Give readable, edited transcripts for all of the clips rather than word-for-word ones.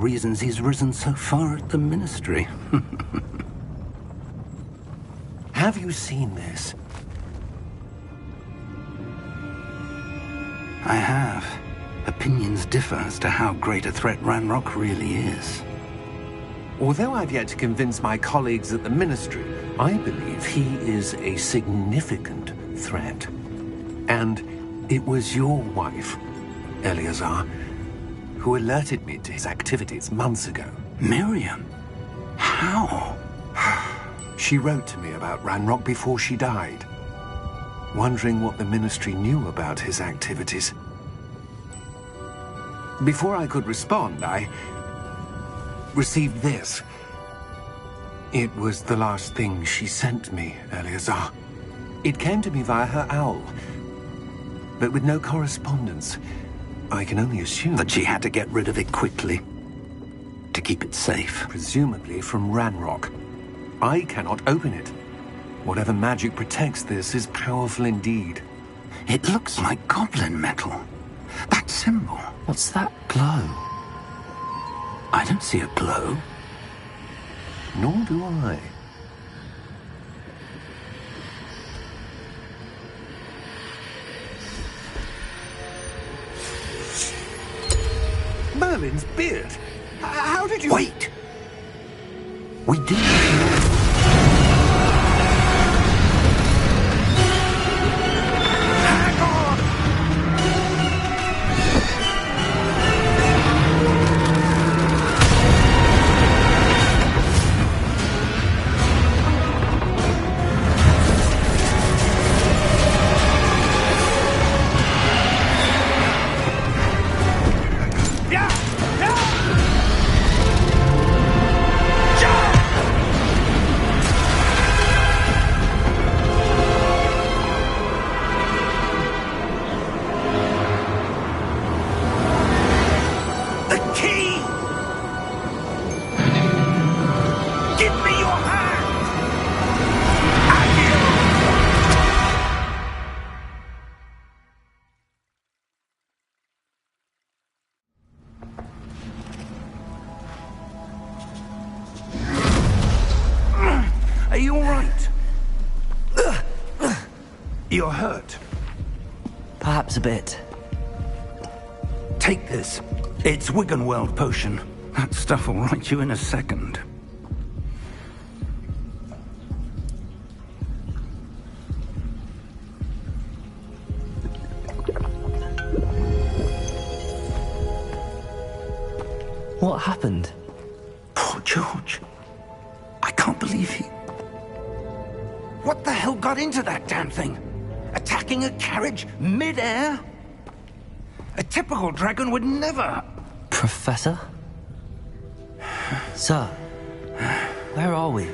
reasons he's risen so far at the Ministry. Have you seen this? I have. Opinions differ as to how great a threat Ranrock really is. Although I've yet to convince my colleagues at the Ministry, I believe he is a significant threat. And it was your wife, Eleazar, who alerted me to his activities months ago. Miriam? How? She wrote to me about Ranrock before she died, wondering what the Ministry knew about his activities. Before I could respond, I received this. It was the last thing she sent me, Eleazar. It came to me via her owl, but with no correspondence. I can only assume that she had to get rid of it quickly, to keep it safe. Presumably from Ranrock. I cannot open it. Whatever magic protects this is powerful indeed. It looks like goblin metal. That symbol. What's that glow? I don't see a glow. Nor do I. Merlin's beard. How did you... Wait! We didn't know. Are you all right? You're hurt. Perhaps a bit. Take this. It's Wiggenweld potion. That stuff will right you in a second. What happened? Poor George. I can't believe he... What the hell got into that damn thing? Attacking a carriage mid-air? A typical dragon would never... Professor? Sir, where are we?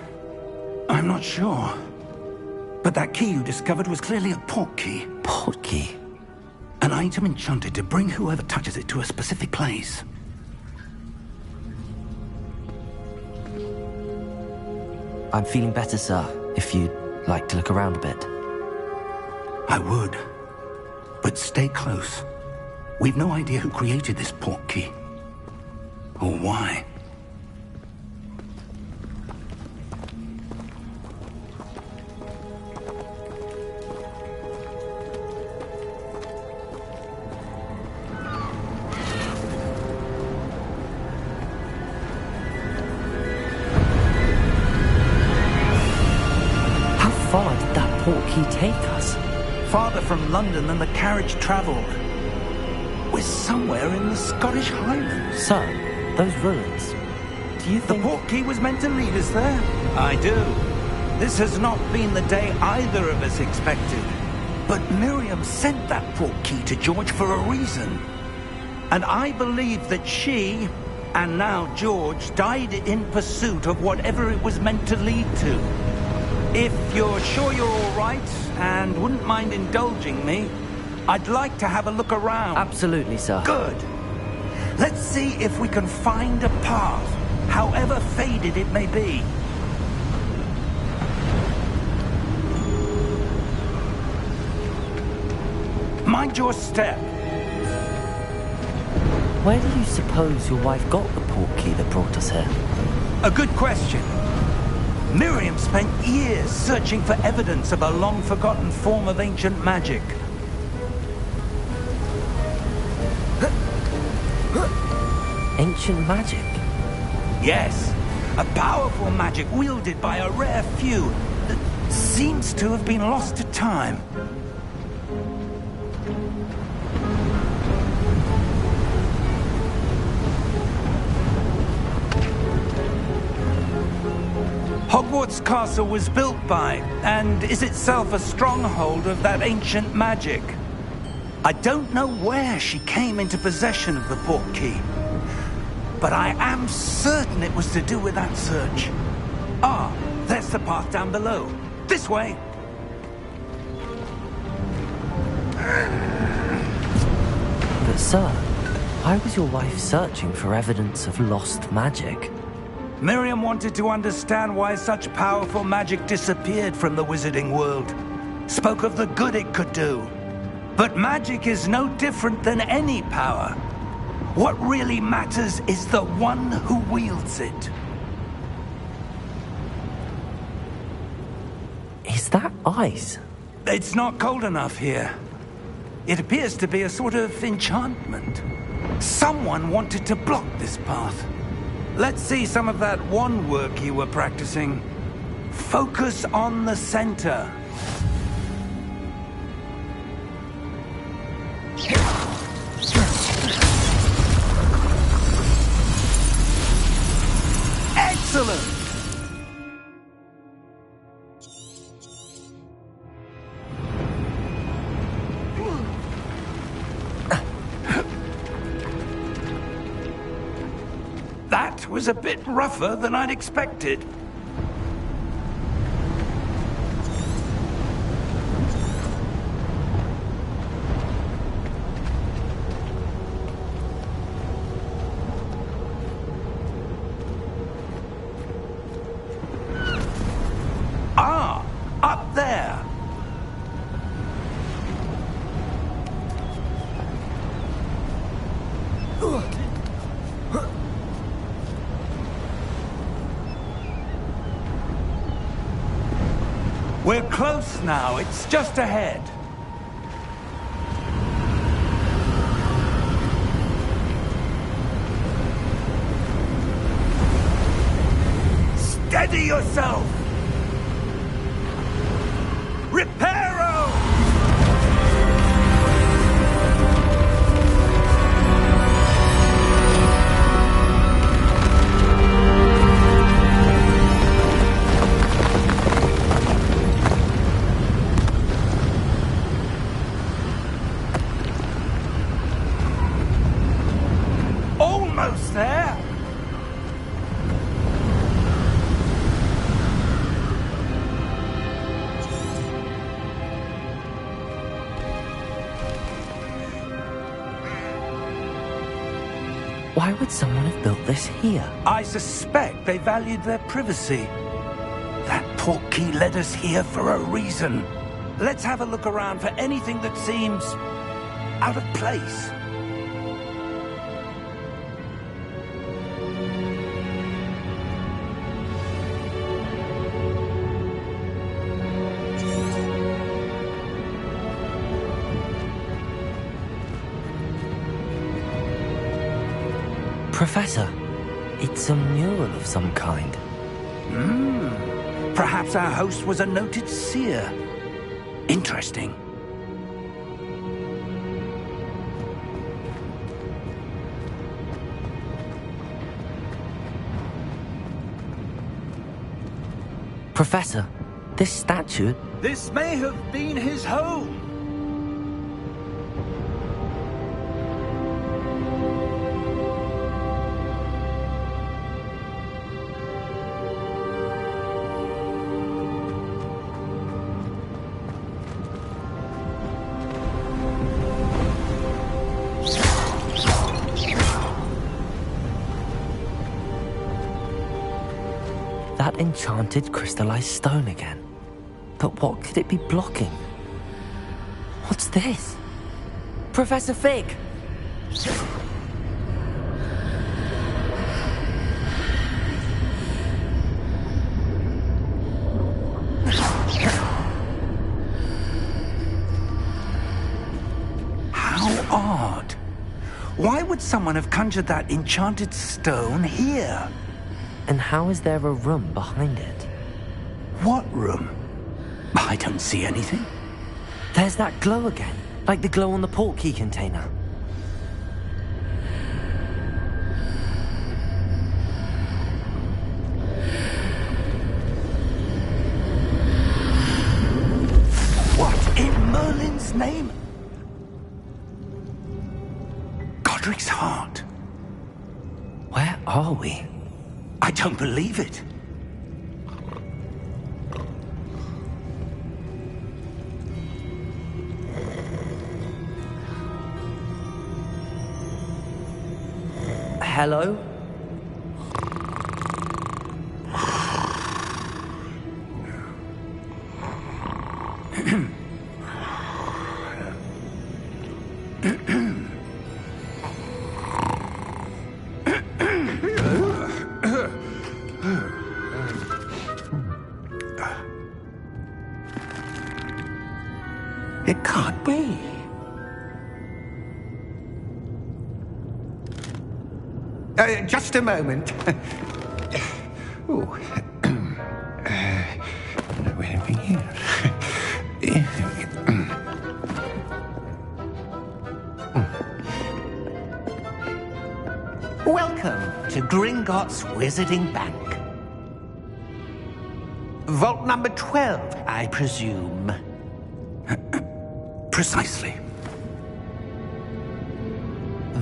I'm not sure. But that key you discovered was clearly a port key. Port key? An item enchanted to bring whoever touches it to a specific place. I'm feeling better, sir, if you'd like to look around a bit. I would. But stay close. We've no idea who created this port key. Or why. How far did that port key take us? Farther from London than the carriage travelled. We're somewhere in the Scottish Highlands. Sir, those ruins. Do you think... The port key was meant to lead us there? I do. This has not been the day either of us expected. But Miriam sent that port key to George for a reason. And I believe that she, and now George, died in pursuit of whatever it was meant to lead to. If you're sure you're all right, and wouldn't mind indulging me, I'd like to have a look around. Absolutely, sir. Good. Let's see if we can find a path, however faded it may be. Mind your step. Where do you suppose your wife got the portkey that brought us here? A good question. Miriam spent years searching for evidence of a long-forgotten form of ancient magic. Ancient magic? Yes, a powerful magic wielded by a rare few that seems to have been lost to time. Hogwarts Castle was built by, and is itself a stronghold of that ancient magic. I don't know where she came into possession of the portkey, but I am certain it was to do with that search. Ah, there's the path down below. This way. But sir, why was your wife searching for evidence of lost magic? Miriam wanted to understand why such powerful magic disappeared from the wizarding world. Spoke of the good it could do. But magic is no different than any power. What really matters is the one who wields it. Is that ice? It's not cold enough here. It appears to be a sort of enchantment. Someone wanted to block this path. Let's see some of that wand work you were practicing. Focus on the center. Excellent! That was a bit rougher than I'd expected. Ah, up there. We're close now. It's just ahead. Steady yourself! Reparo! Almost there! Why would someone have built this here? I suspect they valued their privacy. That portkey led us here for a reason. Let's have a look around for anything that seems out of place. Professor, it's a mural of some kind. Perhaps our host was a noted seer. Interesting. Professor, this statue... This may have been his home. That enchanted crystallized stone again. But what could it be blocking? What's this? Professor Fig! would someone have conjured that enchanted stone here? And how is there a room behind it? What room? I don't see anything. There's that glow again, like the glow on the portkey container. What in Merlin's name? Godric's heart. Where are we? I don't believe it. Hello? It can't be. Just a moment. Ooh. Where have we here? Welcome to Gringotts Wizarding Bank. Vault number 12, I presume. Precisely.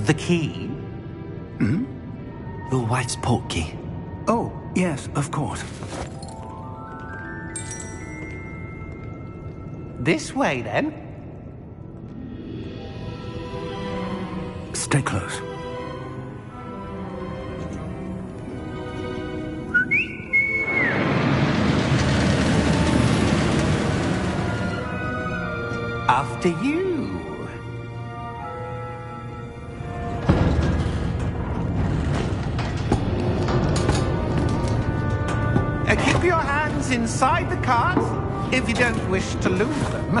The key? Hmm? Your wife's portkey. Oh, yes, of course. This way, then. Stay close. After you. Keep your hands inside the cart if you don't wish to lose them.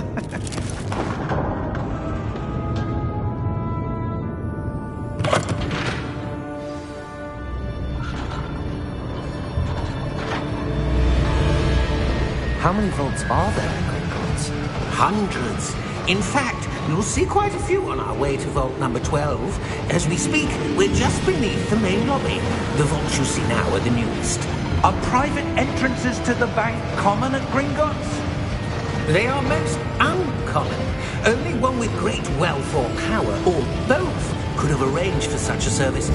How many vaults are there in Gringotts? Hundreds. In fact, you'll see quite a few on our way to vault number 12. As we speak, we're just beneath the main lobby. The vaults you see now are the newest. Are private entrances to the bank common at Gringotts? They are most uncommon. Only one with great wealth or power, or both, could have arranged for such a service.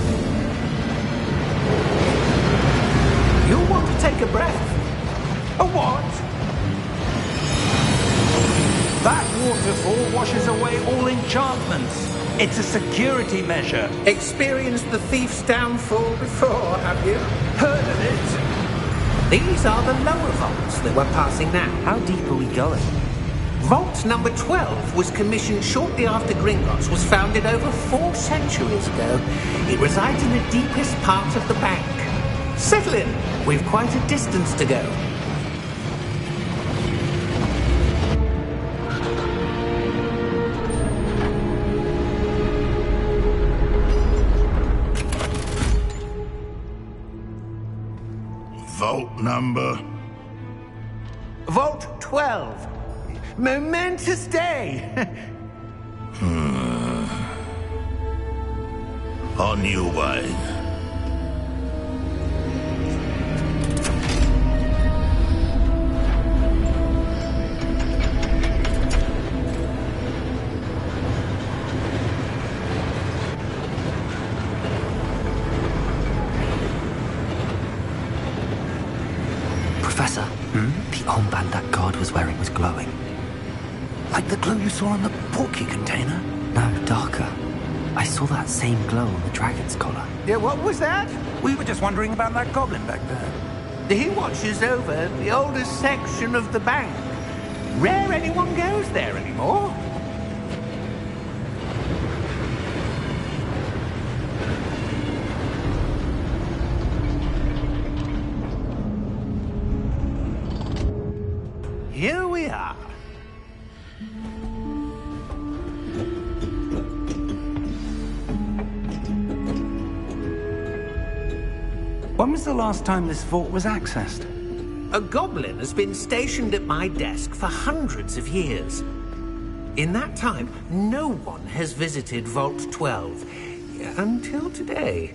You'll want to take a breath. A what? That waterfall washes away all enchantments. It's a security measure. Experienced the thief's downfall before, have you? Heard of it? These are the lower vaults that we're passing now. How deep are we going? Vault number 12 was commissioned shortly after Gringotts was founded over 4 centuries ago. It resides in the deepest part of the bank. Settle in. We've quite a distance to go. Vault number? Vault 12. Momentous day. On your way. Professor, the armband that guard was wearing was glowing. Like the glow you saw on the portkey container? No, darker. I saw that same glow on the dragon's collar. Yeah, what was that? We were just wondering about that goblin back there. He watches over the oldest section of the bank. Rare anyone goes there anymore. Here we are. When was the last time this vault was accessed? A goblin has been stationed at my desk for hundreds of years. In that time, no one has visited Vault 12. Until today.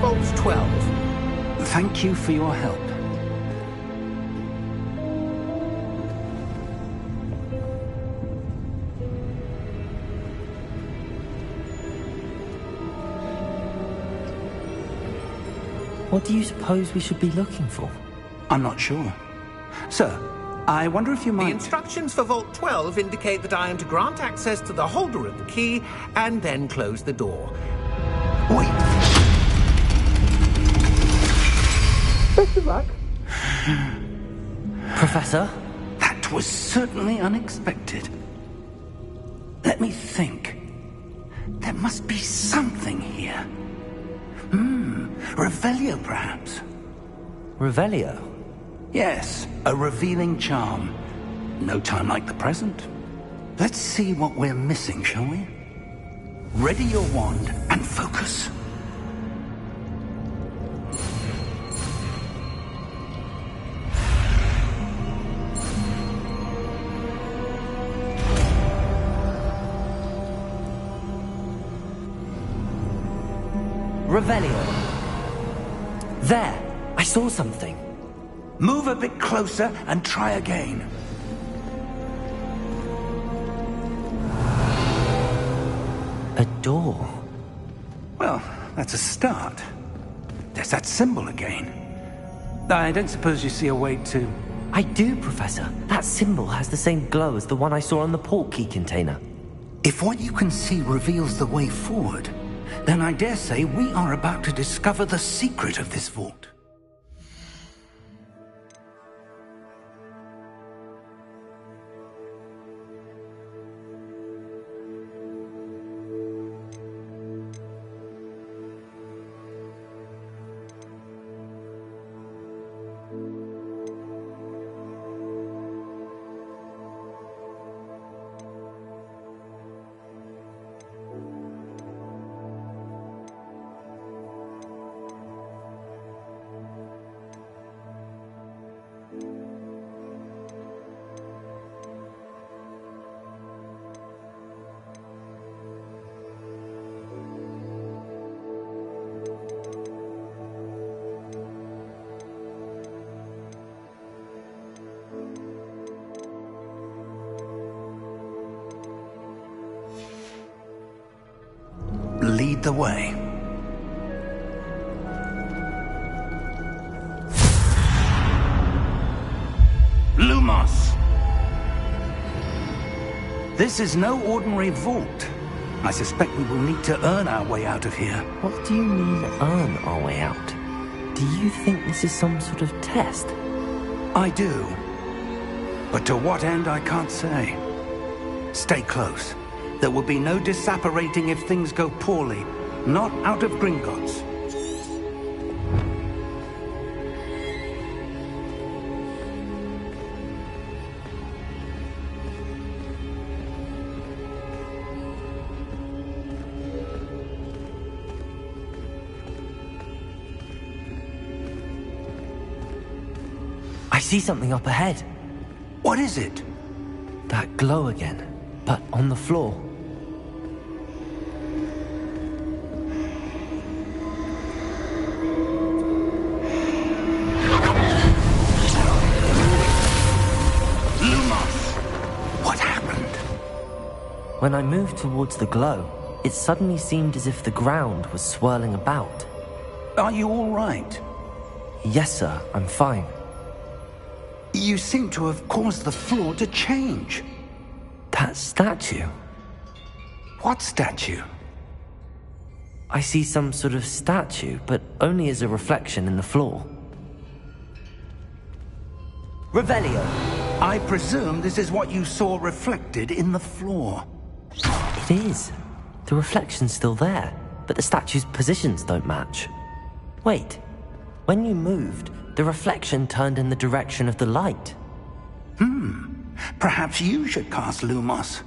Vault 12. Thank you for your help. What do you suppose we should be looking for? I'm not sure. Sir, I wonder if you might... The instructions for Vault 12 indicate that I am to grant access to the holder of the key and then close the door. Wait! Best of luck. Professor? That was certainly unexpected. Let me think. There must be something here. Revelio, perhaps? Revelio? Yes, a revealing charm. No time like the present. Let's see what we're missing, shall we? Ready your wand and focus. Revelio. There! I saw something. Move a bit closer and try again. A door. Well, that's a start. There's that symbol again. I don't suppose you see a way to... I do, Professor. That symbol has the same glow as the one I saw on the portkey container. If what you can see reveals the way forward, then I dare say we are about to discover the secret of this vault. Lead the way. Lumos! This is no ordinary vault. I suspect we will need to earn our way out of here. What do you mean, earn our way out? Do you think this is some sort of test? I do. But to what end, I can't say. Stay close. There will be no disapparating if things go poorly. Not out of Gringotts. I see something up ahead. What is it? That glow again, but on the floor. When I moved towards the glow, it suddenly seemed as if the ground was swirling about. Are you all right? Yes, sir, I'm fine. You seem to have caused the floor to change. That statue? What statue? I see some sort of statue, but only as a reflection in the floor. Revelio! I presume this is what you saw reflected in the floor. It is. The reflection's still there, but the statue's positions don't match. Wait, when you moved, the reflection turned in the direction of the light. Perhaps you should cast Lumos.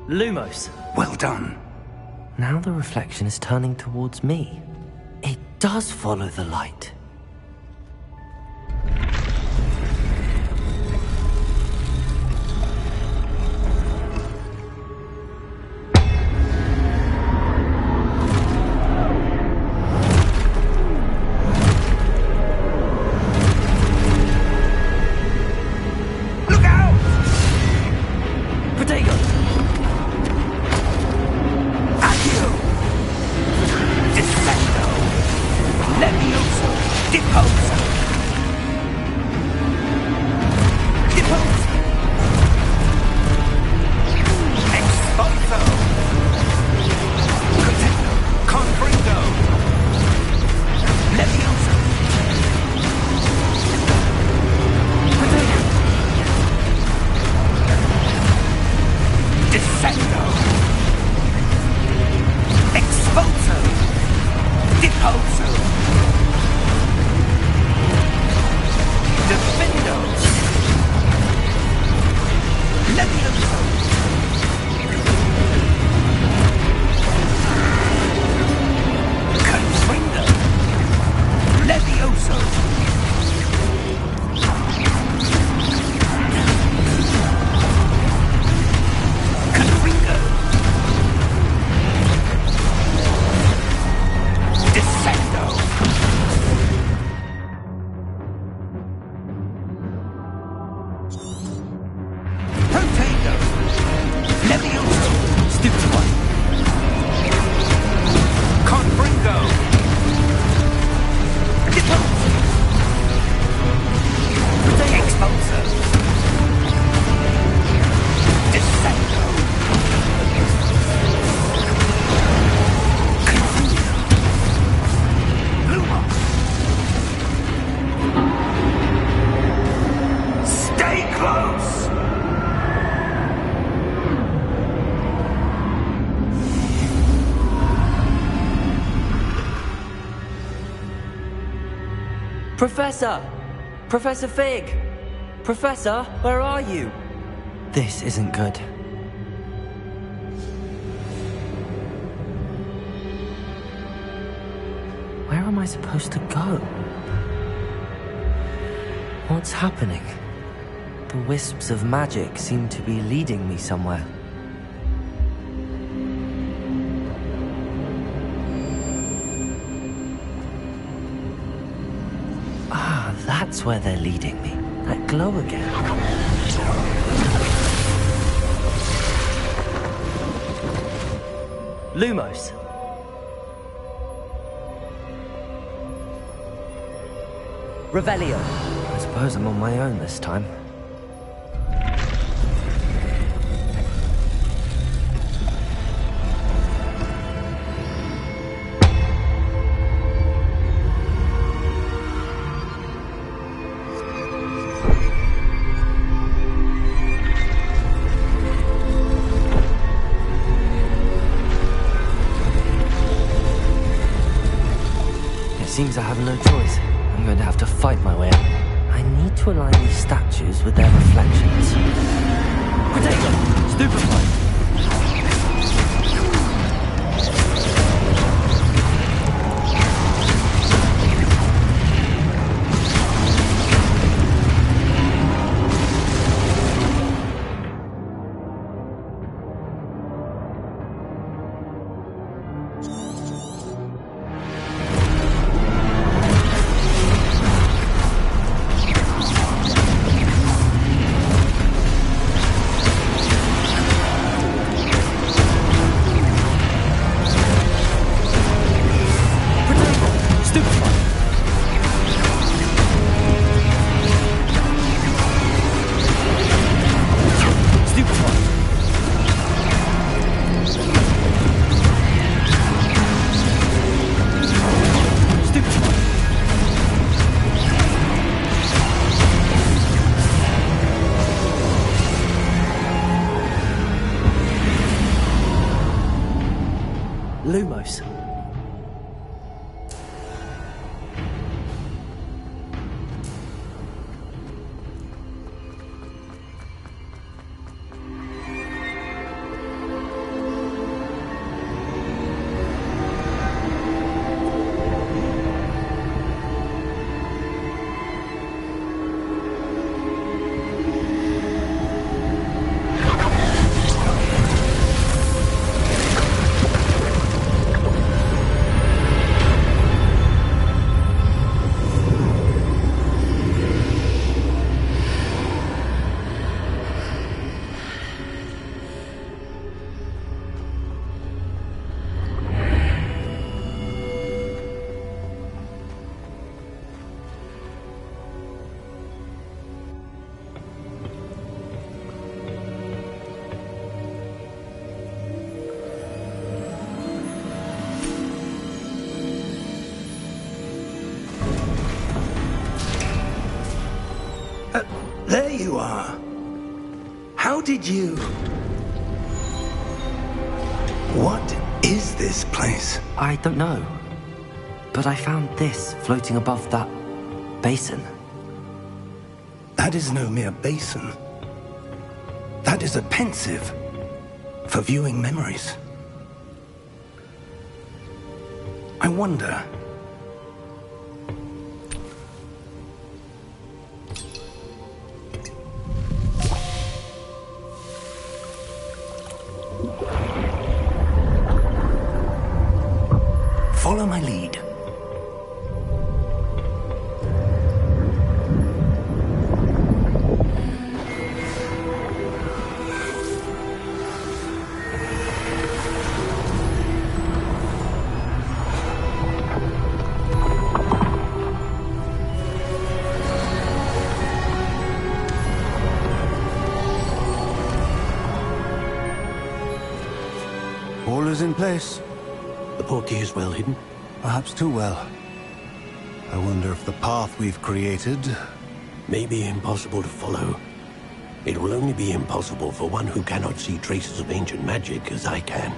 Lumos. Well done. Now the reflection is turning towards me. It does follow the light. Look out! Protego! Accio! Descendo! Levioso! Deposo! Deposo! Exposo! Protendo! Confringo! Levioso! Protego! Descendo! Exposo! Deposo! Defendo! Levioso! Confringo! Levioso! Confringo! Descendo! Protego! Levioso! Stupid one. Confringo! Deposo! Exposo! Descendo! Confringo! Lumos! Stay close! Professor! Professor Fig! Professor, where are you? This isn't good. Where am I supposed to go? What's happening? The wisps of magic seem to be leading me somewhere. Ah, that's where they're leading me. That glow again. Lumos. Revelio. I suppose I'm on my own this time. It seems I have no choice. I'm going to have to fight my way out. I need to align these statues with their reflections. Protego! Stupefy! Lumos. There you are. How did you... What is this place? I don't know. But I found this floating above that basin. That is no mere basin. That is a pensive for viewing memories. I wonder... Follow my lead. All is in place. The portkey is well hidden. Perhaps too well. I wonder if the path we've created... May be impossible to follow. It will only be impossible for one who cannot see traces of ancient magic as I can.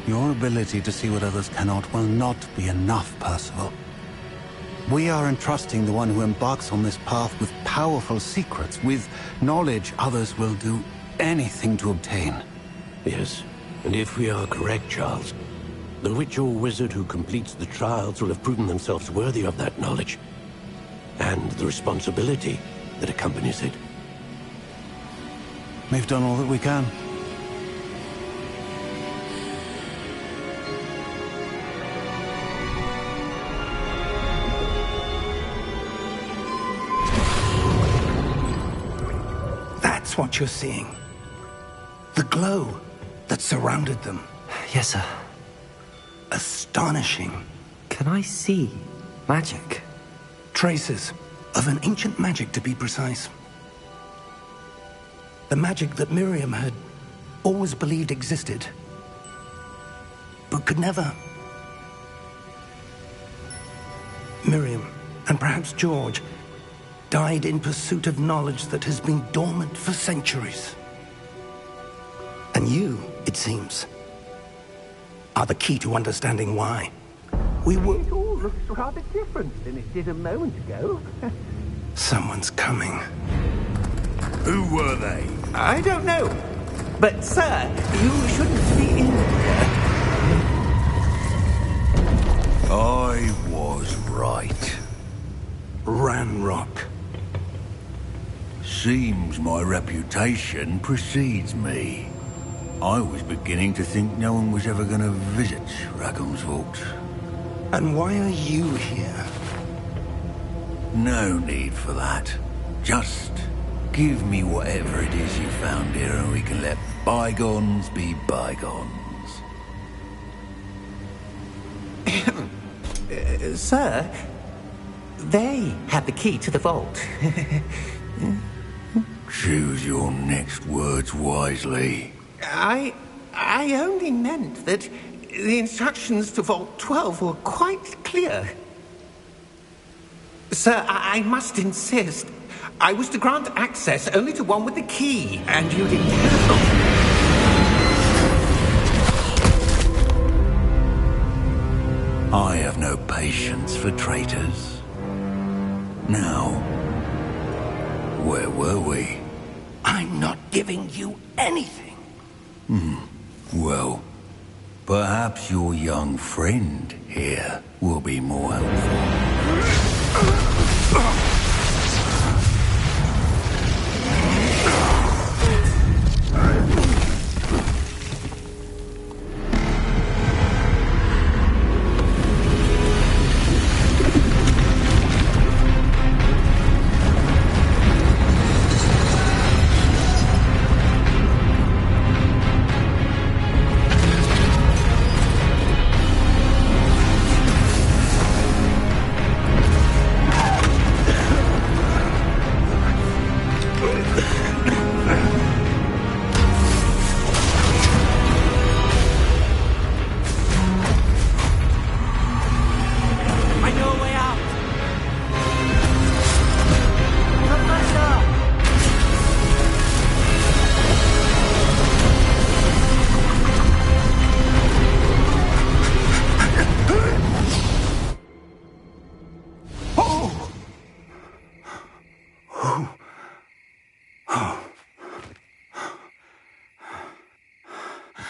Your ability to see what others cannot will not be enough, Percival. We are entrusting the one who embarks on this path with powerful secrets, with knowledge others will do anything to obtain. Yes, and if we are correct, Charles, the witch or wizard who completes the trials will have proven themselves worthy of that knowledge, and the responsibility that accompanies it. We've done all that we can. That's what you're seeing. The glow that surrounded them. Yes, sir. Astonishing. Can I see magic? Traces of an ancient magic, to be precise. The magic that Miriam had always believed existed, but could never. Miriam, and perhaps George, died in pursuit of knowledge that has been dormant for centuries. And you, it seems, are the key to understanding why. We were... It all looks rather different than it did a moment ago. Someone's coming. Who were they? I don't know. But, sir, you shouldn't be in here. I was right. Ranrock. Seems my reputation precedes me. I was beginning to think no one was ever going to visit Rackham's Vault. And why are you here? No need for that. Just give me whatever it is you found here and we can let bygones be bygones. Sir, they have the key to the vault. Choose your next words wisely. I only meant that the instructions to Vault 12 were quite clear. Sir, I must insist. I was to grant access only to one with the key, and you didn't have them. I have no patience for traitors. Now, where were we? I'm not giving you anything. Well, perhaps your young friend here will be more helpful.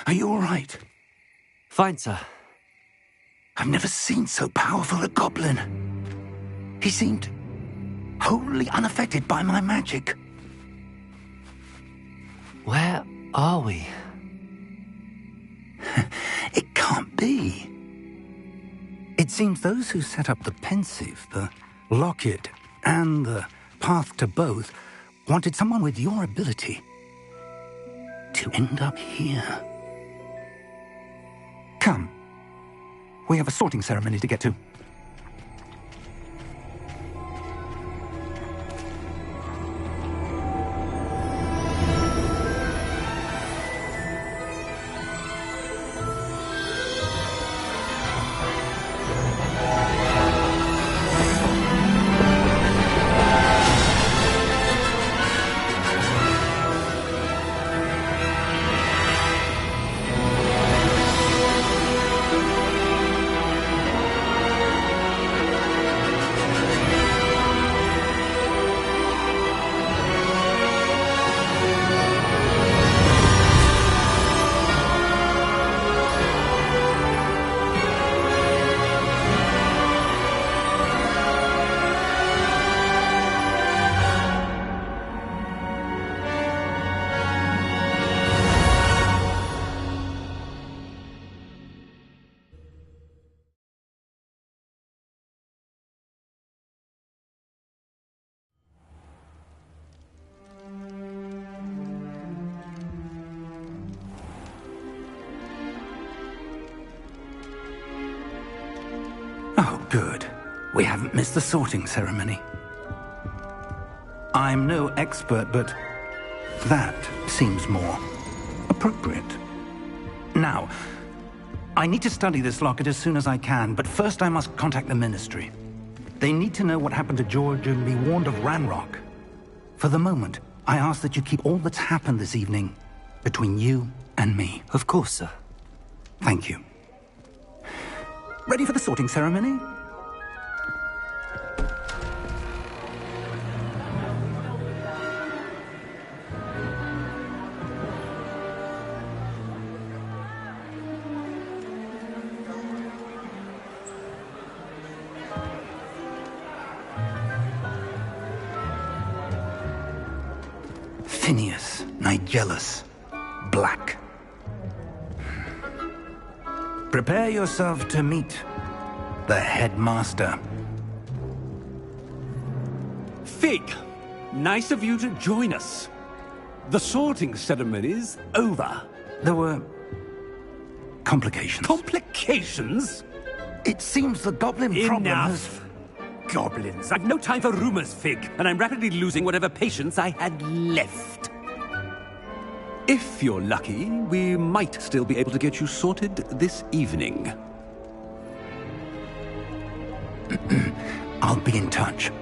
Are you all right? Fine, sir. I've never seen so powerful a goblin. He seemed wholly unaffected by my magic. Where are we? It can't be. It seems those who set up the pensive, the locket, and the path to both wanted someone with your ability to end up here. Come. We have a sorting ceremony to get to. Oh, good. We haven't missed the sorting ceremony. I'm no expert, but that seems more appropriate. Now, I need to study this locket as soon as I can, but first I must contact the Ministry. They need to know what happened to George and be warned of Ranrock. For the moment, I ask that you keep all that's happened this evening between you and me. Of course, sir. Thank you. Ready for the sorting ceremony? Phineas, Nigellus, Black. Prepare yourself to meet the headmaster. Fig, nice of you to join us. The sorting ceremony's over. There were complications. Complications? It seems the goblin problem has... Enough. Goblins. I've no time for rumors, Fig, and I'm rapidly losing whatever patience I had left. If you're lucky, we might still be able to get you sorted this evening. I'll be in touch.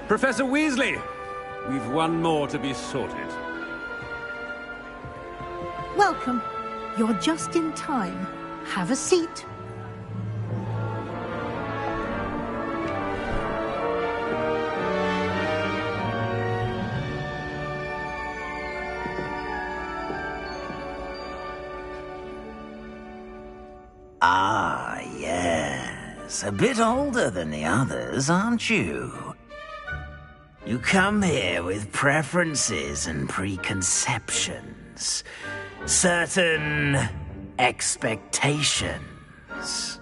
Professor Weasley, we've one more to be sorted. Welcome. You're just in time. Have a seat. Ah, yes. A bit older than the others, aren't you? You come here with preferences and preconceptions. Certain expectations.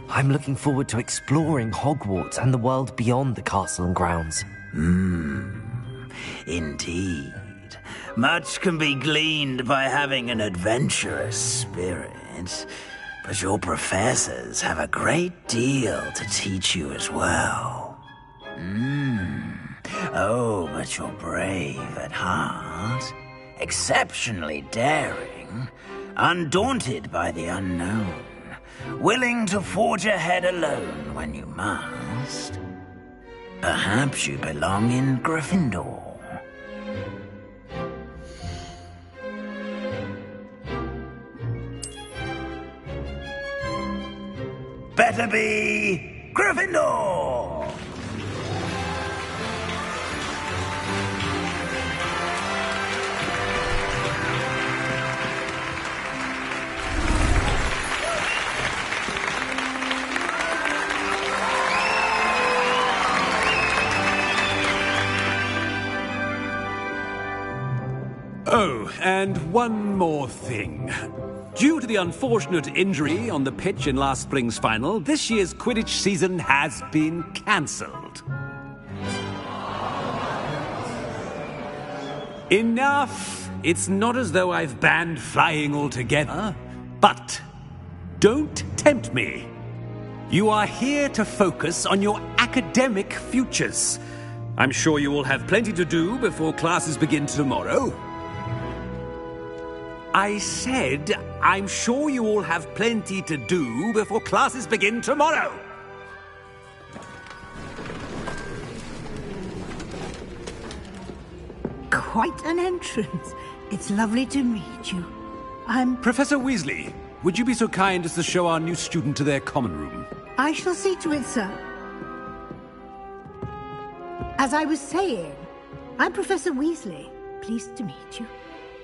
I'm looking forward to exploring Hogwarts and the world beyond the castle and grounds. Indeed. Much can be gleaned by having an adventurous spirit, but your professors have a great deal to teach you as well. Oh, but you're brave at heart, exceptionally daring, undaunted by the unknown, willing to forge ahead alone when you must. Perhaps you belong in Gryffindor. Better be Gryffindor! Oh, and one more thing. Due to the unfortunate injury on the pitch in last spring's final, this year's Quidditch season has been cancelled. Enough! It's not as though I've banned flying altogether, but don't tempt me. You are here to focus on your academic futures. I'm sure you will have plenty to do before classes begin tomorrow. I said, I'm sure you all have plenty to do before classes begin tomorrow. Quite an entrance. It's lovely to meet you. I'm... Professor Weasley, would you be so kind as to show our new student to their common room? I shall see to it, sir. As I was saying, I'm Professor Weasley. Pleased to meet you.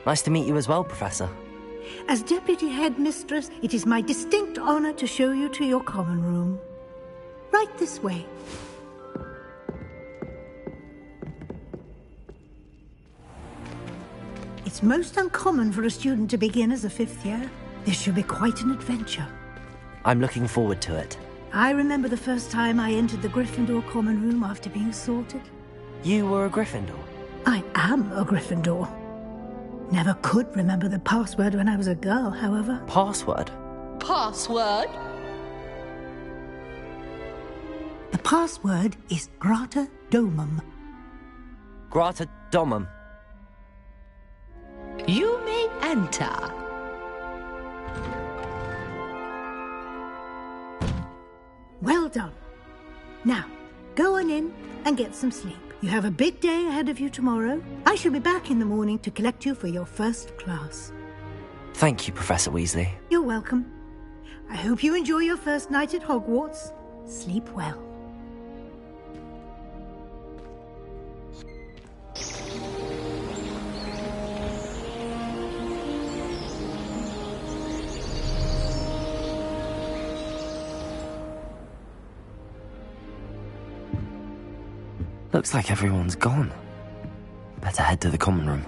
Nice to meet you as well, Professor. As Deputy Headmistress, it is my distinct honor to show you to your common room. Right this way. It's most uncommon for a student to begin as a fifth year. This should be quite an adventure. I'm looking forward to it. I remember the first time I entered the Gryffindor common room after being sorted. You were a Gryffindor? I am a Gryffindor. Never could remember the password when I was a girl, however. Password? Password? The password is Grata Domum. Grata Domum. You may enter. Well done. Now, go on in and get some sleep. You have a big day ahead of you tomorrow. I shall be back in the morning to collect you for your first class. Thank you, Professor Weasley. You're welcome. I hope you enjoy your first night at Hogwarts. Sleep well. Looks like everyone's gone. Better head to the common room.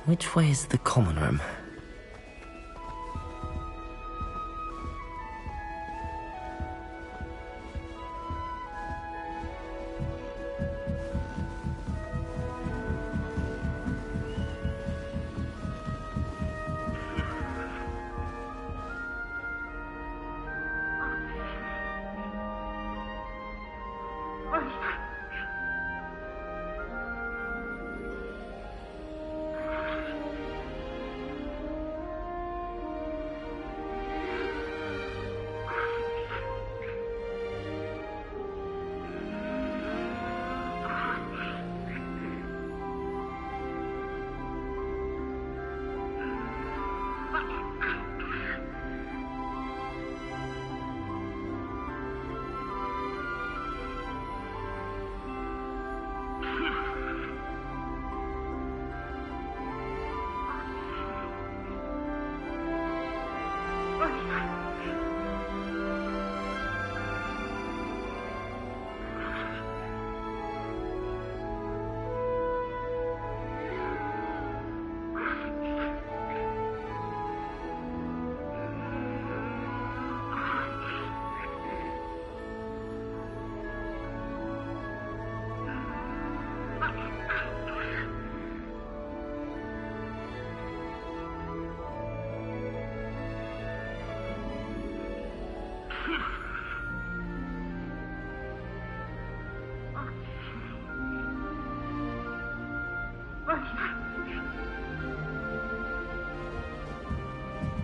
Which way is the common room?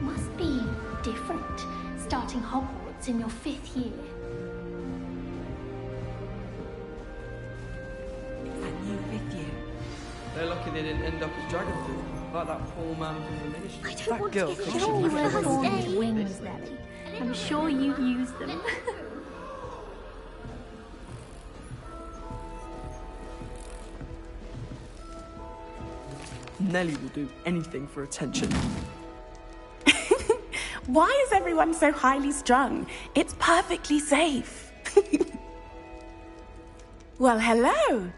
Must be different, starting Hogwarts in your 5th year. That new 5th year. They're lucky they didn't end up as dragon food, like that poor man from the ministry. I don't want to get killed with horned wings, Nelly. I'm sure you've used them. Nelly will do anything for attention. Why is everyone so highly strung? It's perfectly safe. Well, hello.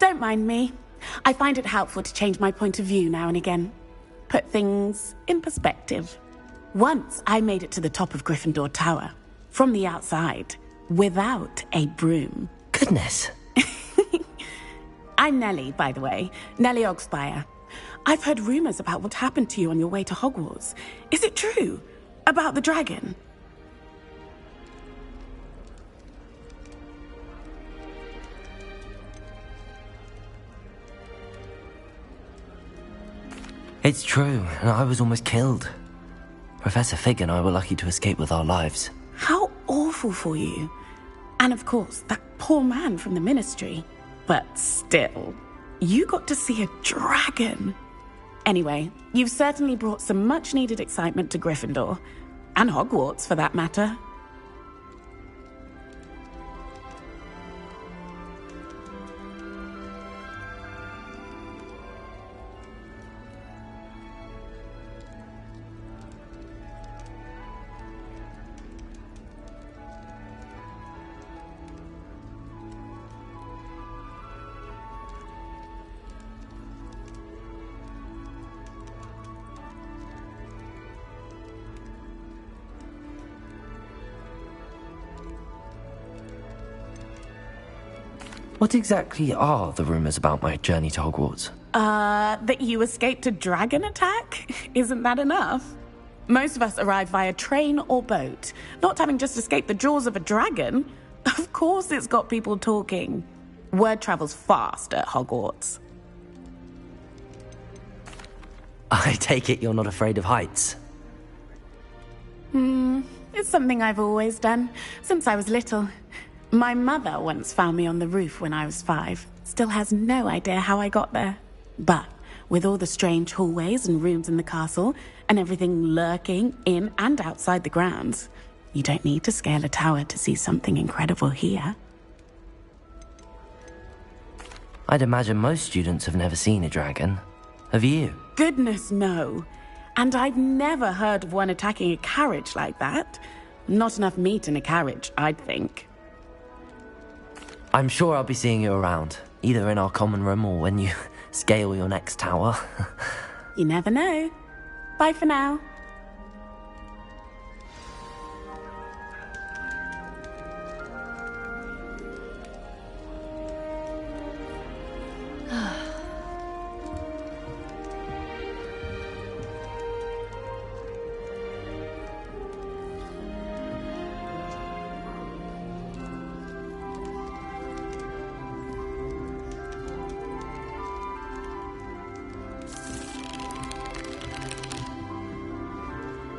Don't mind me. I find it helpful to change my point of view now and again. Put things in perspective. Once I made it to the top of Gryffindor Tower, from the outside, without a broom. Goodness. I'm Nellie, by the way. Nellie Ogspire. I've heard rumors about what happened to you on your way to Hogwarts. Is it true? About the dragon? It's true, and I was almost killed. Professor Fig and I were lucky to escape with our lives. How awful for you. And of course, that poor man from the ministry. But still, you got to see a dragon. Anyway, you've certainly brought some much-needed excitement to Gryffindor. And Hogwarts, for that matter. What exactly are the rumors about my journey to Hogwarts? That you escaped a dragon attack? Isn't that enough? Most of us arrive via train or boat, not having just escaped the jaws of a dragon. Of course it's got people talking. Word travels fast at Hogwarts. I take it you're not afraid of heights? It's something I've always done, since I was little. My mother once found me on the roof when I was 5. Still has no idea how I got there. But with all the strange hallways and rooms in the castle, and everything lurking in and outside the grounds, you don't need to scale a tower to see something incredible here. I'd imagine most students have never seen a dragon. Have you? Goodness, no. And I've never heard of one attacking a carriage like that. Not enough meat in a carriage, I'd think. I'm sure I'll be seeing you around, either in our common room or when you scale your next tower. You never know. Bye for now.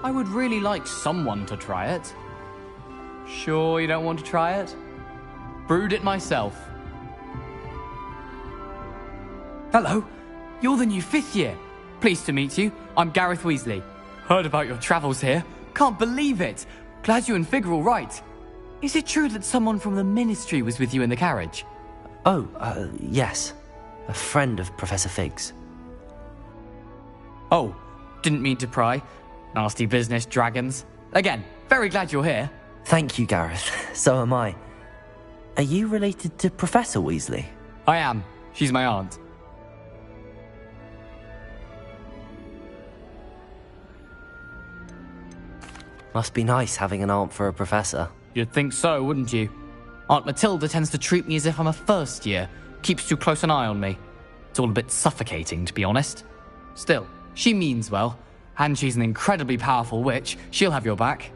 I would really like someone to try it. Sure you don't want to try it? Brewed it myself. Hello, you're the new 5th year. Pleased to meet you. I'm Gareth Weasley. Heard about your travels here. Can't believe it. Glad you and Fig are all right. Is it true that someone from the Ministry was with you in the carriage? Oh, yes. A friend of Professor Fig's. Oh, didn't mean to pry. Nasty business, dragons. Again, very glad you're here. Thank you, Gareth. So am I. Are you related to Professor Weasley? I am. She's my aunt. Must be nice having an aunt for a professor. You'd think so, wouldn't you? Aunt Matilda tends to treat me as if I'm a first year. Keeps too close an eye on me. It's all a bit suffocating, to be honest. Still, she means well. And she's an incredibly powerful witch. She'll have your back.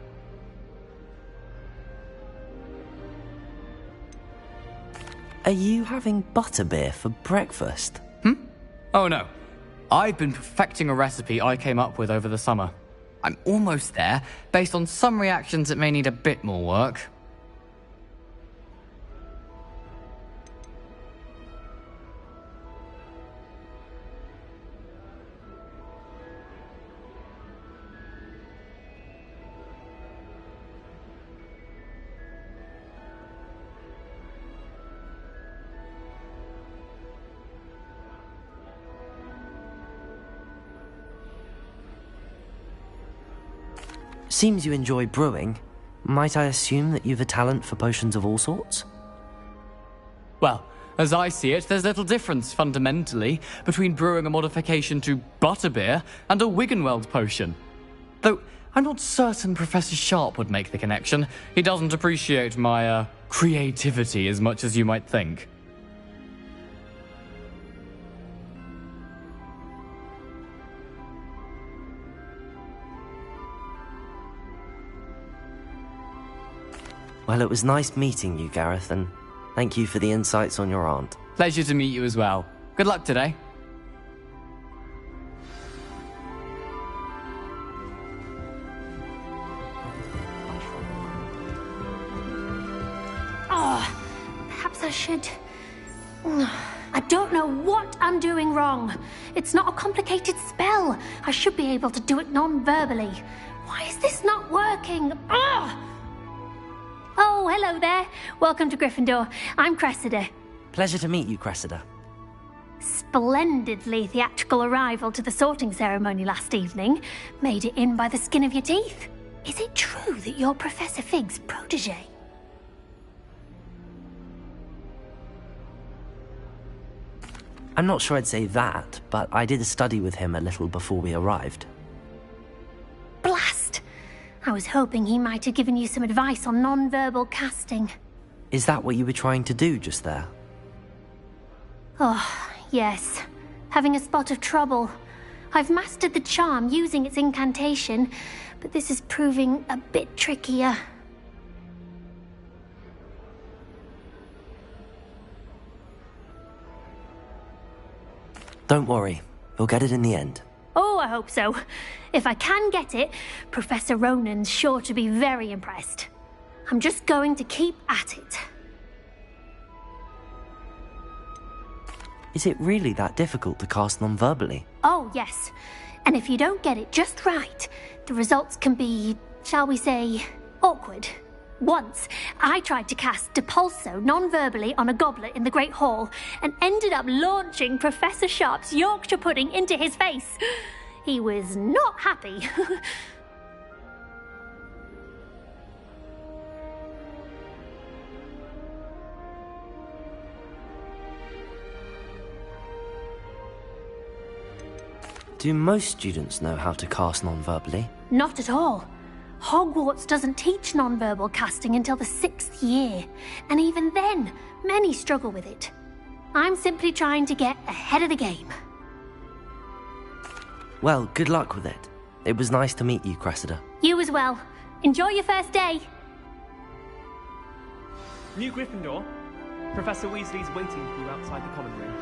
Are you having butterbeer for breakfast? Oh no. I've been perfecting a recipe I came up with over the summer. I'm almost there, based on some reactions that may need a bit more work. Seems you enjoy brewing. Might I assume that you've a talent for potions of all sorts? Well, as I see it, there's little difference, fundamentally, between brewing a modification to butterbeer and a Wiggenweld potion. Though, I'm not certain Professor Sharp would make the connection. He doesn't appreciate my, creativity as much as you might think. Well, it was nice meeting you, Gareth, and thank you for the insights on your aunt. Pleasure to meet you as well. Good luck today. Oh, perhaps I should... I don't know what I'm doing wrong. It's not a complicated spell. I should be able to do it non-verbally. Why is this not working? Ugh! Oh, hello there. Welcome to Gryffindor. I'm Cressida. Pleasure to meet you, Cressida. Splendidly theatrical arrival to the sorting ceremony last evening. Made it in by the skin of your teeth. Is it true that you're Professor Fig's protege? I'm not sure I'd say that, but I did study with him a little before we arrived. Blast! I was hoping he might have given you some advice on non-verbal casting. Is that what you were trying to do just there? Oh, yes. Having a spot of trouble. I've mastered the charm using its incantation, but this is proving a bit trickier. Don't worry, you'll get it in the end. Oh, I hope so. If I can get it, Professor Ronan's sure to be very impressed. I'm just going to keep at it. Is it really that difficult to cast non-verbally? Oh, yes. And if you don't get it just right, the results can be, shall we say, awkward. Once, I tried to cast Depulso non-verbally on a goblet in the Great Hall and ended up launching Professor Sharp's Yorkshire pudding into his face. He was not happy. Do most students know how to cast non-verbally? Not at all. Hogwarts doesn't teach non-verbal casting until the 6th year, and even then, many struggle with it. I'm simply trying to get ahead of the game. Well, good luck with it. It was nice to meet you, Cressida. You as well. Enjoy your first day. New Gryffindor. Professor Weasley's waiting for you outside the common room.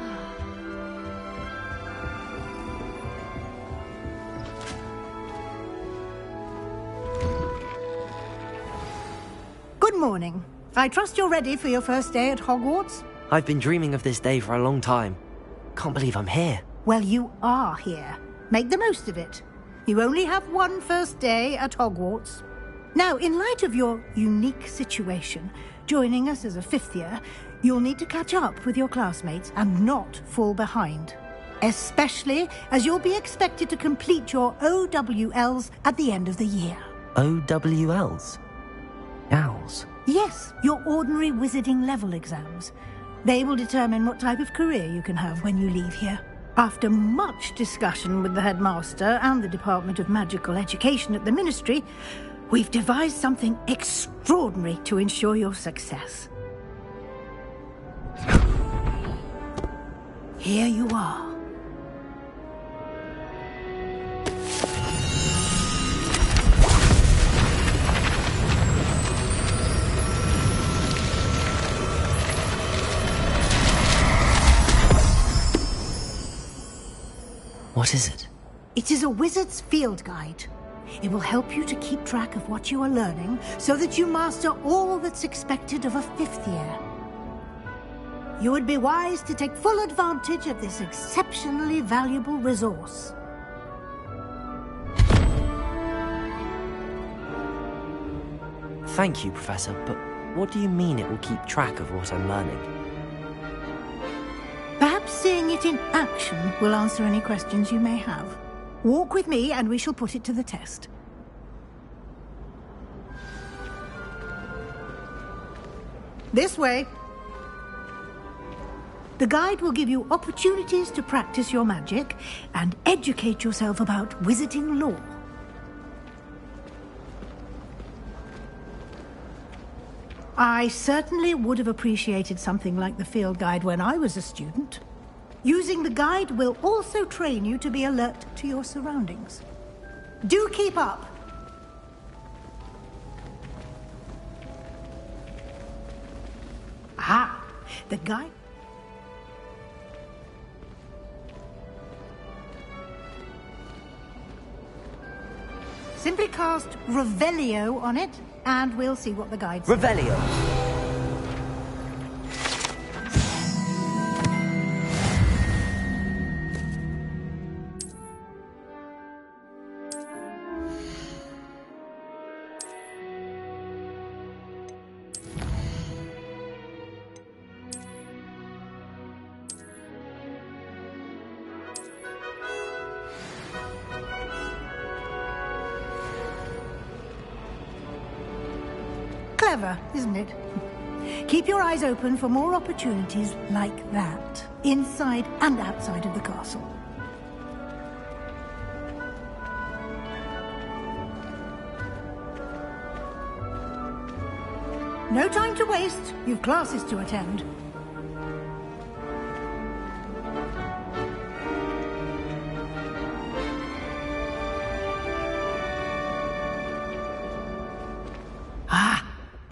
Good morning. I trust you're ready for your first day at Hogwarts? I've been dreaming of this day for a long time. Can't believe I'm here. Well, you are here. Make the most of it. You only have one first day at Hogwarts. Now, in light of your unique situation, joining us as a 5th year, you'll need to catch up with your classmates and not fall behind. Especially as you'll be expected to complete your OWLs at the end of the year. OWLs? Owls? Yes, your ordinary wizarding level exams. They will determine what type of career you can have when you leave here. After much discussion with the headmaster and the Department of Magical Education at the Ministry, we've devised something extraordinary to ensure your success. Here you are. What is it? It is a wizard's field guide. It will help you to keep track of what you are learning so that you master all that's expected of a 5th year. You would be wise to take full advantage of this exceptionally valuable resource. Thank you, Professor, but what do you mean it will keep track of what I'm learning? Perhaps seeing it in action will answer any questions you may have. Walk with me and we shall put it to the test. This way. The guide will give you opportunities to practice your magic and educate yourself about wizarding lore. I certainly would have appreciated something like the field guide when I was a student. Using the guide will also train you to be alert to your surroundings. Do keep up! Ah, the guide... Simply cast Revelio on it, and we'll see what the guide says. Revelio! Clever, isn't it? Keep your eyes open for more opportunities like that, inside and outside of the castle. No time to waste. You've classes to attend.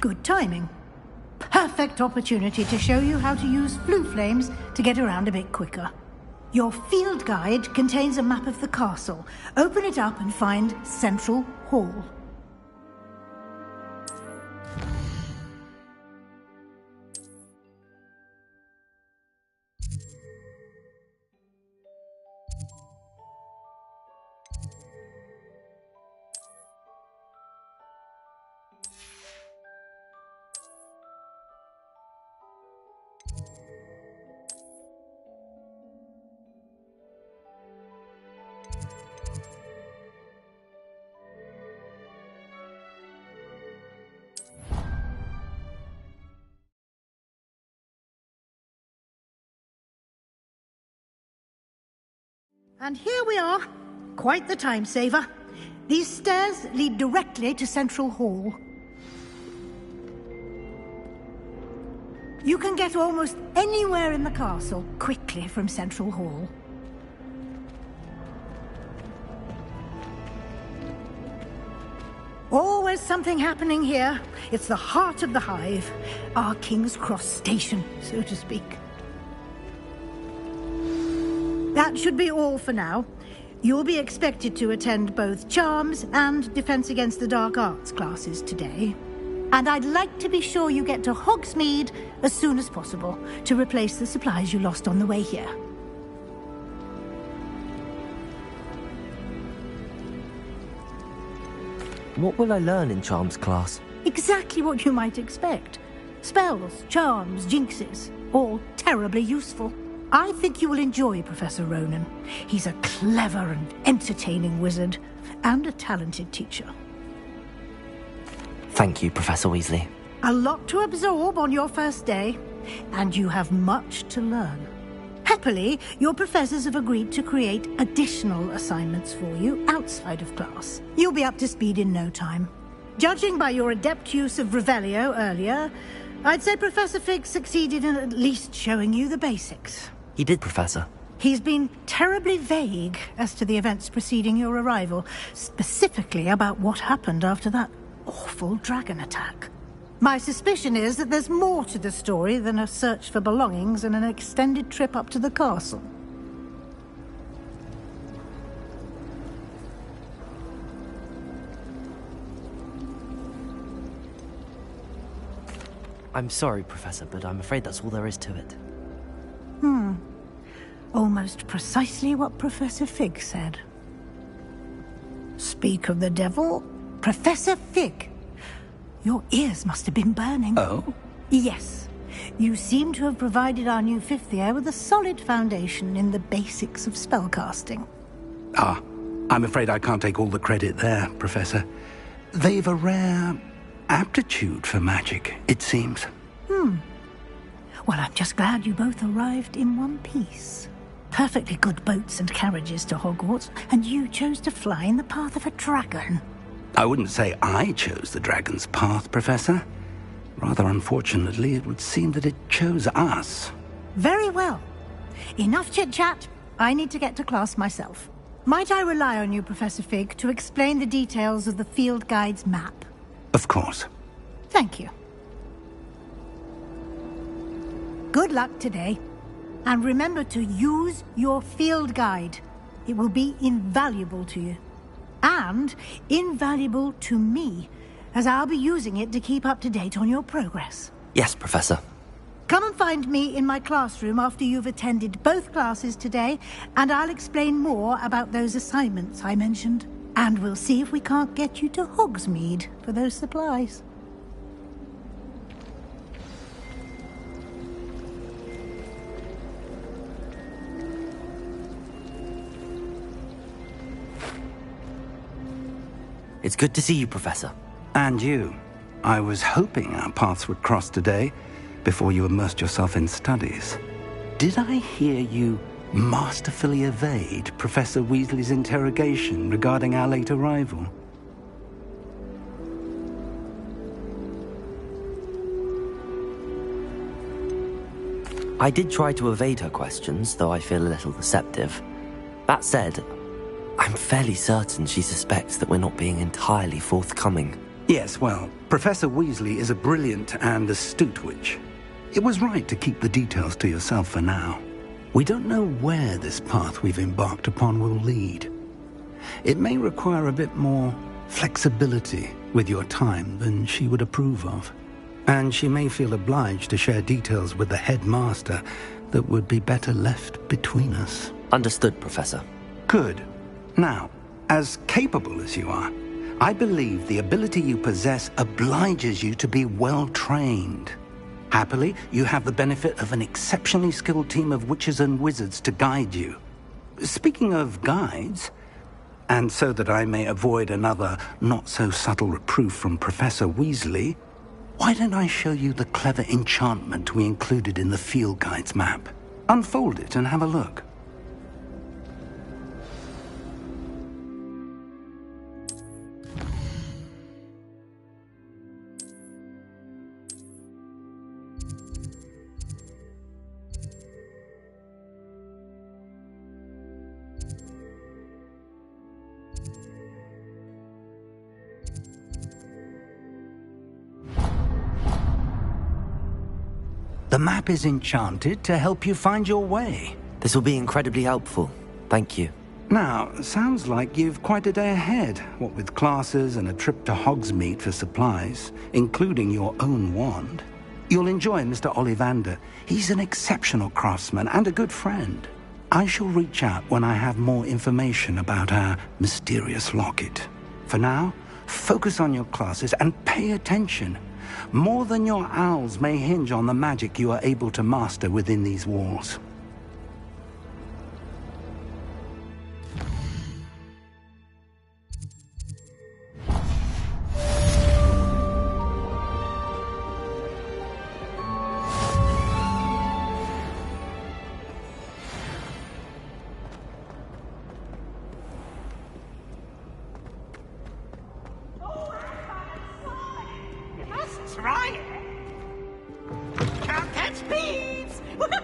Good timing. Perfect opportunity to show you how to use flue flames to get around a bit quicker. Your field guide contains a map of the castle. Open it up and find Central Hall. And here we are, Quite the time saver. These stairs lead directly to Central Hall. You can get almost anywhere in the castle quickly from Central Hall. Always something happening here. It's the heart of the hive. Our King's Cross station, so to speak. That should be all for now. You'll be expected to attend both Charms and Defense Against the Dark Arts classes today. And I'd like to be sure you get to Hogsmeade as soon as possible to replace the supplies you lost on the way here. What will I learn in Charms class? Exactly what you might expect. Spells, charms, jinxes, all terribly useful. I think you will enjoy Professor Ronan. He's a clever and entertaining wizard, and a talented teacher. Thank you, Professor Weasley. A lot to absorb on your first day, and you have much to learn. Happily, your professors have agreed to create additional assignments for you outside of class. You'll be up to speed in no time. Judging by your adept use of Revelio earlier, I'd say Professor Fig succeeded in at least showing you the basics. He did, Professor. He's been terribly vague as to the events preceding your arrival, specifically about what happened after that awful dragon attack. My suspicion is that there's more to the story than a search for belongings and an extended trip up to the castle. I'm sorry, Professor, but I'm afraid that's all there is to it. Almost precisely what Professor Fig said. Speak of the devil, Professor Fig. Your ears must have been burning. Oh? Yes. You seem to have provided our new fifth year with a solid foundation in the basics of spellcasting. Ah, I'm afraid I can't take all the credit there, Professor. They've a rare aptitude for magic, it seems. Well, I'm just glad you both arrived in one piece. Perfectly good boats and carriages to Hogwarts, and you chose to fly in the path of a dragon. I wouldn't say I chose the dragon's path, Professor. Rather unfortunately, it would seem that it chose us. Very well. Enough chit-chat. I need to get to class myself. Might I rely on you, Professor Fig, to explain the details of the field guide's map? Of course. Thank you. Good luck today. And remember to use your field guide. It will be invaluable to you. And invaluable to me, as I'll be using it to keep up to date on your progress. Yes, Professor. Come and find me in my classroom after you've attended both classes today, and I'll explain more about those assignments I mentioned. And we'll see if we can't get you to Hogsmeade for those supplies. It's good to see you, Professor. And you. I was hoping our paths would cross today, before you immersed yourself in studies. Did I hear you masterfully evade Professor Weasley's interrogation regarding our late arrival? I did try to evade her questions, though I feel a little deceptive. That said, I'm fairly certain she suspects that we're not being entirely forthcoming. Yes, well, Professor Weasley is a brilliant and astute witch. It was right to keep the details to yourself for now. We don't know where this path we've embarked upon will lead. It may require a bit more flexibility with your time than she would approve of. And she may feel obliged to share details with the headmaster that would be better left between us. Understood, Professor. Good. Now, as capable as you are, I believe the ability you possess obliges you to be well trained. Happily, you have the benefit of an exceptionally skilled team of witches and wizards to guide you. Speaking of guides, and so that I may avoid another not-so-subtle reproof from Professor Weasley, why don't I show you the clever enchantment we included in the field guide's map? Unfold it and have a look. The map is enchanted to help you find your way. This will be incredibly helpful. Thank you. Now, sounds like you've quite a day ahead, what with classes and a trip to Hogsmeade for supplies, including your own wand. You'll enjoy Mr. Ollivander. He's an exceptional craftsman and a good friend. I shall reach out when I have more information about our mysterious locket. For now, focus on your classes and pay attention. More than your owls may hinge on the magic you are able to master within these walls. Try it! Can't catch thieves! Woohoo!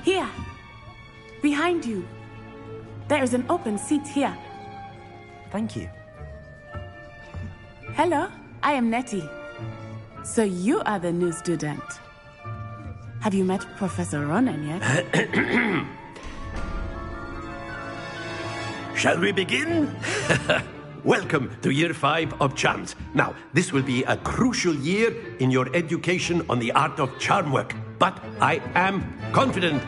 Here. Behind you. There is an open seat here. Thank you. Hello, I am Nettie. So you are the new student. Have you met Professor Ronan yet? Shall we begin? Welcome to Year 5 of Charms. Now, this will be a crucial year in your education on the art of charm work. But I am confident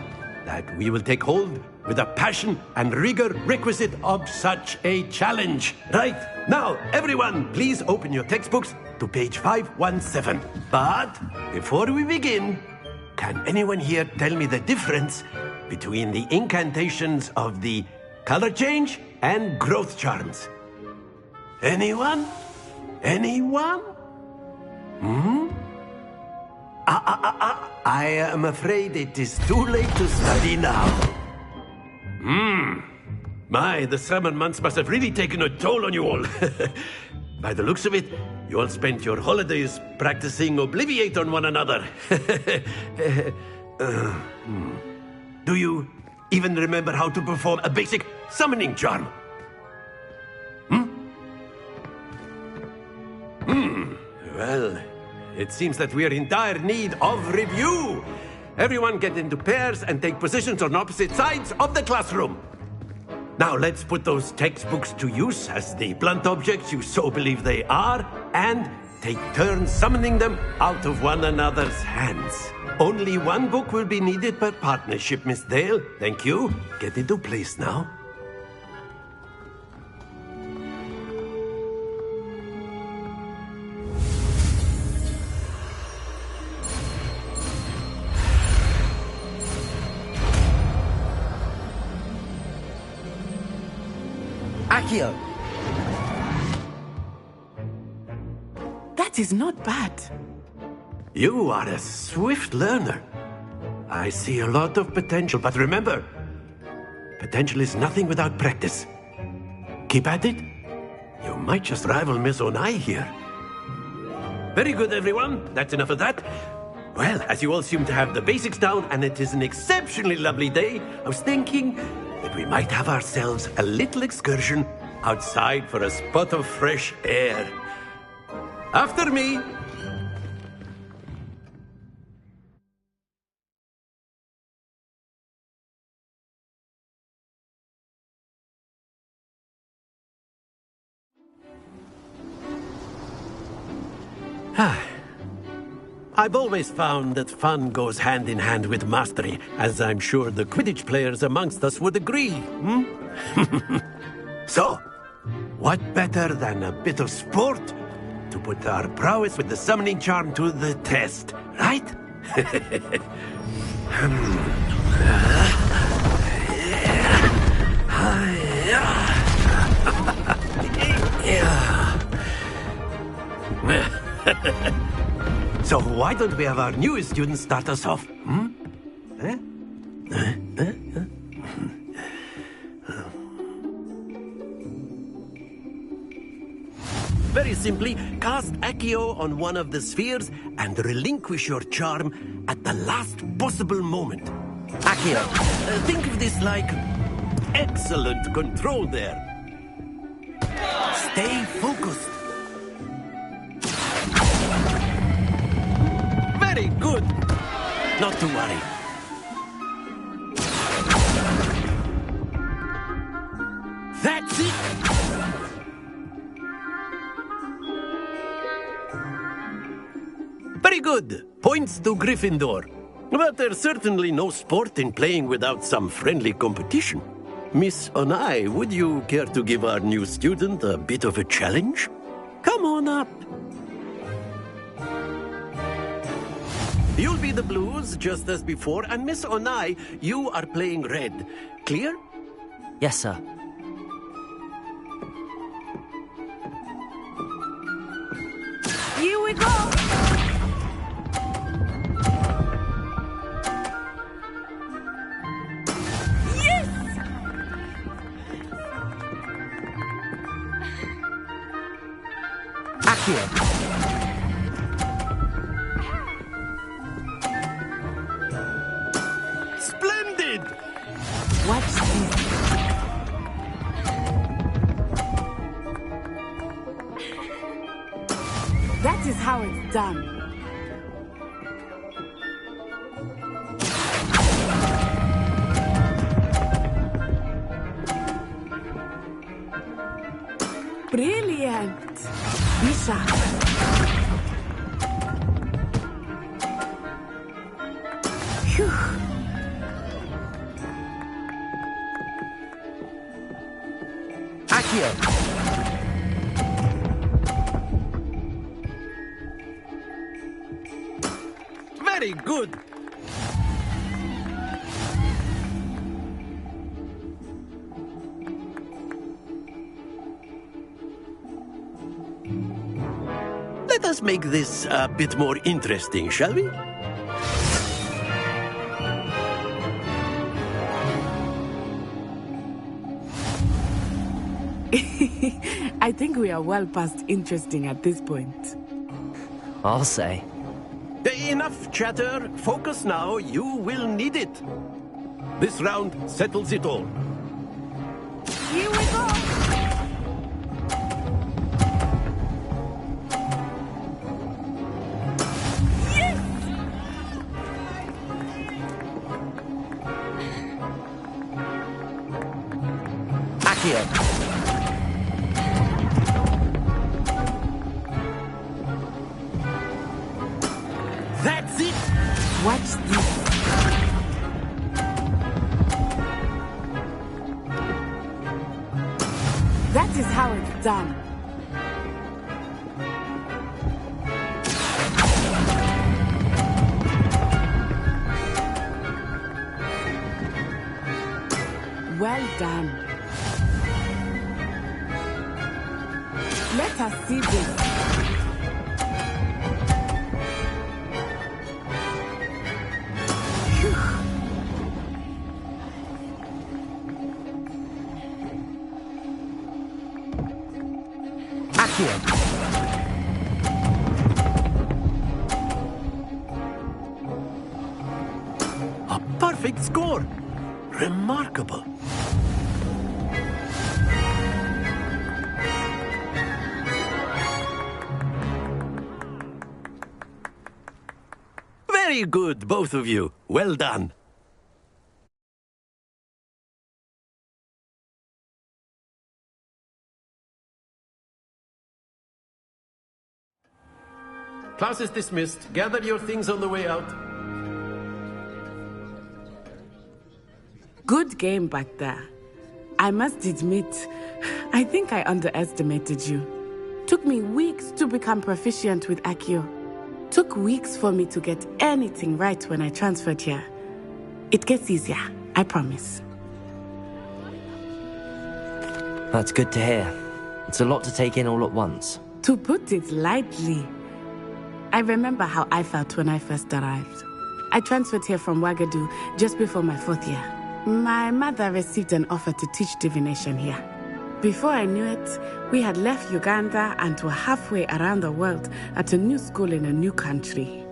that we will take hold with the passion and rigor requisite of such a challenge. Right, now, everyone, please open your textbooks to page 517. But before we begin, can anyone here tell me the difference between the incantations of the color change and growth charms? Anyone? Anyone? I am afraid it is too late to study now. My, the summer months must have really taken a toll on you all. By the looks of it, you all spent your holidays practicing Obliviate on one another. Do you even remember how to perform a basic summoning charm? Well, it seems that we are in dire need of review. Everyone get into pairs and take positions on opposite sides of the classroom. Now let's put those textbooks to use as the blunt objects you so believe they are, and take turns summoning them out of one another's hands. Only one book will be needed per partnership, Miss Dale. Thank you. Get into place now. Accio! That is not bad. You are a swift learner. I see a lot of potential, but remember, potential is nothing without practice. Keep at it. You might just rival Miss Onai here. Very good, everyone. That's enough of that. Well, as you all seem to have the basics down, and it is an exceptionally lovely day, I was thinking that we might have ourselves a little excursion outside for a spot of fresh air. After me. I've always found that fun goes hand in hand with mastery, as I'm sure the Quidditch players amongst us would agree, hmm? So, what better than a bit of sport to put our prowess with the summoning charm to the test, right? So why don't we have our newest student start us off, hmm? Very simply, cast Accio on one of the spheres and relinquish your charm at the last possible moment. Accio, think of this like excellent control there. Stay focused. Very good. Not to worry. That's it. Very good. Points to Gryffindor. But there's certainly no sport in playing without some friendly competition. Miss Onai, would you care to give our new student a bit of a challenge? Come on up. You'll be the blues, just as before, and Miss Onai, you are playing red. Clear? Yes, sir. Here we go! Yes! Accio. Splendid! Watch this. That is how it's done. Brilliant! Bisa. Phew. Accio. Very good. Let us make this a bit more interesting, shall we? I think we are well past interesting at this point. I'll say. Enough chatter. Focus now. You will need it. This round settles it all. Here we go! Yes! Accio. That's it! Watch this. That is how it's done. Well done. Let us see this. A perfect score. Remarkable. Very good, both of you. Well done. Class is dismissed. Gather your things on the way out. Good game back there. I must admit, I think I underestimated you. Took me weeks to become proficient with Accio. Took weeks for me to get anything right when I transferred here. It gets easier, I promise. That's good to hear. It's a lot to take in all at once. To put it lightly, I remember how I felt when I first arrived. I transferred here from Wagadu just before my 4th year. My mother received an offer to teach divination here. Before I knew it, we had left Uganda and were halfway around the world at a new school in a new country.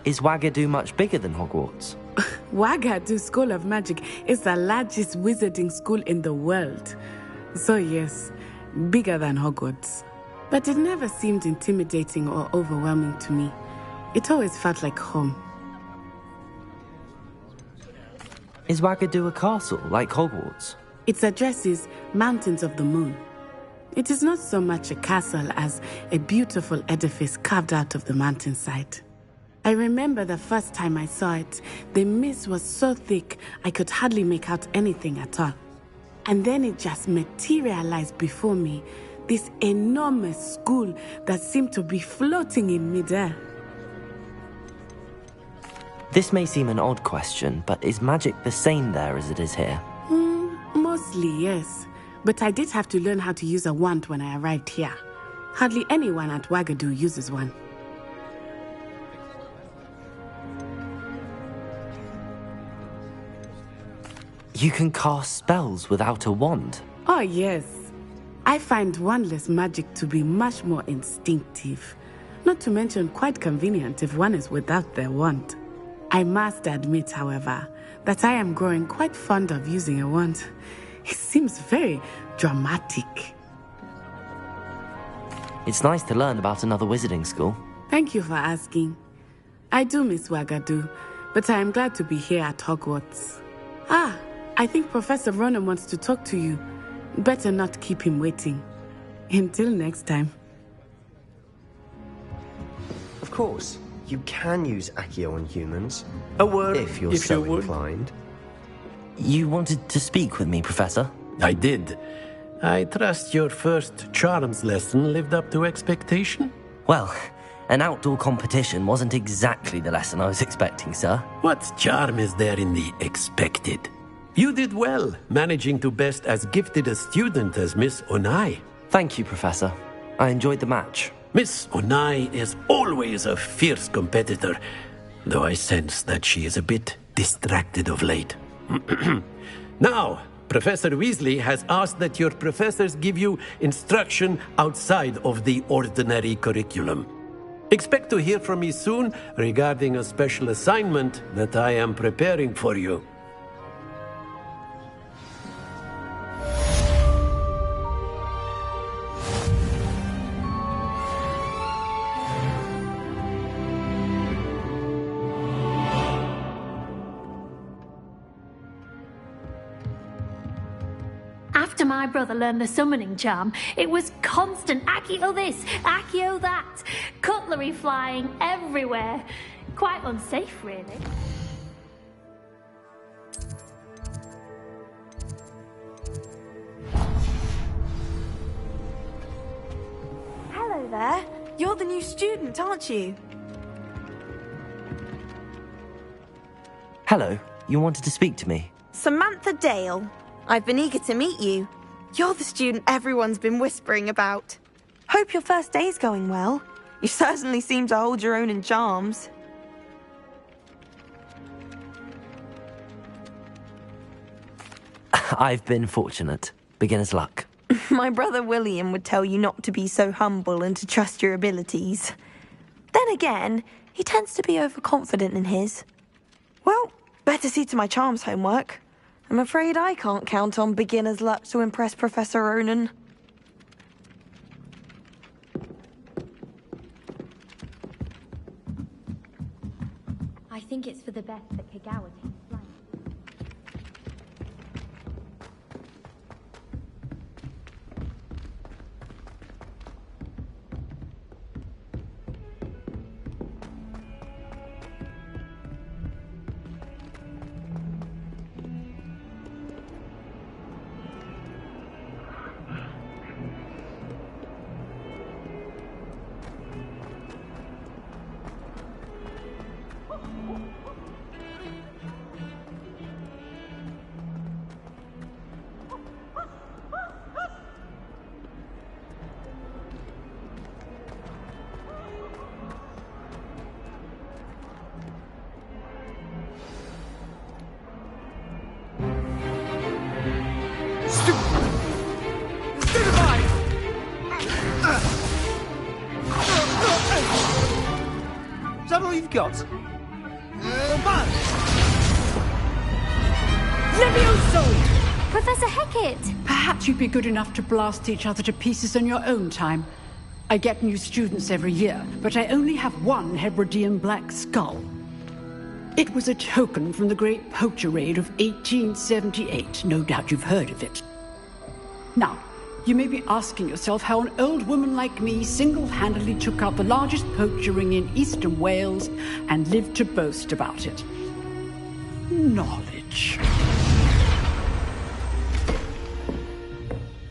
Is Wagadu much bigger than Hogwarts? Wagadu School of Magic is the largest wizarding school in the world. So yes, bigger than Hogwarts. But it never seemed intimidating or overwhelming to me. It always felt like home. Is Wagadu a castle, like Hogwarts? Its address is Mountains of the Moon. It is not so much a castle as a beautiful edifice carved out of the mountainside. I remember the first time I saw it, the mist was so thick I could hardly make out anything at all. And then it just materialized before me, this enormous school that seemed to be floating in midair. This may seem an odd question, but is magic the same there as it is here? Mostly, yes. But I did have to learn how to use a wand when I arrived here. Hardly anyone at Wagadu uses one. You can cast spells without a wand? Oh, yes. I find wandless magic to be much more instinctive. Not to mention quite convenient if one is without their wand. I must admit, however, that I am growing quite fond of using a wand. It seems very dramatic. It's nice to learn about another wizarding school. Thank you for asking. I do miss Wagadu, but I am glad to be here at Hogwarts. I think Professor Ronan wants to talk to you. Better not keep him waiting. Until next time. Of course, you can use Accio on humans. A word, if you're so inclined. You wanted to speak with me, Professor? I did. I trust your first charms lesson lived up to expectation? Well, an outdoor competition wasn't exactly the lesson I was expecting, sir. What charm is there in the expected? You did well, managing to best as gifted a student as Miss Onai. Thank you, Professor. I enjoyed the match. Miss Onai is always a fierce competitor, though I sense that she is a bit distracted of late. Now, Professor Weasley has asked that your professors give you instruction outside of the ordinary curriculum. Expect to hear from me soon regarding a special assignment that I am preparing for you. After my brother learned the summoning charm, it was constant Accio this, Accio that, cutlery flying everywhere. Quite unsafe, really. Hello there. You're the new student, aren't you? Hello. You wanted to speak to me? Samantha Dale. I've been eager to meet you. You're the student everyone's been whispering about. Hope your first day's going well. You certainly seem to hold your own in charms. I've been fortunate. Beginner's luck. My brother William would tell you not to be so humble and to trust your abilities. Then again, he tends to be overconfident in his. Well, better see to my charms homework. I'm afraid I can't count on beginner's luck to impress Professor Ronan. I think it's for the best that Kagawa takes flight. we've got? Levioso! Professor Hecat! Perhaps you'd be good enough to blast each other to pieces on your own time. I get new students every year, but I only have one Hebridean black skull. It was a token from the Great Poacher Raid of 1878. No doubt you've heard of it. Now, you may be asking yourself how an old woman like me single-handedly took out the largest poacher ring in eastern Wales and lived to boast about it. Knowledge.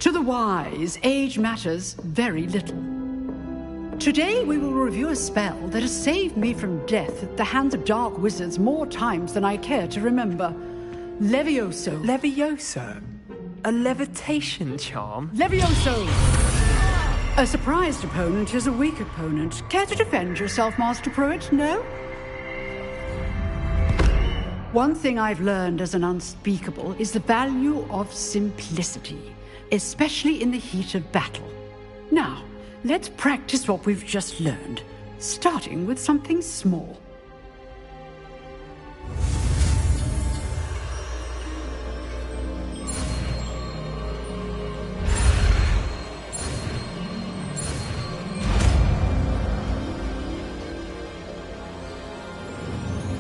To the wise, age matters very little. Today we will review a spell that has saved me from death at the hands of dark wizards more times than I care to remember. Levioso. Levioso? A levitation charm? Levioso! A surprised opponent is a weak opponent. Care to defend yourself, Master Pruitt? No? One thing I've learned as an unspeakable is the value of simplicity, especially in the heat of battle. Now, let's practice what we've just learned, starting with something small.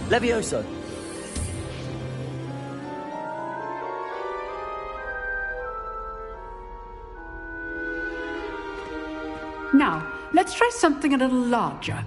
Levioso. Now, let's try something a little larger.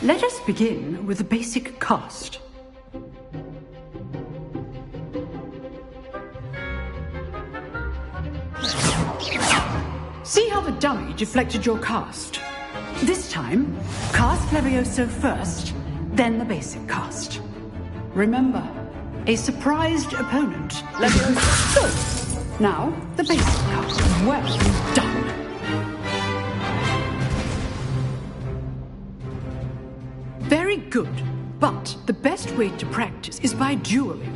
Let us begin with the basic cast. See how the dummy deflected your cast? This time, cast Levioso first, then the basic cast. Remember, a surprised opponent. Levioso. So, now, the basic cast. Well done. Very good, but the best way to practice is by dueling.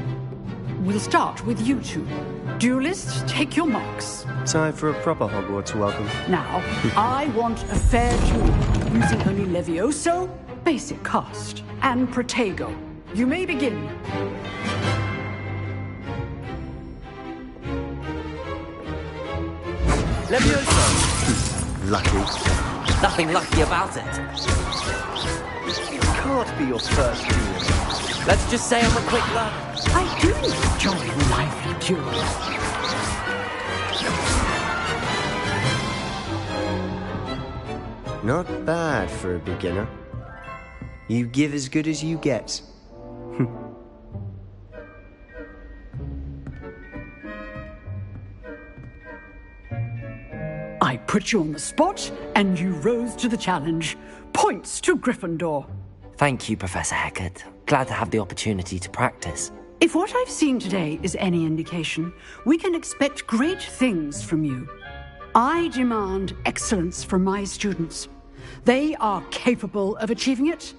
We'll start with you two. Duelists, take your marks. Time for a proper Hogwarts welcome. Now, I want a fair duel, using only Levioso, basic cast, and Protego. You may begin. Levioso! Lucky. Nothing lucky about it. Can't be your first duel. Let's just say I'm a quick learner. I do enjoy lively duels. Not bad for a beginner. You give as good as you get. I put you on the spot, and you rose to the challenge. Points to Gryffindor. Thank you, Professor Hecat. Glad to have the opportunity to practice. If what I've seen today is any indication, we can expect great things from you. I demand excellence from my students. They are capable of achieving it,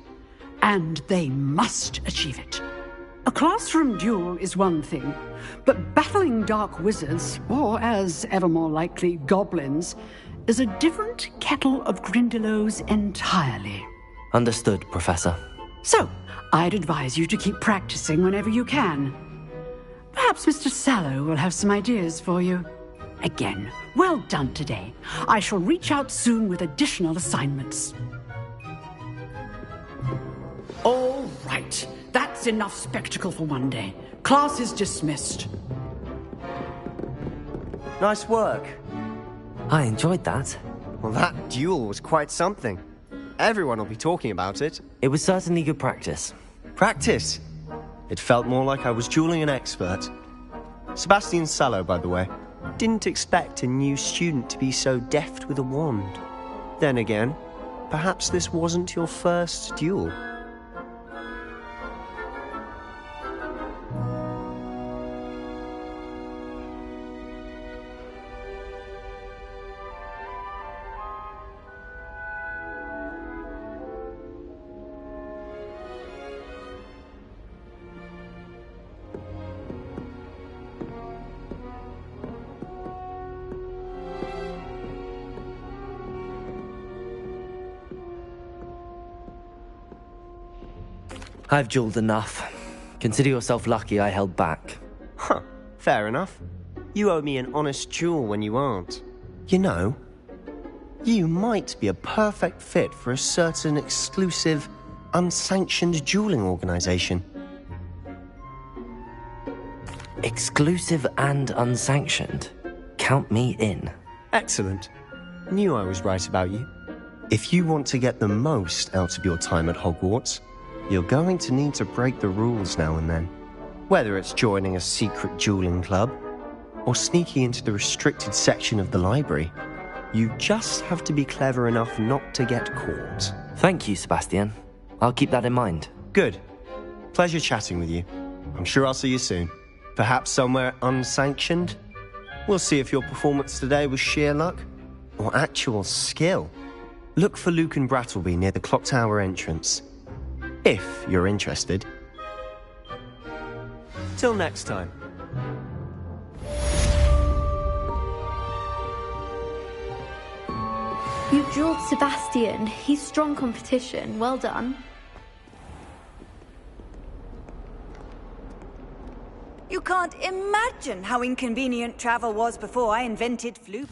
and they must achieve it. A classroom duel is one thing, but battling dark wizards, or as ever more likely, goblins, is a different kettle of Grindylows entirely. Understood, Professor. So, I'd advise you to keep practicing whenever you can. Perhaps Mr. Sallow will have some ideas for you. Again, well done today. I shall reach out soon with additional assignments. All right. That's enough spectacle for one day. Class is dismissed. Nice work. I enjoyed that. Well, that duel was quite something. Everyone will be talking about it. It was certainly good practice. Practice? It felt more like I was dueling an expert. Sebastian Sallow, by the way. Didn't expect a new student to be so deft with a wand. Then again, perhaps this wasn't your first duel. I've jeweled enough. Consider yourself lucky I held back. Huh, fair enough. You owe me an honest jewel when you aren't. You know, you might be a perfect fit for a certain exclusive, unsanctioned dueling organization. Exclusive and unsanctioned? Count me in. Excellent. Knew I was right about you. If you want to get the most out of your time at Hogwarts, you're going to need to break the rules now and then. Whether it's joining a secret dueling club, or sneaking into the restricted section of the library, you just have to be clever enough not to get caught. Thank you, Sebastian. I'll keep that in mind. Good. Pleasure chatting with you. I'm sure I'll see you soon. Perhaps somewhere unsanctioned? We'll see if your performance today was sheer luck or actual skill. Look for Luke and Brattleby near the clock tower entrance, if you're interested. Till next time. You jeweled Sebastian. He's strong competition. Well done. You can't imagine how inconvenient travel was before I invented flu.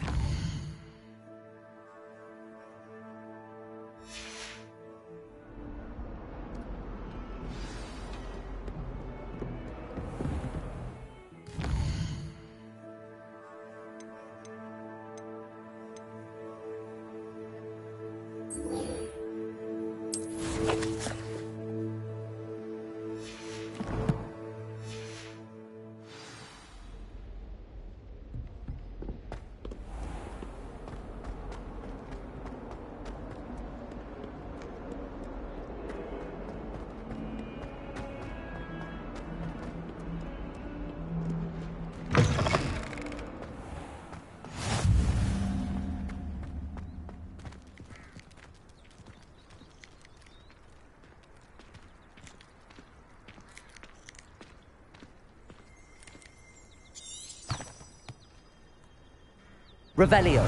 Revelio.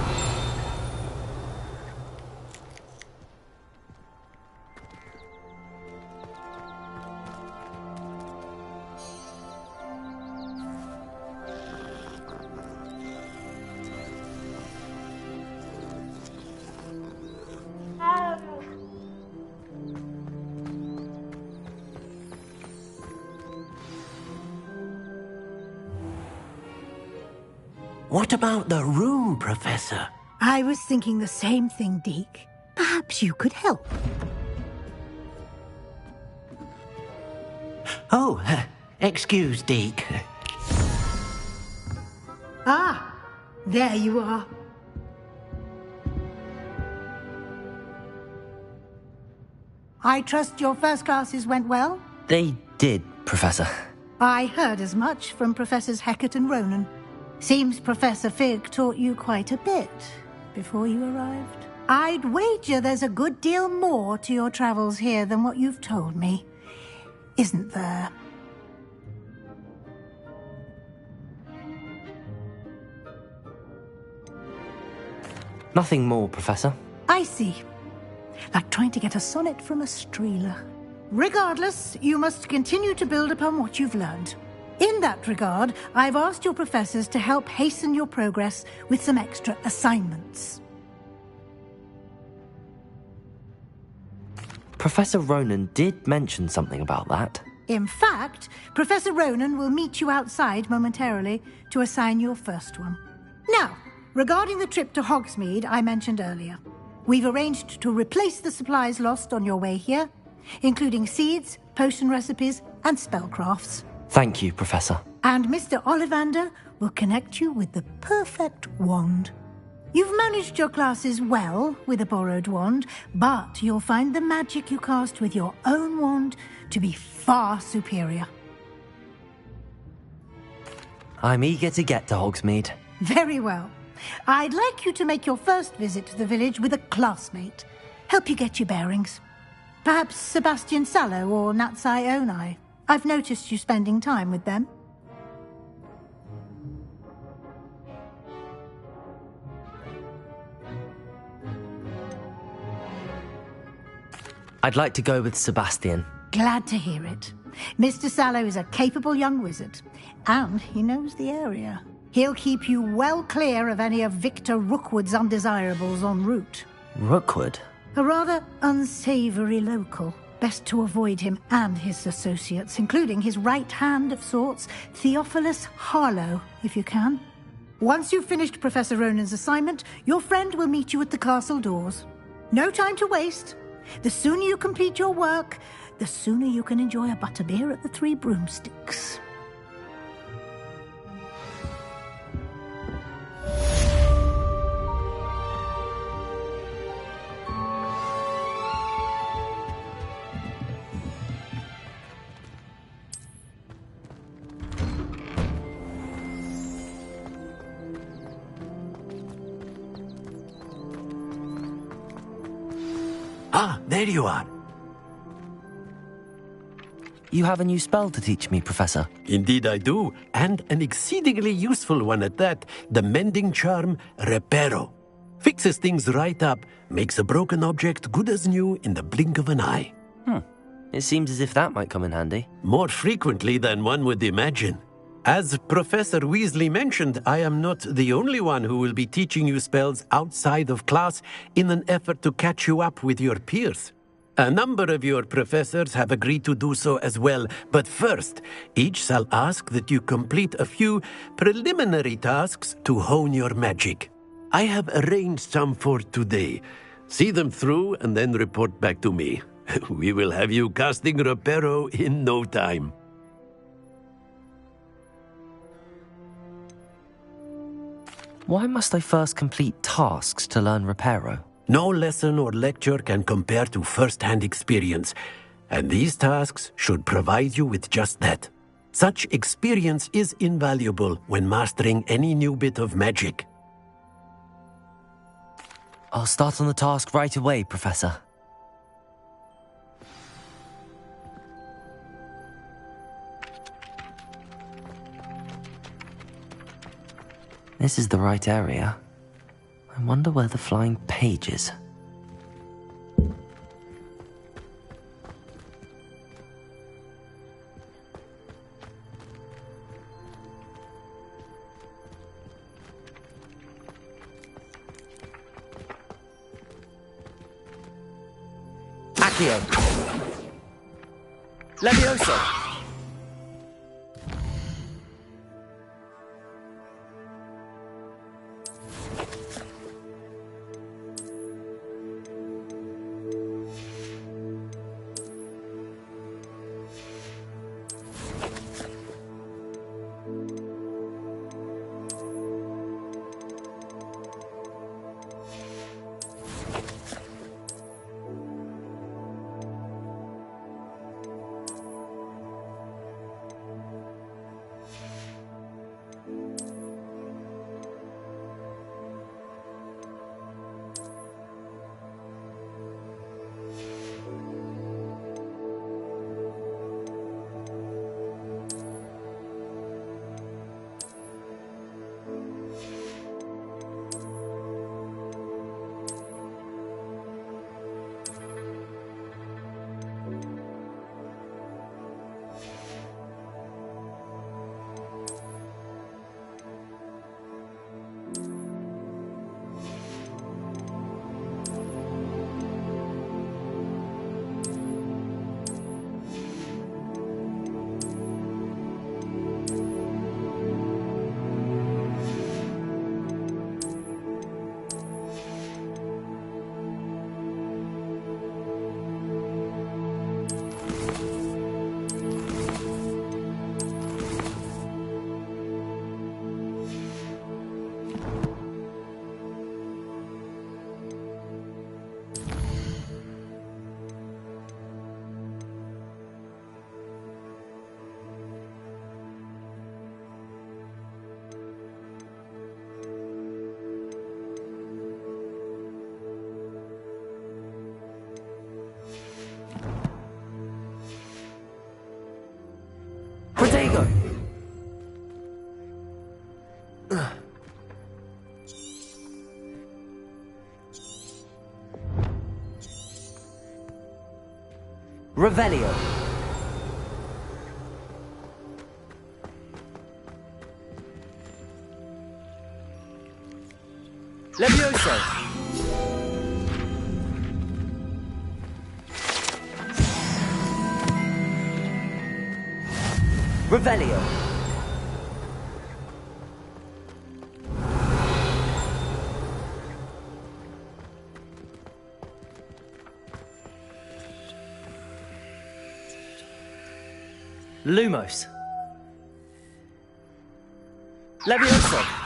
What about the room, Professor? I was thinking the same thing, Deke. Perhaps you could help. Oh, excuse, Deke. Ah, there you are. I trust your first classes went well? They did, Professor. I heard as much from Professors Hecat and Ronan. Seems Professor Fig taught you quite a bit before you arrived. I'd wager there's a good deal more to your travels here than what you've told me. Isn't there? Nothing more, Professor. I see. Like trying to get a sonnet from a streeler. Regardless, you must continue to build upon what you've learned. In that regard, I've asked your professors to help hasten your progress with some extra assignments. Professor Ronan did mention something about that. In fact, Professor Ronan will meet you outside momentarily to assign your first one. Now, regarding the trip to Hogsmeade I mentioned earlier, we've arranged to replace the supplies lost on your way here, including seeds, potion recipes, and spellcrafts. Thank you, Professor. And Mr. Ollivander will connect you with the perfect wand. You've managed your classes well with a borrowed wand, but you'll find the magic you cast with your own wand to be far superior. I'm eager to get to Hogsmeade. Very well. I'd like you to make your first visit to the village with a classmate. Help you get your bearings. Perhaps Sebastian Sallow or Natsai Onai. I've noticed you spending time with them. I'd like to go with Sebastian. Glad to hear it. Mr. Sallow is a capable young wizard, and he knows the area. He'll keep you well clear of any of Victor Rookwood's undesirables en route. Rookwood? A rather unsavory local. Best to avoid him and his associates, including his right hand of sorts, Theophilus Harlow, if you can. Once you've finished Professor Ronan's assignment, your friend will meet you at the castle doors. No time to waste. The sooner you complete your work, the sooner you can enjoy a butterbeer at the Three Broomsticks. Ah, there you are. You have a new spell to teach me, Professor. Indeed I do, and an exceedingly useful one at that. The mending charm, Reparo. Fixes things right up, makes a broken object good as new in the blink of an eye. It seems as if that might come in handy. More frequently than one would imagine. As Professor Weasley mentioned, I am not the only one who will be teaching you spells outside of class in an effort to catch you up with your peers. A number of your professors have agreed to do so as well, but first, each shall ask that you complete a few preliminary tasks to hone your magic. I have arranged some for today. See them through and then report back to me. We will have you casting Reparo in no time. Why must I first complete tasks to learn Reparo? No lesson or lecture can compare to first-hand experience, and these tasks should provide you with just that. Such experience is invaluable when mastering any new bit of magic. I'll start on the task right away, Professor. This is the right area. I wonder where the flying page is. Accio. Levioso. Protego! Revelio. Levioso! Revelio! Lumos! Levioso!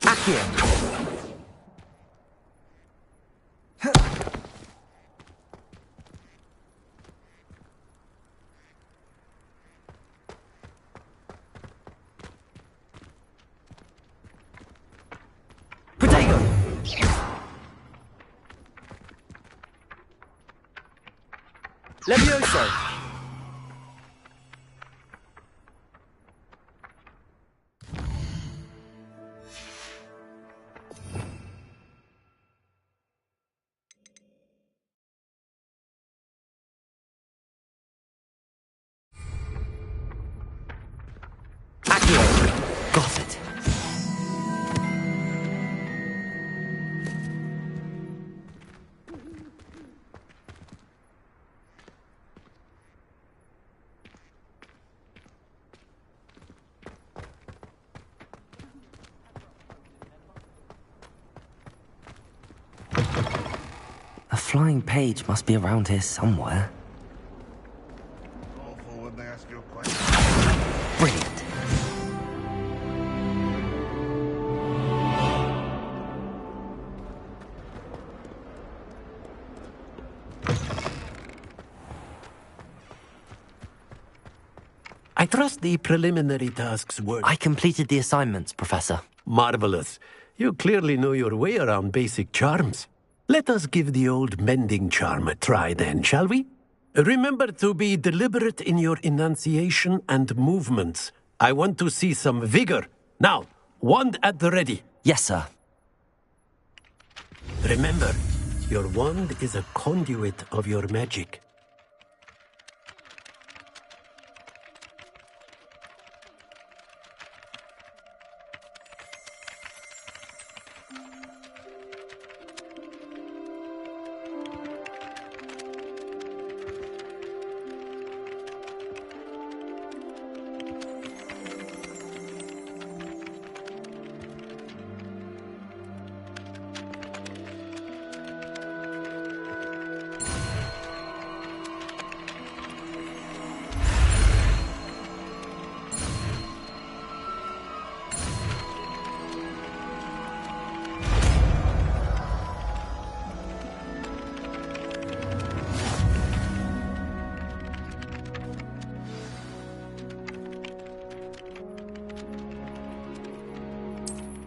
Accio! Protego! Levioso! Accio! Got it. A flying page must be around here somewhere. Brilliant. I trust the preliminary tasks were... I completed the assignments, Professor. Marvelous. You clearly know your way around basic charms. Let us give the old mending charm a try then, shall we? Remember to be deliberate in your enunciation and movements. I want to see some vigor. Now, wand at the ready. Yes, sir. Remember, your wand is a conduit of your magic.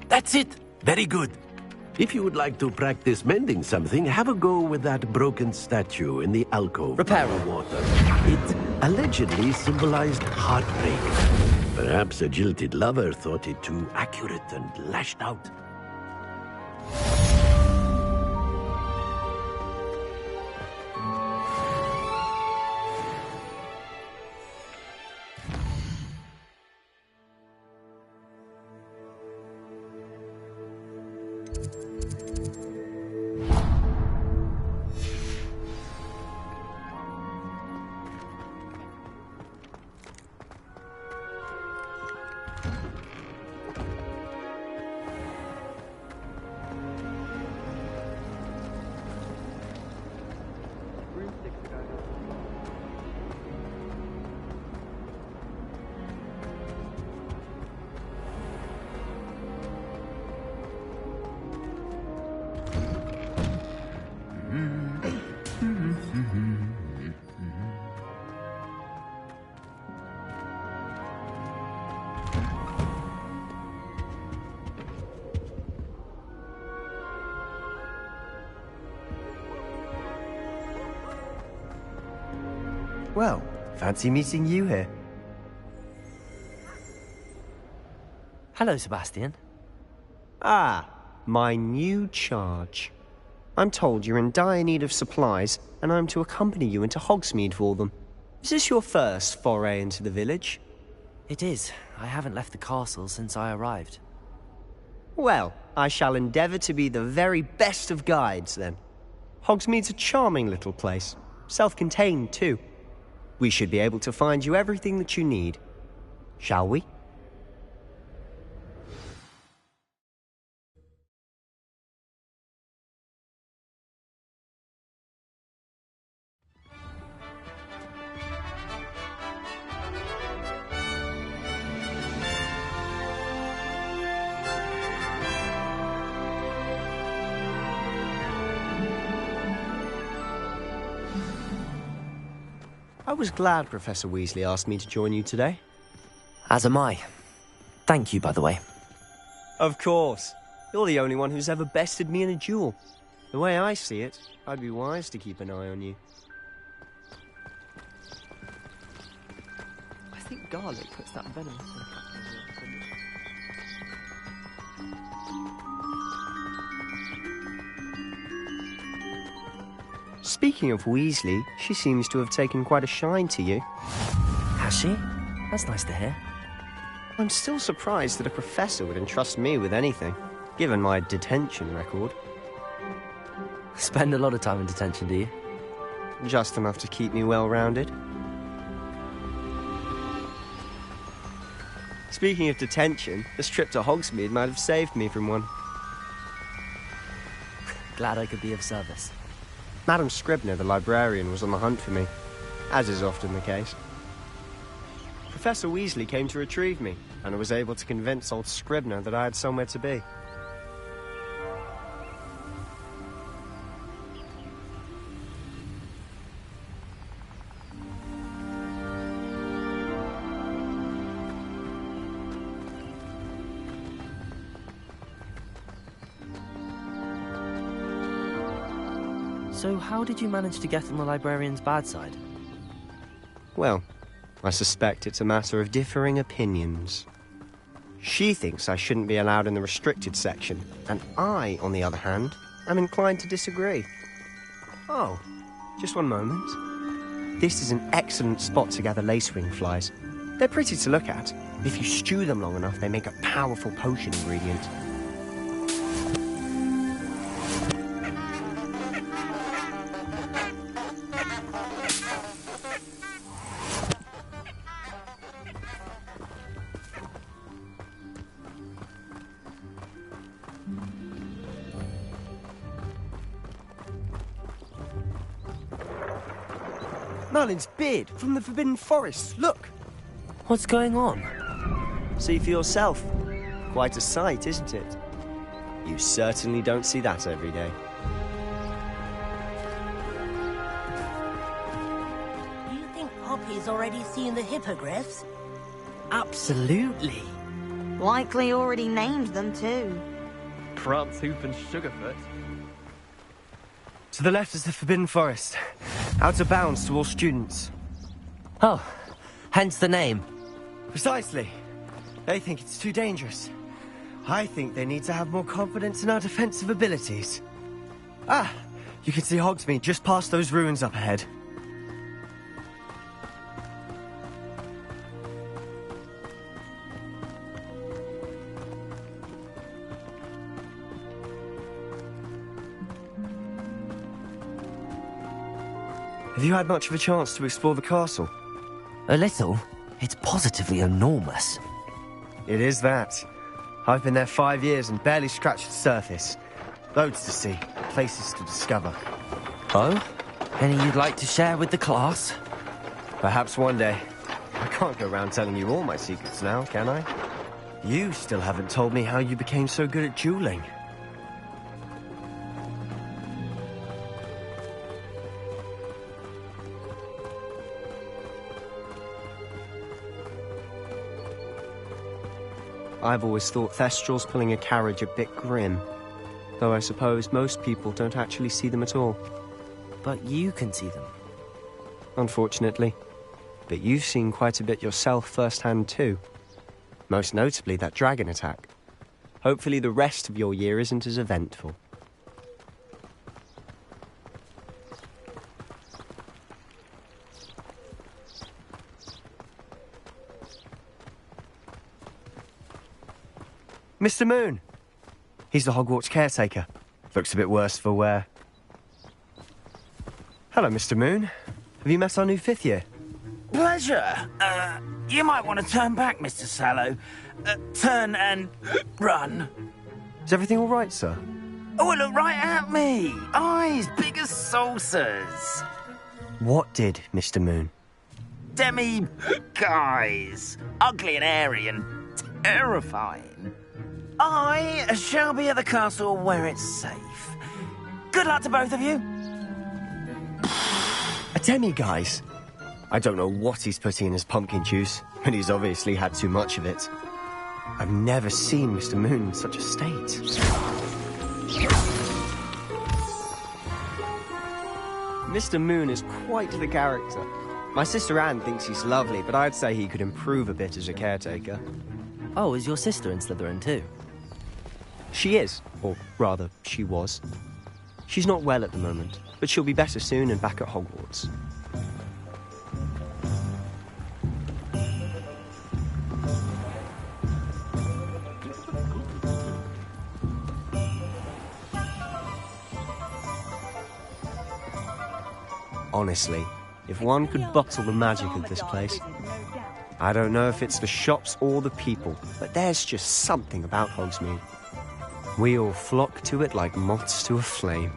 That's it. Very good. If you would like to practice mending something, have a go with that broken statue in the alcove. Repair by the water. It allegedly symbolized heartbreak. Perhaps a jilted lover thought it too accurate and lashed out. Well, fancy meeting you here. Hello, Sebastian. Ah, my new charge. I'm told you're in dire need of supplies, and I'm to accompany you into Hogsmeade for them. Is this your first foray into the village? It is. I haven't left the castle since I arrived. Well, I shall endeavour to be the very best of guides, then. Hogsmeade's a charming little place. Self-contained, too. We should be able to find you everything that you need. Shall we? I was glad Professor Weasley asked me to join you today. As am I. Thank you, by the way. Of course. You're the only one who's ever bested me in a duel. The way I see it, I'd be wise to keep an eye on you. I think garlic puts that venom in a couple of Speaking of Weasley, she seems to have taken quite a shine to you. Has she? That's nice to hear. I'm still surprised that a professor would entrust me with anything, given my detention record. Spend a lot of time in detention, do you? Just enough to keep me well-rounded. Speaking of detention, this trip to Hogsmeade might have saved me from one. Glad I could be of service. Madam Scribner, the librarian, was on the hunt for me, as is often the case. Professor Weasley came to retrieve me, and I was able to convince old Scribner that I had somewhere to be. So how did you manage to get on the librarian's bad side? Well, I suspect it's a matter of differing opinions. She thinks I shouldn't be allowed in the restricted section, and I, on the other hand, am inclined to disagree. Oh, just one moment. This is an excellent spot to gather lacewing flies. They're pretty to look at. If you stew them long enough, they make a powerful potion ingredient. Merlin's beard from the Forbidden Forest. Look! What's going on? See for yourself. Quite a sight, isn't it? You certainly don't see that every day. Do you think Poppy's already seen the hippogriffs? Absolutely. Likely already named them too. Prance, Hoof and Sugarfoot. To the left is the Forbidden Forest. Out of bounds to all students. Oh, hence the name. Precisely. They think it's too dangerous. I think they need to have more confidence in our defensive abilities. Ah, you can see Hogsmeade just past those ruins up ahead. Have you had much of a chance to explore the castle? A little. It's positively enormous. It is that. I've been there 5 years and barely scratched the surface. Loads to see, places to discover. Oh? Any you'd like to share with the class? Perhaps one day. I can't go around telling you all my secrets now, can I? You still haven't told me how you became so good at dueling. I've always thought Thestrals pulling a carriage a bit grim. Though I suppose most people don't actually see them at all. But you can see them. unfortunately. But you've seen quite a bit yourself firsthand too. Most notably that dragon attack. Hopefully the rest of your year isn't as eventful. Mr. Moon! He's the Hogwarts caretaker. Looks a bit worse for wear. Hello, Mr. Moon. Have you met our new 5th year? Pleasure. You might want to turn back, Mr. Sallow. Turn and run. Is everything all right, sir? Oh, look right at me. Eyes big as saucers. What did, Mr. Moon? Guys. Ugly and airy and terrifying. I shall be at the castle where it's safe. Good luck to both of you. A demi-guise? I don't know what he's putting in his pumpkin juice, but he's obviously had too much of it. I've never seen Mr. Moon in such a state. Mr. Moon is quite the character. My sister Anne thinks he's lovely, but I'd say he could improve a bit as a caretaker. Oh, is your sister in Slytherin too? She is, or rather, she was. She's not well at the moment, but she'll be better soon and back at Hogwarts. Honestly, if one could bottle the magic of this place. I don't know if it's the shops or the people, but there's just something about Hogsmeade. We all flock to it like moths to a flame.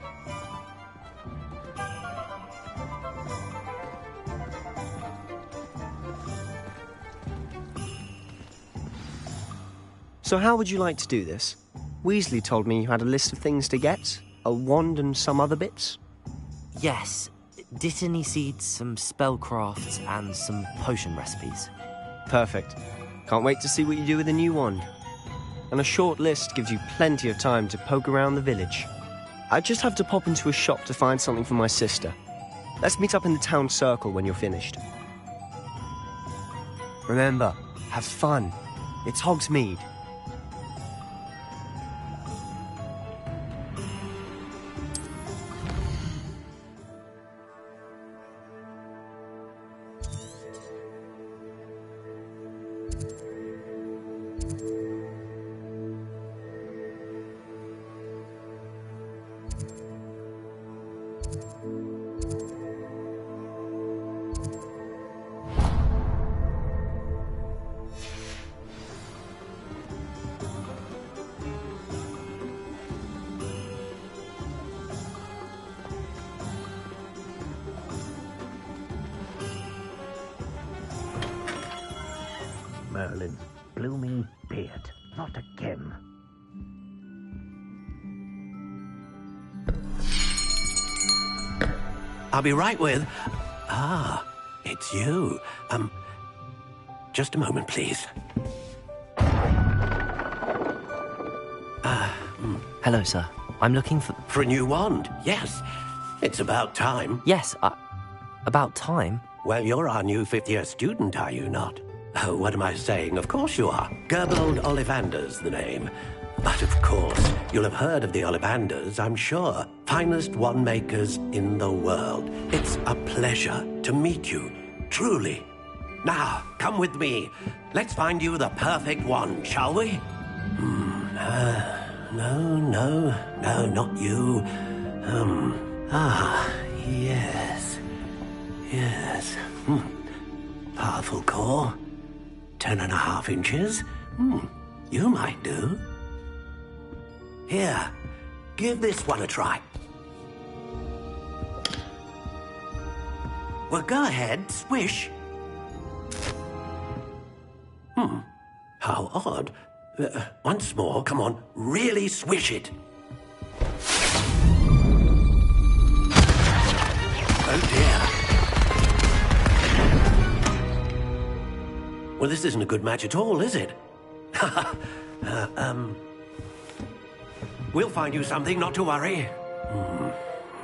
So how would you like to do this? Weasley told me you had a list of things to get, a wand and some other bits. Yes. Dittany seeds, some spellcrafts, and some potion recipes. Perfect. Can't wait to see what you do with the new wand. And a short list gives you plenty of time to poke around the village. I just have to pop into a shop to find something for my sister. Let's meet up in the town circle when you're finished. Remember, have fun. It's Hogsmeade. Merlin's blooming beard. Not again. I'll be right with... Ah, it's you. Just a moment, please. Hello, sir. I'm looking for... For a new wand, yes. It's about time. Yes, about time? Well, you're our new 5th year student, are you not? Oh, what am I saying? Of course you are. Gerbold Ollivander's the name. But of course, you'll have heard of the Ollivanders, I'm sure. Finest wand makers in the world. It's a pleasure to meet you, truly. Now, come with me. Let's find you the perfect wand, shall we? No, not you. Yes. Powerful core. 10.5 inches. You might do. Here, give this one a try. Well, go ahead, swish. How odd. Once more, come on, really swish it. Oh dear. Well, this isn't a good match at all, is it? We'll find you something, not to worry.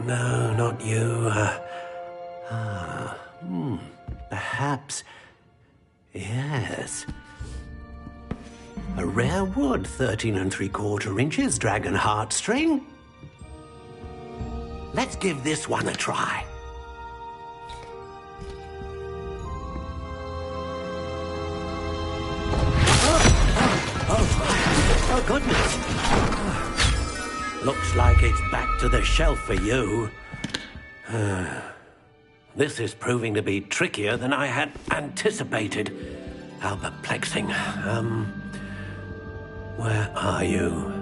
No, not you. perhaps... Yes. A rare wood, 13 3/4 inches, dragon heartstring. Let's give this one a try. Oh, goodness. Looks like it's back to the shelf for you. This is proving to be trickier than I had anticipated. How perplexing. Where are you?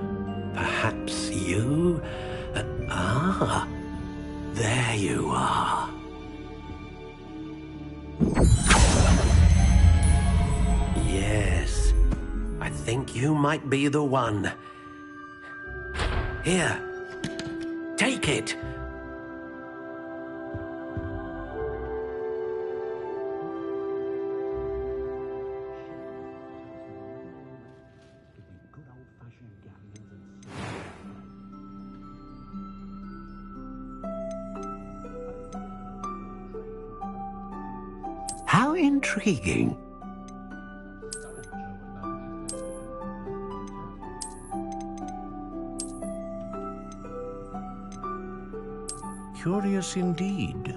Perhaps you? There you are. Yes, I think you might be the one. Here, take it. How intriguing. Curious indeed.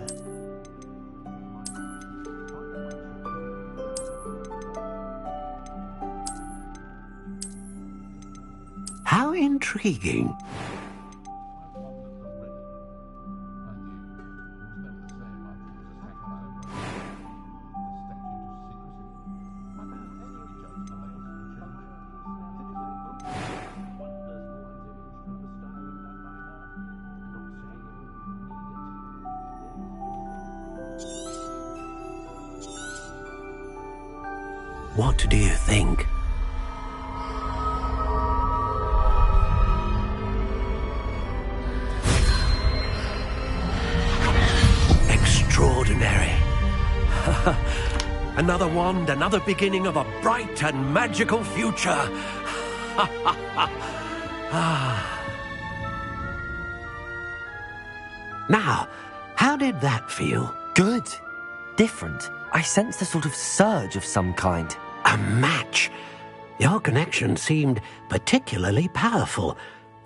How intriguing. What do you think? Extraordinary. Another wand, another beginning of a bright and magical future. Now, how did that feel? Good. Different. I sensed a sort of surge of some kind. A match. Your connection seemed particularly powerful.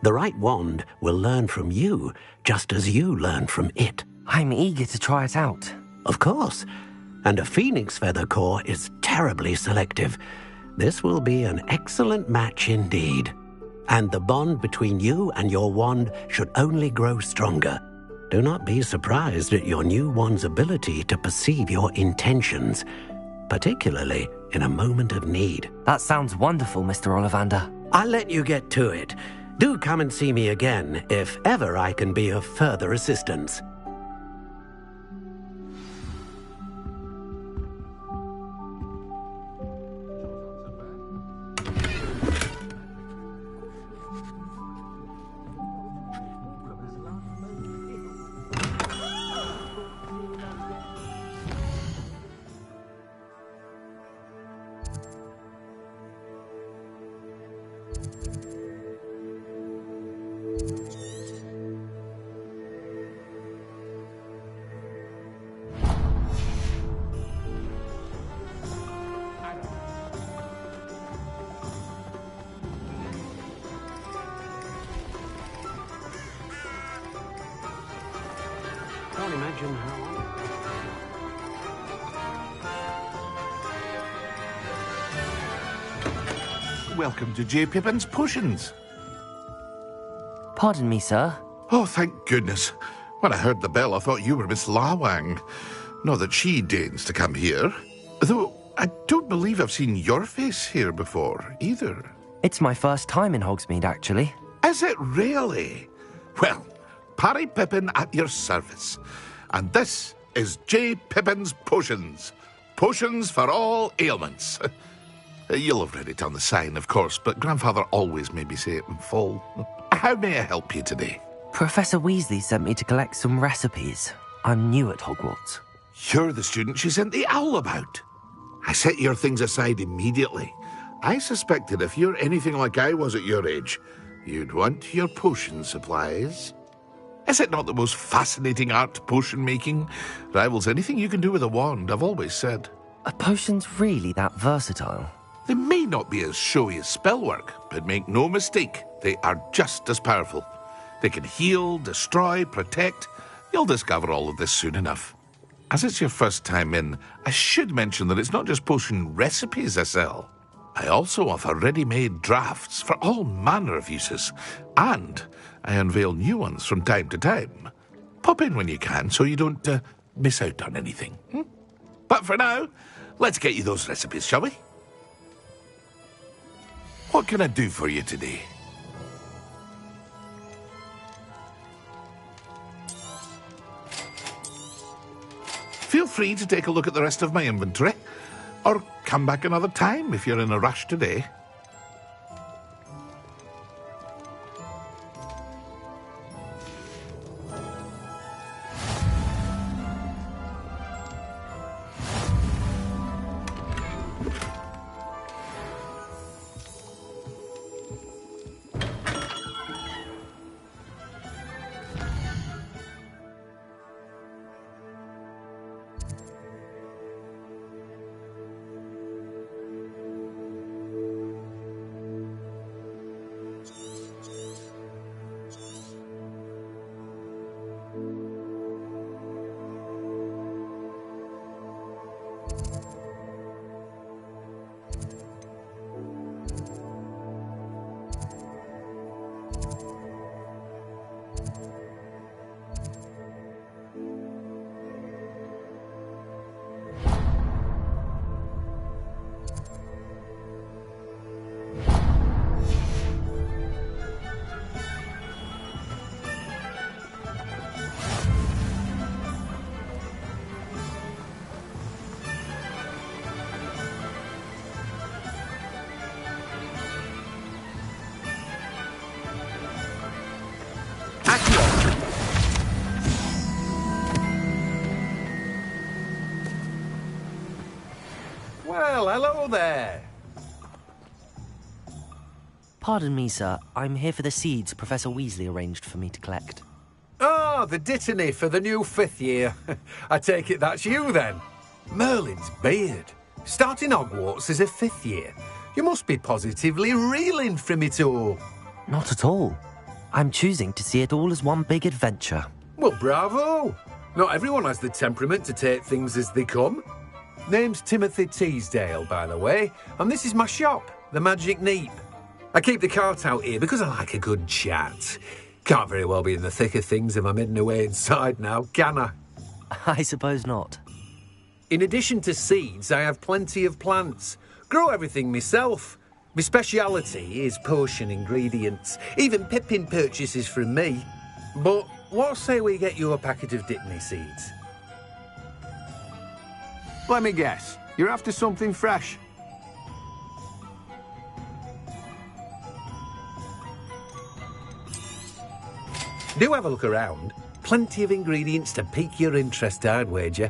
The right wand will learn from you, just as you learn from it. I'm eager to try it out. Of course. And a phoenix feather core is terribly selective. This will be an excellent match indeed. And the bond between you and your wand should only grow stronger. Do not be surprised at your new wand's ability to perceive your intentions, particularly in a moment of need. That sounds wonderful, Mr. Ollivander. I'll let you get to it. Do come and see me again if ever I can be of further assistance. Can't imagine how... Welcome to J. Pippin's Potions. Pardon me, sir. Oh, thank goodness. When I heard the bell, I thought you were Miss Lawang. Not that she deigns to come here. Though, I don't believe I've seen your face here before, either. It's my first time in Hogsmeade, actually. Is it really? Well, Parry Pippin at your service. And this is J. Pippin's Potions. Potions for all ailments. You'll have read it on the sign, of course, but Grandfather always made me say it in full. How may I help you today? Professor Weasley sent me to collect some recipes. I'm new at Hogwarts. You're the student she sent the owl about. I set your things aside immediately. I suspected if you're anything like I was at your age, you'd want your potion supplies. Is it not the most fascinating art, potion making? Rivals anything you can do with a wand, I've always said. Are potions really that versatile? They may not be as showy as spellwork, but make no mistake, they are just as powerful. They can heal, destroy, protect. You'll discover all of this soon enough. As it's your first time in, I should mention that it's not just potion recipes I sell. I also offer ready-made drafts for all manner of uses, and I unveil new ones from time to time. Pop in when you can so you don't miss out on anything. But for now, let's get you those recipes, shall we? What can I do for you today? Feel free to take a look at the rest of my inventory, or come back another time if you're in a rush today. Well, hello there. Pardon me, sir. I'm here for the seeds Professor Weasley arranged for me to collect. Oh, the dittany for the new 5th year. I take it that's you, then. Merlin's beard. Starting Hogwarts as a 5th year. You must be positively reeling from it all. Not at all. I'm choosing to see it all as one big adventure. Well, bravo. Not everyone has the temperament to take things as they come. Name's Timothy Teasdale, by the way, and this is my shop, the Magic Neep. I keep the cart out here because I like a good chat. Can't very well be in the thick of things if I'm hidden away inside now, can I? I suppose not. In addition to seeds, I have plenty of plants. Grow everything myself. My speciality is potion ingredients. Even Pippin purchases from me. But what say we get you a packet of Dittany seeds? Let me guess. You're after something fresh. Do have a look around. Plenty of ingredients to pique your interest, I'd wager.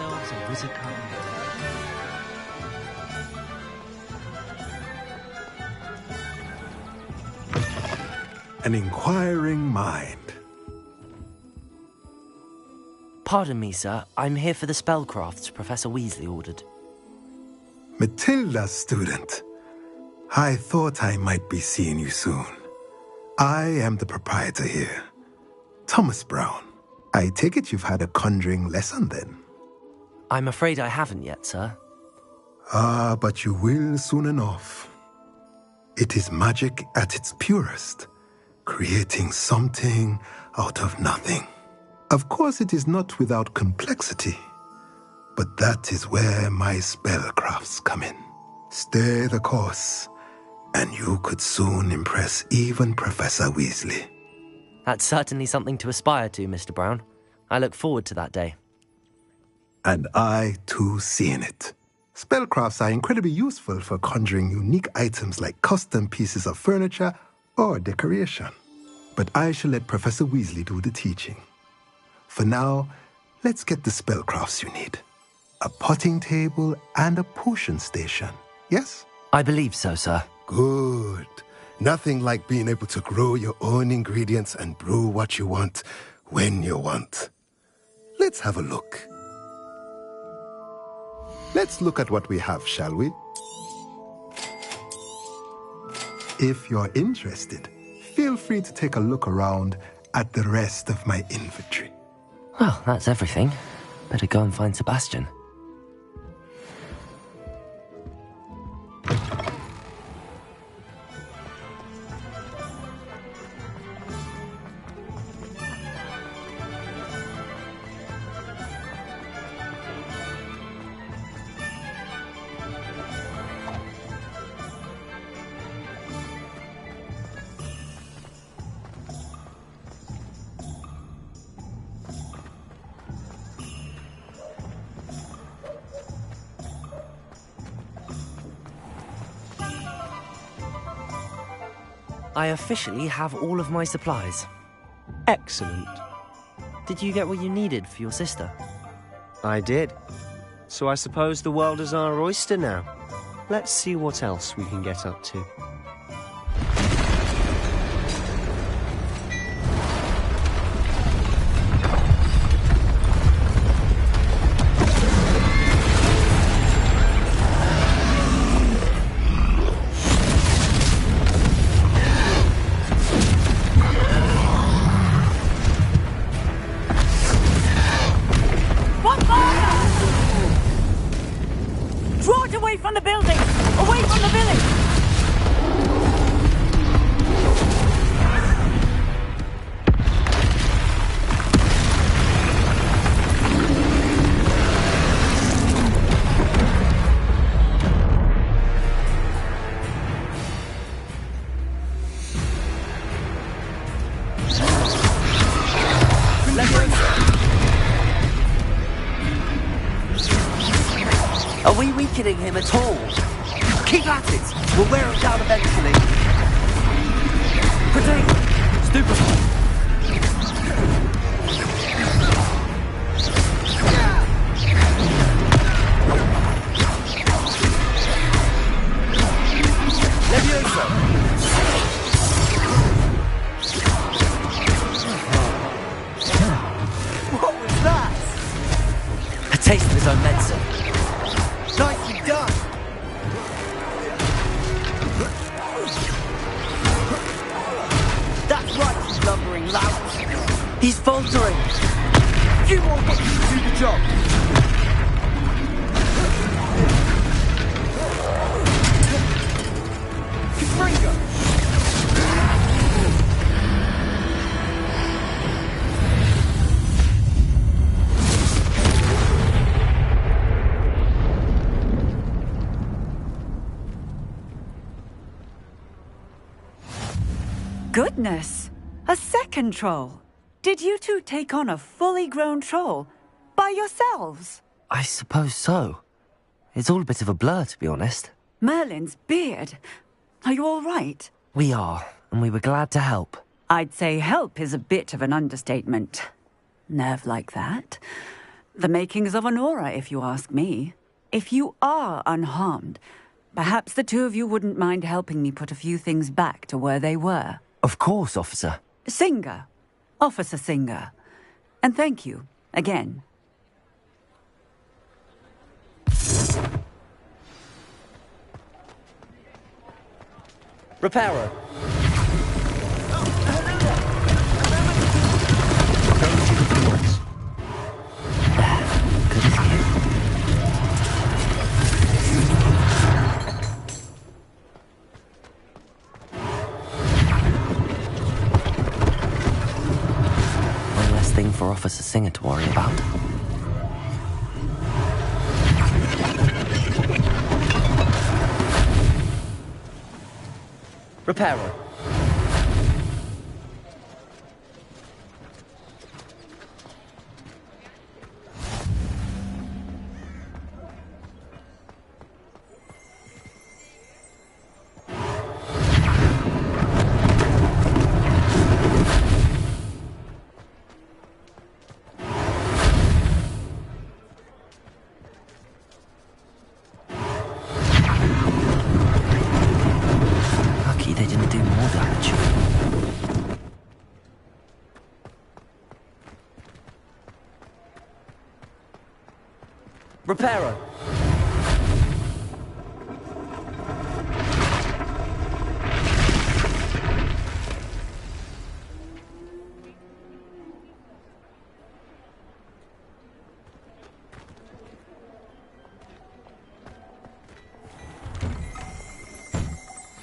Elves and wizard An inquiring mind. Pardon me, sir. I'm here for the spellcrafts Professor Weasley ordered. Matilda, student. I thought I might be seeing you soon. I am the proprietor here, Thomas Brown. I take it you've had a conjuring lesson then? I'm afraid I haven't yet, sir. Ah, but you will soon enough. It is magic at its purest, creating something out of nothing. Of course, it is not without complexity, but that is where my spellcrafts come in. Stay the course, and you could soon impress even Professor Weasley. That's certainly something to aspire to, Mr. Brown. I look forward to that day. And I, too, see in it. Spellcrafts are incredibly useful for conjuring unique items like custom pieces of furniture or decoration. But I shall let Professor Weasley do the teaching. For now, let's get the spellcrafts you need. A potting table and a potion station, yes? I believe so, sir. Good. Nothing like being able to grow your own ingredients and brew what you want when you want. Let's have a look. Let's look at what we have, shall we? If you're interested, feel free to take a look around at the rest of my inventory. Well, that's everything. Better go and find Sebastian. I officially have all of my supplies. Excellent. Did you get what you needed for your sister? I did. So I suppose the world is our oyster now. Let's see what else we can get up to. Are we weakening him at all? Keep at it! We'll wear him down eventually. Protect! Stupefy! What was that? A taste of his own medicine. Nicely done! That's right, you lumbering lout! He's faltering! Few more hits to do the job! Confringo! Goodness! A second troll! Did you two take on a fully grown troll? By yourselves? I suppose so. It's all a bit of a blur, to be honest. Merlin's beard. Are you all right? We are, and we were glad to help. I'd say help is a bit of an understatement. Nerve like that. The makings of an aura, if you ask me. If you are unharmed, perhaps the two of you wouldn't mind helping me put a few things back to where they were. Of course, officer. Singer. Officer Singer. And thank you, again. Repairer. Good as new. for Officer Singer to worry about. Reparo. Reparo.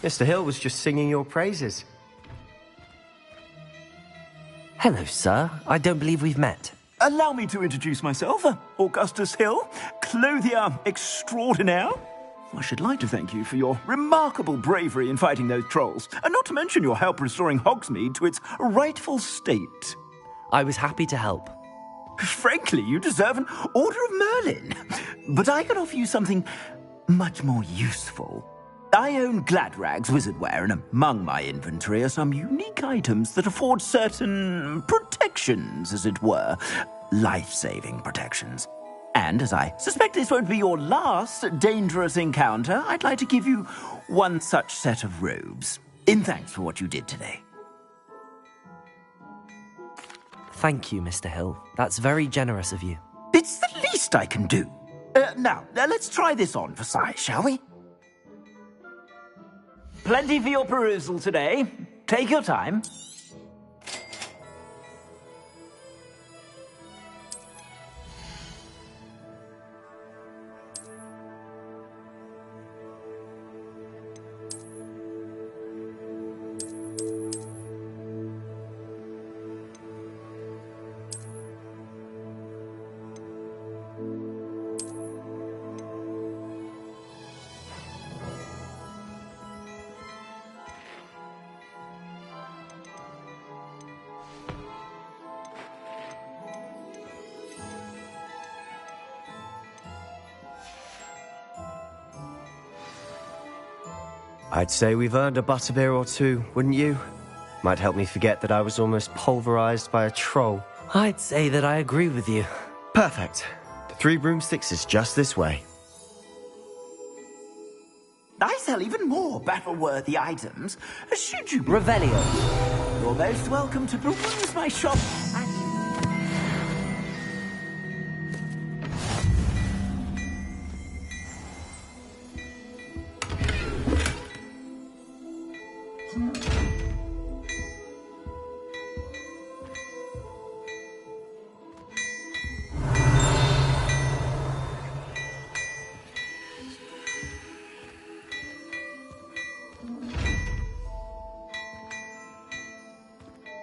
Mr. Hill was just singing your praises. Hello, sir. I don't believe we've met. Allow me to introduce myself, Augustus Hill, clothier extraordinaire. I should like to thank you for your remarkable bravery in fighting those trolls, and not to mention your help restoring Hogsmeade to its rightful state. I was happy to help. Frankly, you deserve an Order of Merlin. But I can offer you something much more useful. I own Gladrag's wizardware, and among my inventory are some unique items that afford certain protections, as it were. Life-saving protections. And as I suspect this won't be your last dangerous encounter, I'd like to give you one such set of robes, in thanks for what you did today. Thank you, Mr. Hill. That's very generous of you. It's the least I can do. Now, let's try this on for size, shall we? Plenty for your perusal today. Take your time. I'd say we've earned a butterbeer or two, wouldn't you? Might help me forget that I was almost pulverized by a troll. I'd say that I agree with you. Perfect. The 3 broomsticks is just this way. I sell even more battle-worthy items. Should you... Revelio. You're most welcome to peruse my shop.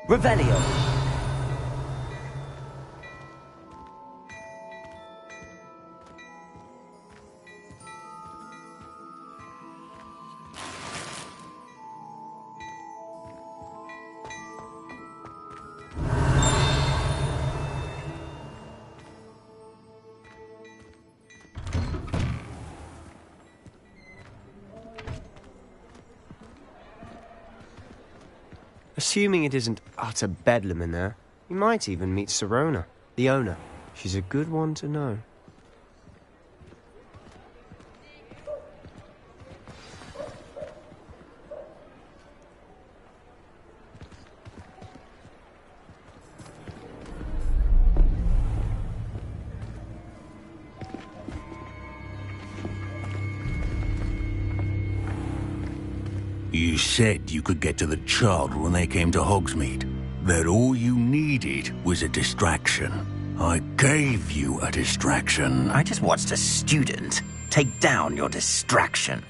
Revelio. Assuming it isn't utter bedlam in there, you might even meet Serona, the owner. She's a good one to know. You said you could get to the child when they came to Hogsmeade. That all you needed was a distraction. I gave you a distraction. I just watched a student take down your distraction.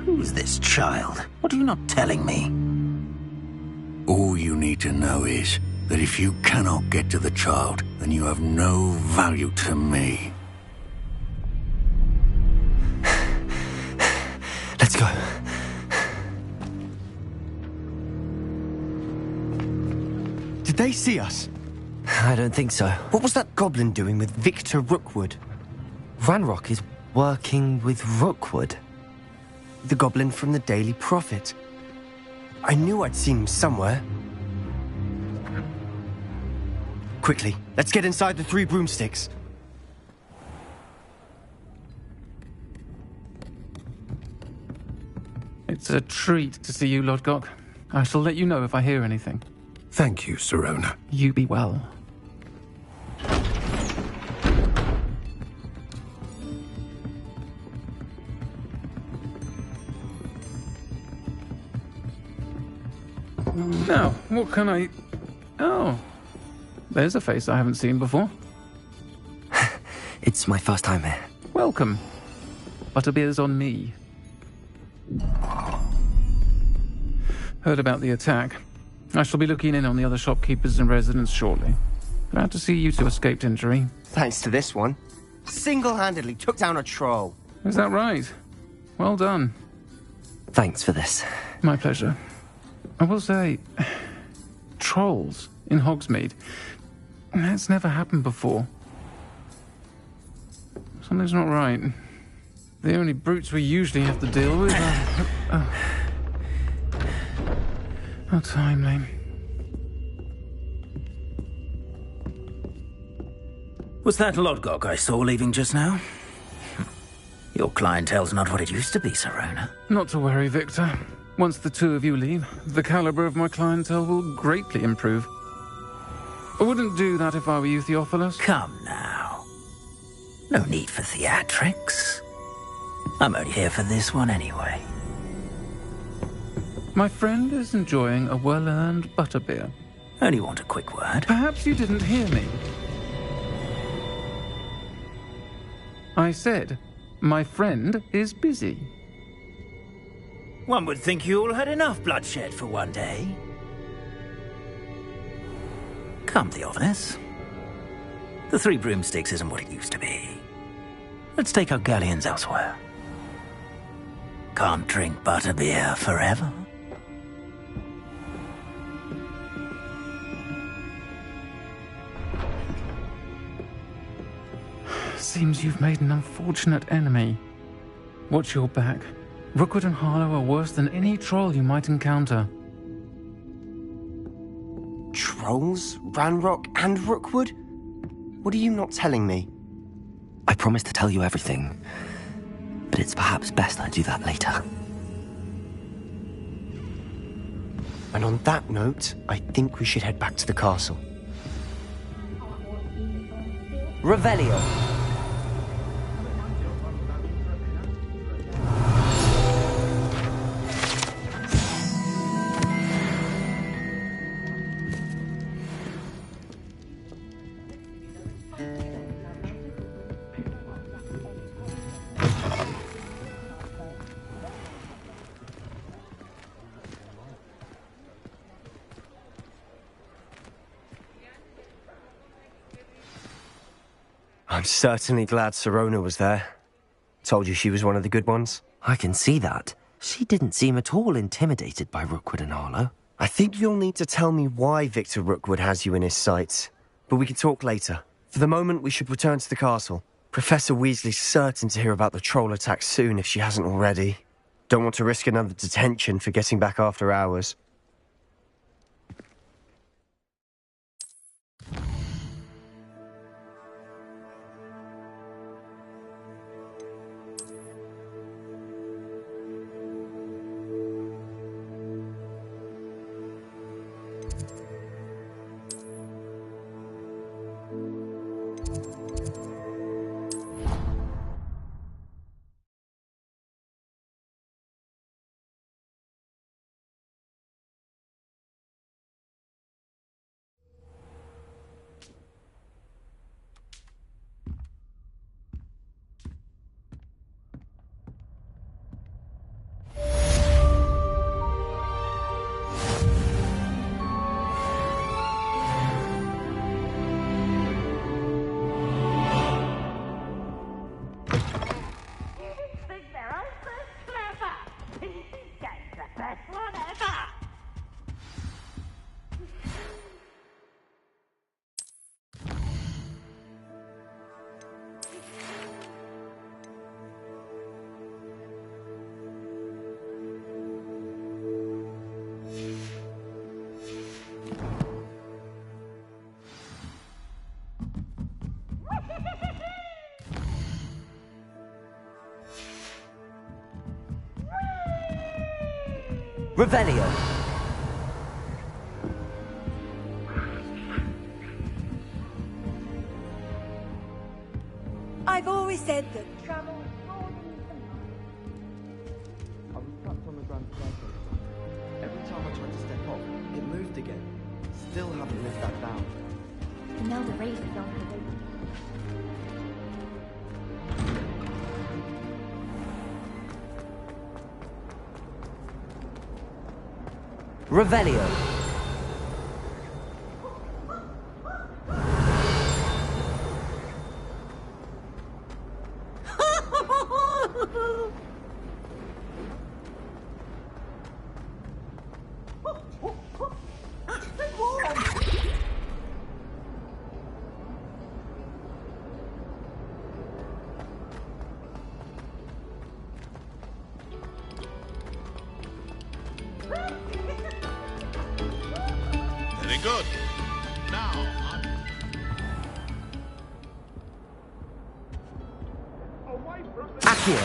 Who's this child? What are you not telling me? All you need to know is that if you cannot get to the child, then you have no value to me. Let's go. Did they see us? I don't think so. What was that goblin doing with Victor Rookwood? Ranrock is working with Rookwood. The goblin from the Daily Prophet. I knew I'd seen him somewhere. Quickly, let's get inside the 3 broomsticks. It's a treat to see you, Lodgok. I shall let you know if I hear anything. Thank you, Sirona. You be well. Now, what can I... Oh, there's a face I haven't seen before. It's my first time here. Welcome. Butterbeer's on me. Heard about the attack. I shall be looking in on the other shopkeepers and residents shortly. Glad to see you two escaped injury. Thanks to this one. Single-handedly took down a troll. Is that right? Well done. Thanks for this. My pleasure. I will say, trolls in Hogsmeade. That's never happened before. Something's not right. The only brutes we usually have to deal with are... How timely. Was that Lodgok I saw leaving just now? Your clientele's not what it used to be, Sirona. Not to worry, Victor. Once the two of you leave, the caliber of my clientele will greatly improve. I wouldn't do that if I were you, Theophilus. Come now. No need for theatrics. I'm only here for this one anyway. My friend is enjoying a well-earned butterbeer. Only want a quick word. Perhaps you didn't hear me. I said, my friend is busy. One would think you all had enough bloodshed for one day. Come, Theophilus. The 3 broomsticks isn't what it used to be. Let's take our galleons elsewhere. Can't drink butterbeer forever. Seems you've made an unfortunate enemy. Watch your back. Rookwood and Harlow are worse than any troll you might encounter. Trolls? Ranrock and Rookwood? What are you not telling me? I promised to tell you everything, but it's perhaps best I do that later. And on that note, I think we should head back to the castle. Revelio. I'm certainly glad Sirona was there. Told you she was one of the good ones. I can see that. She didn't seem at all intimidated by Rookwood and Harlow. I think you'll need to tell me why Victor Rookwood has you in his sights. But we can talk later. For the moment, we should return to the castle. Professor Weasley's certain to hear about the troll attack soon if she hasn't already. Don't want to risk another detention for getting back after hours. Revelio. I've always said that travel... I was trapped on the Grand Staircase. Every time I tried to step off, it moved again. Still haven't lived that down. Now the race is on the way. Revelio. Very good. Now, Accio.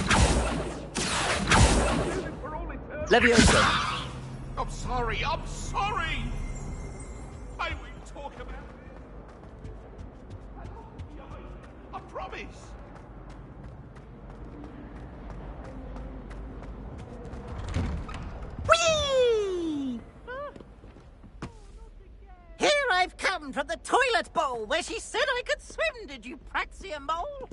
Levioso. I'm sorry. I will talk about it. I promise. Whee! Here I've come from the toilet bowl where she said I could swim, did you praxia mole?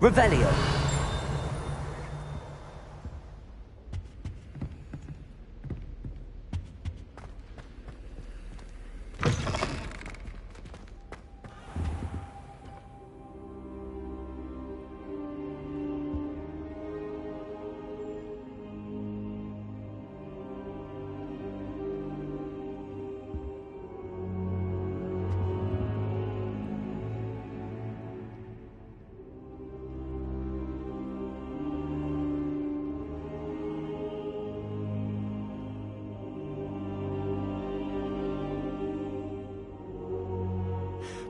Revelio.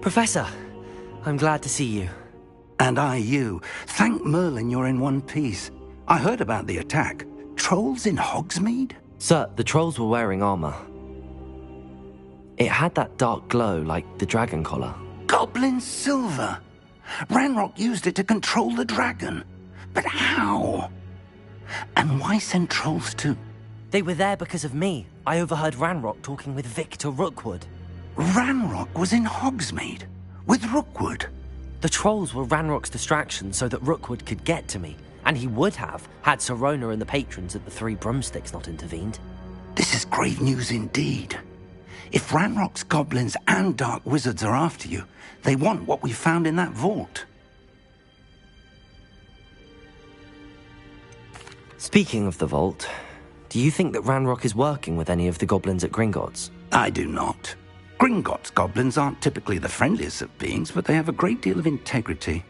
Professor, I'm glad to see you. And I you. Thank Merlin you're in one piece. I heard about the attack. Trolls in Hogsmeade? Sir, the trolls were wearing armor. It had that dark glow like the dragon collar. Goblin silver! Ranrock used it to control the dragon. But how? And why send trolls to... They were there because of me. I overheard Ranrock talking with Victor Rookwood. Ranrock was in Hogsmeade? With Rookwood? The trolls were Ranrock's distraction so that Rookwood could get to me. And he would have, had Sirona and the patrons at the Three Broomsticks not intervened. This is grave news indeed. If Ranrock's goblins and dark wizards are after you, they want what we found in that vault. Speaking of the vault, do you think that Ranrock is working with any of the goblins at Gringotts? I do not. Gringotts goblins aren't typically the friendliest of beings, but they have a great deal of integrity.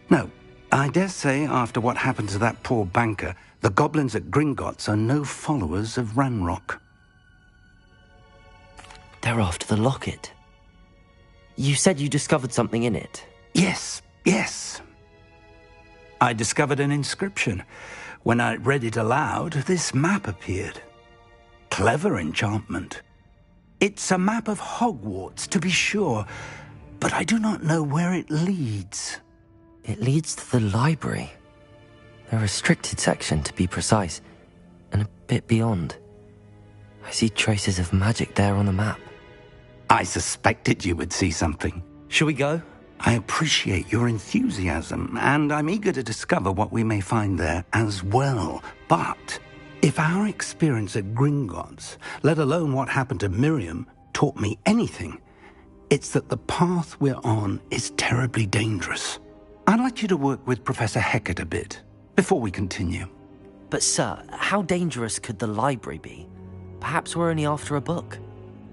No, I dare say after what happened to that poor banker, the goblins at Gringotts are no followers of Ranrock. They're after the locket. You said you discovered something in it. Yes. I discovered an inscription. When I read it aloud, this map appeared. clever enchantment. It's a map of Hogwarts, to be sure, but I do not know where it leads. It leads to the library. The restricted section, to be precise, and a bit beyond. I see traces of magic there on the map. I suspected you would see something. Shall we go? I appreciate your enthusiasm, and I'm eager to discover what we may find there as well. But if our experience at Gringotts, let alone what happened to Miriam, taught me anything, it's that the path we're on is terribly dangerous. I'd like you to work with Professor Hecat a bit before we continue. But sir, how dangerous could the library be? Perhaps we're only after a book.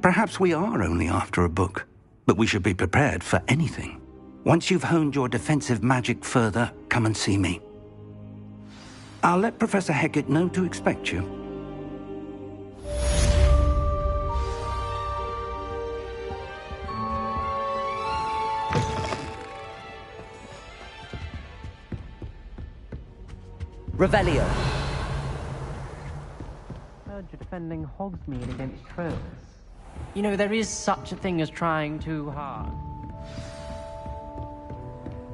Perhaps we are only after a book, but we should be prepared for anything. Once you've honed your defensive magic further, come and see me. I'll let Professor Hecat know to expect you. Revelio. Heard you're defending Hogsmeade against trolls. You know, there is such a thing as trying too hard.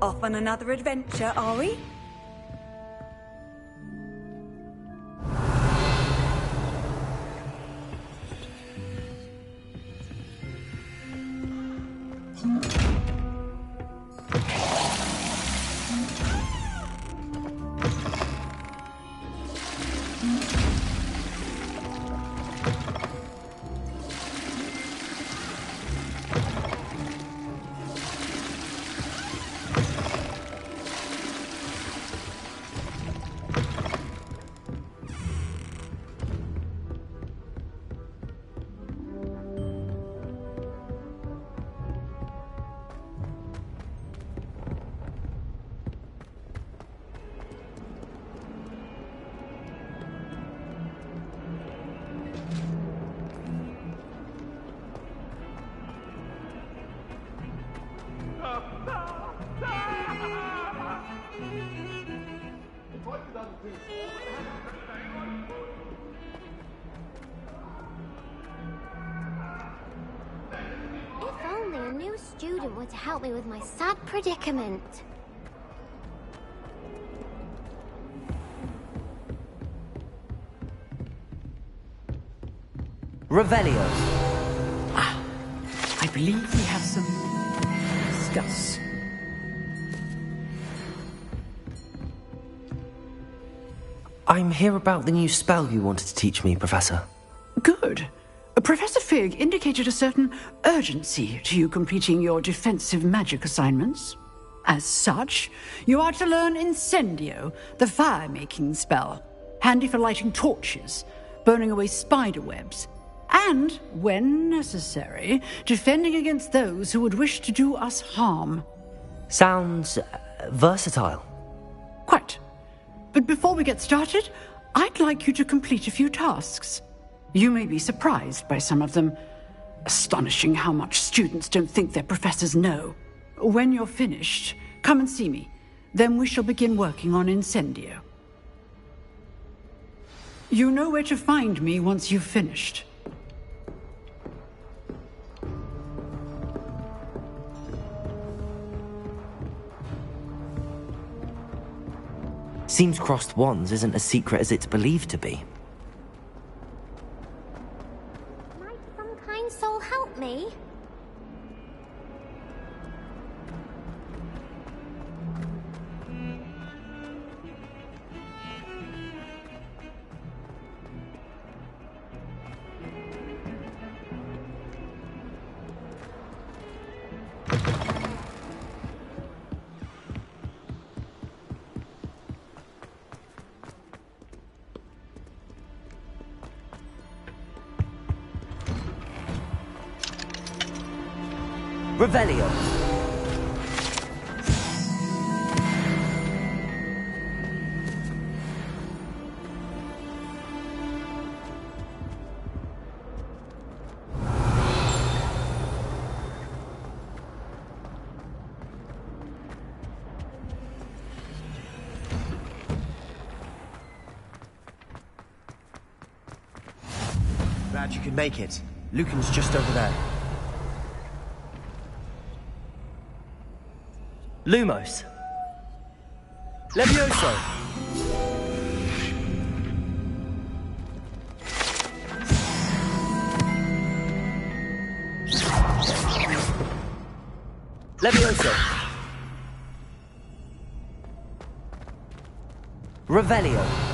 Off on another adventure, are we? If only a new student were to help me with my sad predicament. Revelio. I believe we have some to discuss. I'm here about the new spell you wanted to teach me, Professor. Good. Professor Fig indicated a certain urgency to you completing your defensive magic assignments. As such, you are to learn Incendio, the fire-making spell, handy for lighting torches, burning away spider webs, and, when necessary, defending against those who would wish to do us harm. Sounds versatile. Quite. But before we get started, I'd like you to complete a few tasks. You may be surprised by some of them. Astonishing how much students don't think their professors know. When you're finished, come and see me. Then we shall begin working on Incendio. You know where to find me once you've finished. Seems crossed wands isn't as secret as it's believed to be. Might some kind soul help me? Revelio. could make it. Lucan's just over there. Lumos. Levioso! Levioso! Revelio.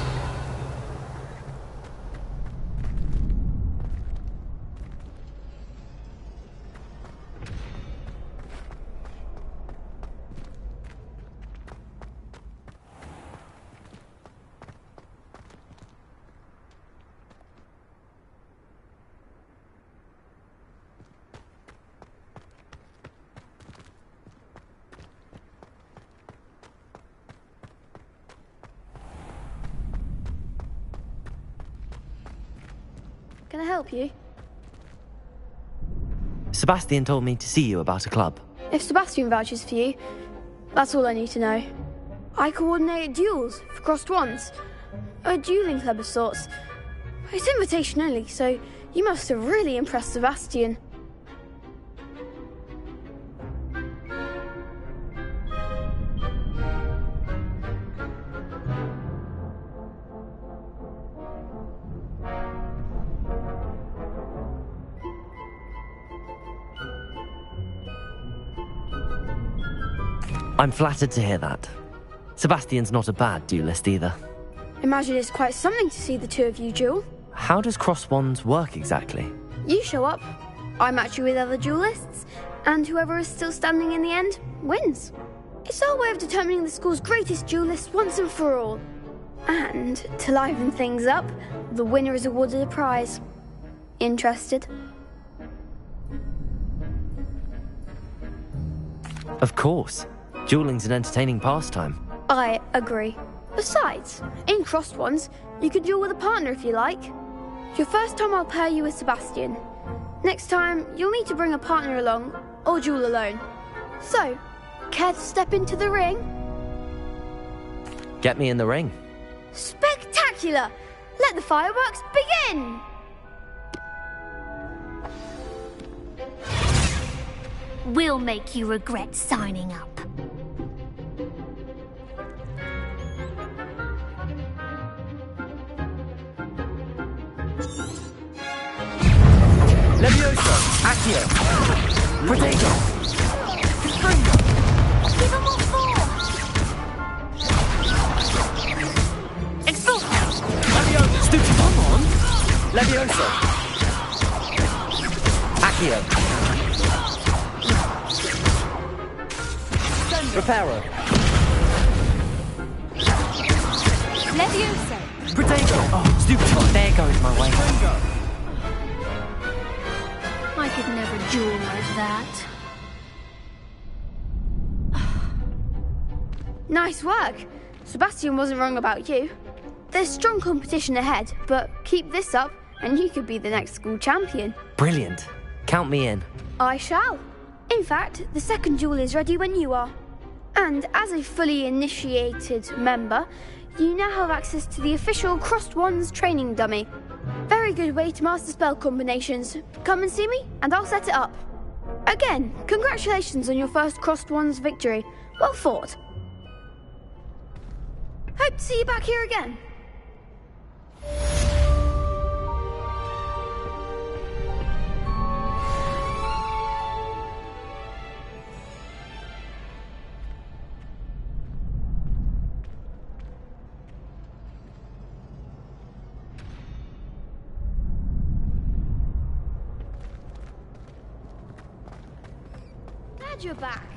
Can I help you? Sebastian told me to see you about a club. If Sebastian vouches for you, that's all I need to know. I coordinate duels for crossed wands. A dueling club of sorts. It's invitation only, so you must have really impressed Sebastian. I'm flattered to hear that. Sebastian's not a bad duelist either. Imagine it's quite something to see the two of you duel. How does cross wands work exactly? You show up, I match you with other duelists, and whoever is still standing in the end wins. It's our way of determining the school's greatest duelist once and for all. And to liven things up, the winner is awarded a prize. Interested? Of course. Dueling's an entertaining pastime. I agree. Besides, in crossed ones, you can duel with a partner if you like. Your first time I'll pair you with Sebastian. Next time, you'll need to bring a partner along, or duel alone. So, care to step into the ring? Get me in the ring. Spectacular! Let the fireworks begin! We'll make you regret signing up. Levioso! Accio! Protego! Springo! Give 'em all four! Expulsion! Levioso! Stupid, come on! Levioso! Accio! Reparo! Levioso! Protego! Oh, stupid. There goes my way. Springo! I could never duel like that. Nice work. Sebastian wasn't wrong about you. There's strong competition ahead, but keep this up and you could be the next school champion. Brilliant. Count me in. I shall. In fact, the second duel is ready when you are. And as a fully initiated member, you now have access to the official Crossed Wands training dummy. Very good way to master spell combinations. Come and see me, and I'll set it up. Again, congratulations on your first Crossed Wands victory. Well fought. Hope to see you back here again. Glad you're back.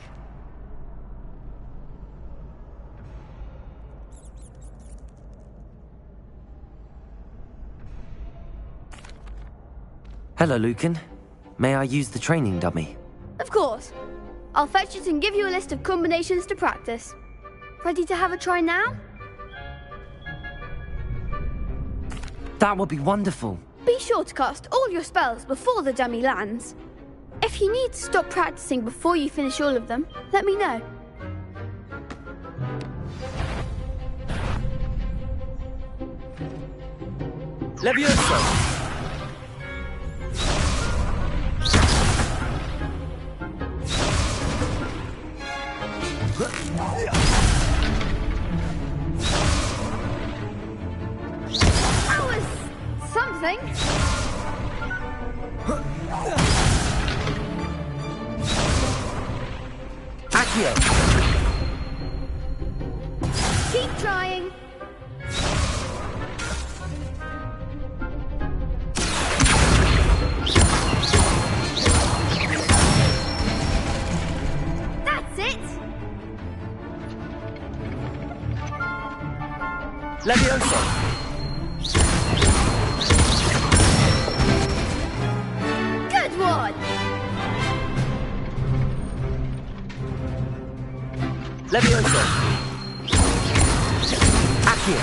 Hello, Lucan. May I use the training dummy? Of course. I'll fetch it and give you a list of combinations to practice. Ready to have a try now? That would be wonderful. Be sure to cast all your spells before the dummy lands. If you need to stop practicing before you finish all of them, let me know. Levioso! Accio! Keep trying. That's it. Levioso! Good one. Levioso! Accio!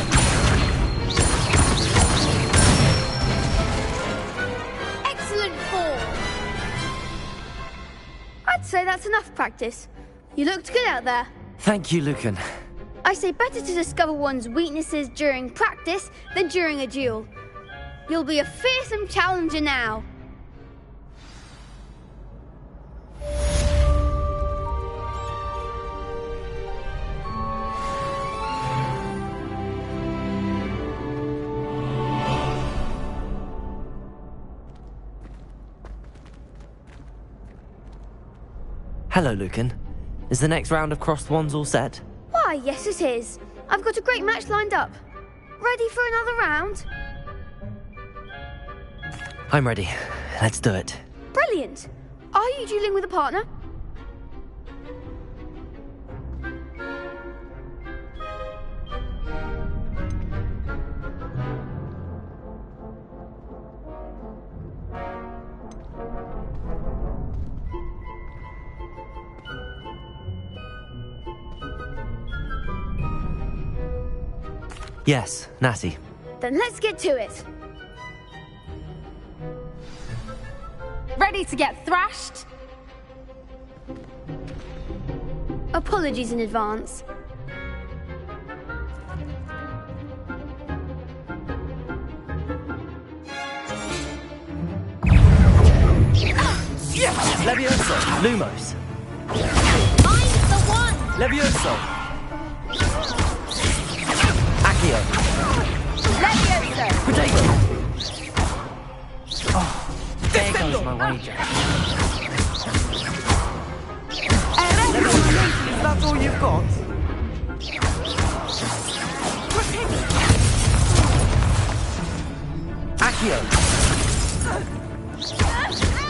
Excellent fall. I'd say that's enough practice. You looked good out there. Thank you, Lucan. I say better to discover one's weaknesses during practice than during a duel. You'll be a fearsome challenger now. Hello, Lucan. Is the next round of crossed wands all set? Why, yes it is. I've got a great match lined up. Ready for another round? I'm ready. Let's do it. Brilliant. Are you dueling with a partner? Yes, Natty. Then let's get to it. Ready to get thrashed? Apologies in advance. Levioso! Lumos! I'm the one! Levioso! Accio! Levioso! Potato! Oh, there goes my wager. Is that all you've got? Accio!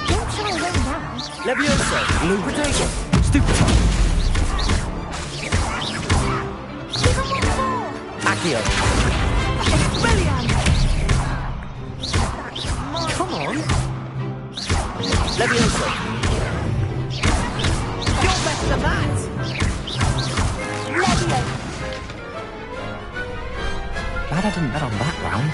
Don't try away now. Levioso! Blue potato! Stupefy! Accio! Brilliant! Come on. Levioso! You're better than that! Levioso! Glad I didn't bet on that round.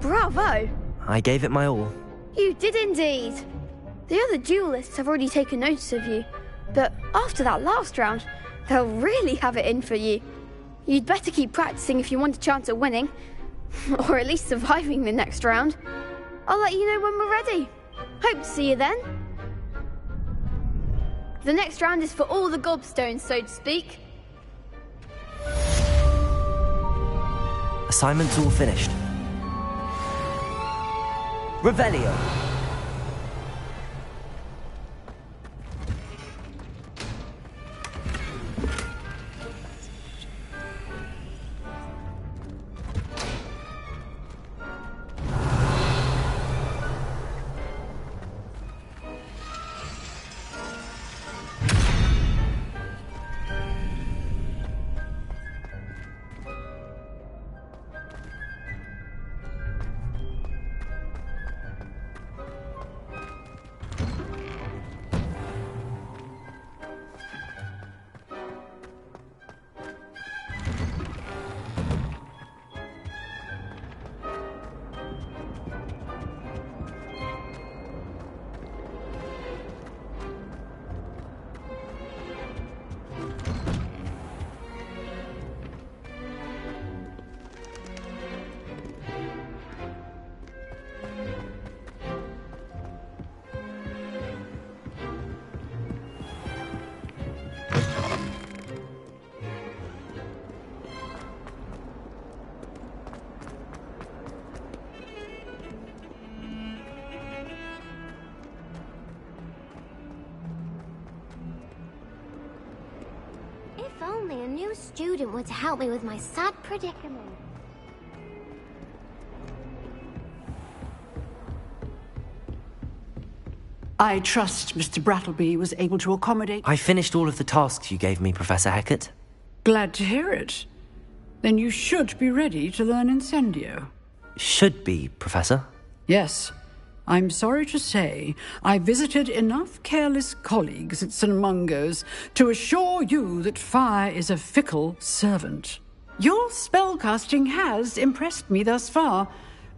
Bravo! I gave it my all. You did indeed. The other duelists have already taken notice of you, but after that last round, they'll really have it in for you. You'd better keep practicing if you want a chance at winning, or at least surviving the next round. I'll let you know when we're ready. Hope to see you then. The next round is for all the gobstones, so to speak. Assignment's all finished. Revelio! only a new student were to help me with my sad predicament. I trust Mr. Brattleby was able to accommodate... I finished all of the tasks you gave me, Professor Hecat. Glad to hear it. Then you should be ready to learn Incendio. Should be, Professor. Yes. I'm sorry to say, I visited enough careless colleagues at St. Mungo's to assure you that fire is a fickle servant. Your spellcasting has impressed me thus far,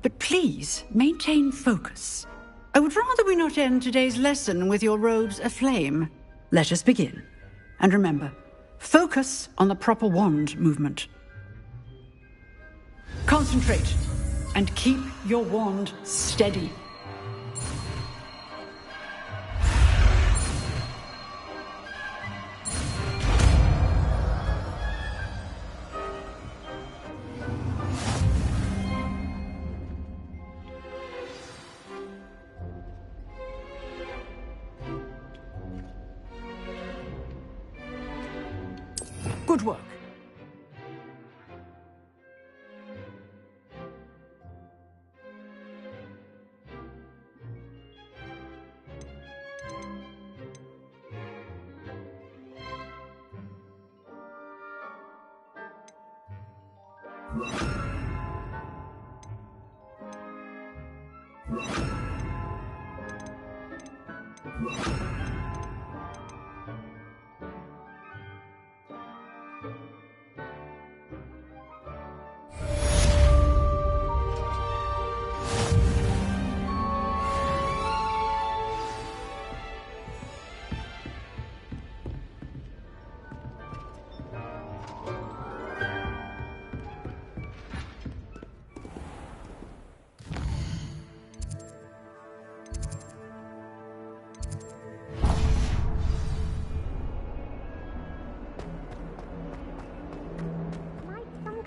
but please maintain focus. I would rather we not end today's lesson with your robes aflame. Let us begin. And remember, focus on the proper wand movement. Concentrate, and keep your wand steady. Good work.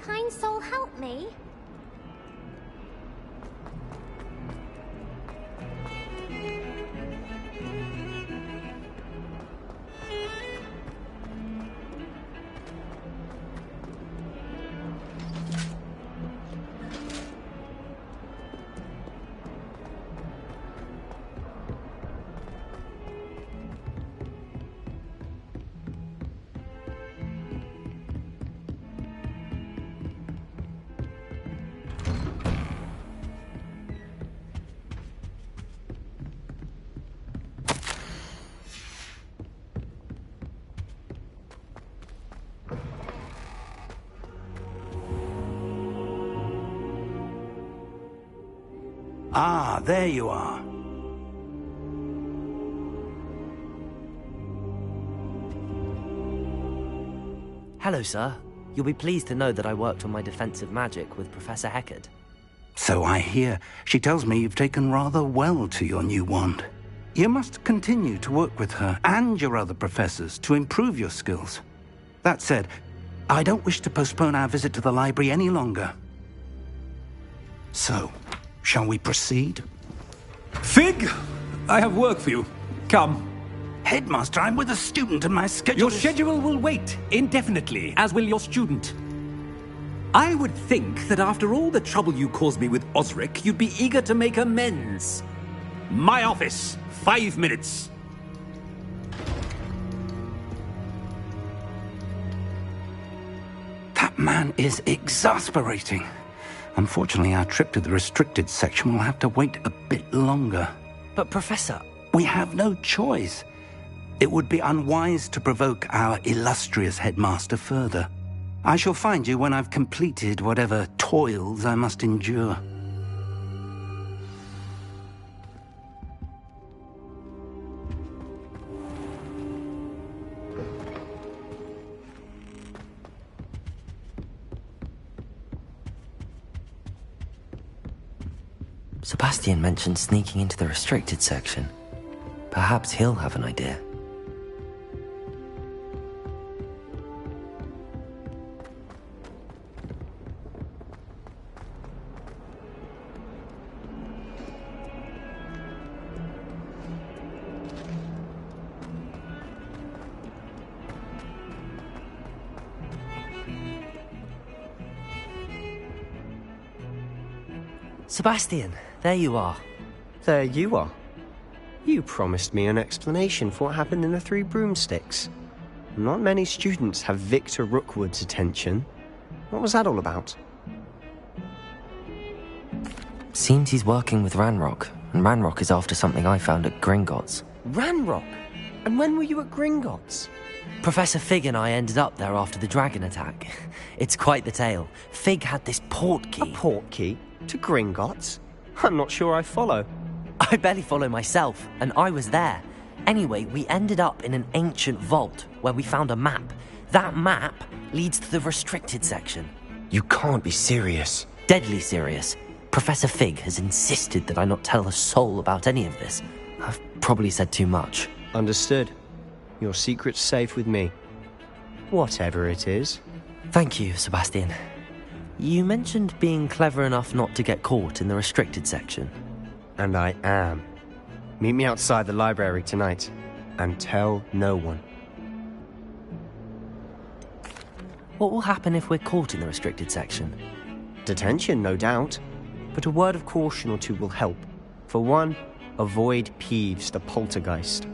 Kind soul help me? Ah, there you are. Hello, sir. You'll be pleased to know that I worked on my defensive magic with Professor Hecat. So I hear. She tells me you've taken rather well to your new wand. You must continue to work with her and your other professors to improve your skills. That said, I don't wish to postpone our visit to the library any longer. So, shall we proceed? Fig! I have work for you. Come. Headmaster, I'm with a student and my schedule Your schedule will wait indefinitely, as will your student. I would think that after all the trouble you caused me with Osric, you'd be eager to make amends. My office, 5 minutes. That man is exasperating. Unfortunately, our trip to the restricted section will have to wait a bit longer. But, Professor... We have no choice. It would be unwise to provoke our illustrious headmaster further. I shall find you when I've completed whatever toils I must endure. Sebastian mentioned sneaking into the restricted section. Perhaps he'll have an idea. Sebastian, there you are. There you are. You promised me an explanation for what happened in the Three Broomsticks. Not many students have Victor Rookwood's attention. What was that all about? Seems he's working with Ranrock, and Ranrock is after something I found at Gringotts. Ranrock? And when were you at Gringotts? Professor Fig and I ended up there after the dragon attack. It's quite the tale. Fig had this port key. A port key? To Gringotts? I'm not sure I follow. I barely follow myself, and I was there. Anyway, we ended up in an ancient vault where we found a map. That map leads to the restricted section. You can't be serious. Deadly serious. Professor Fig has insisted that I not tell a soul about any of this. I've probably said too much. Understood. Your secret's safe with me. Whatever it is. Thank you, Sebastian. You mentioned being clever enough not to get caught in the restricted section. And I am. Meet me outside the library tonight, and tell no one. What will happen if we're caught in the restricted section? Detention, no doubt. But a word of caution or two will help. For one, avoid Peeves the poltergeist.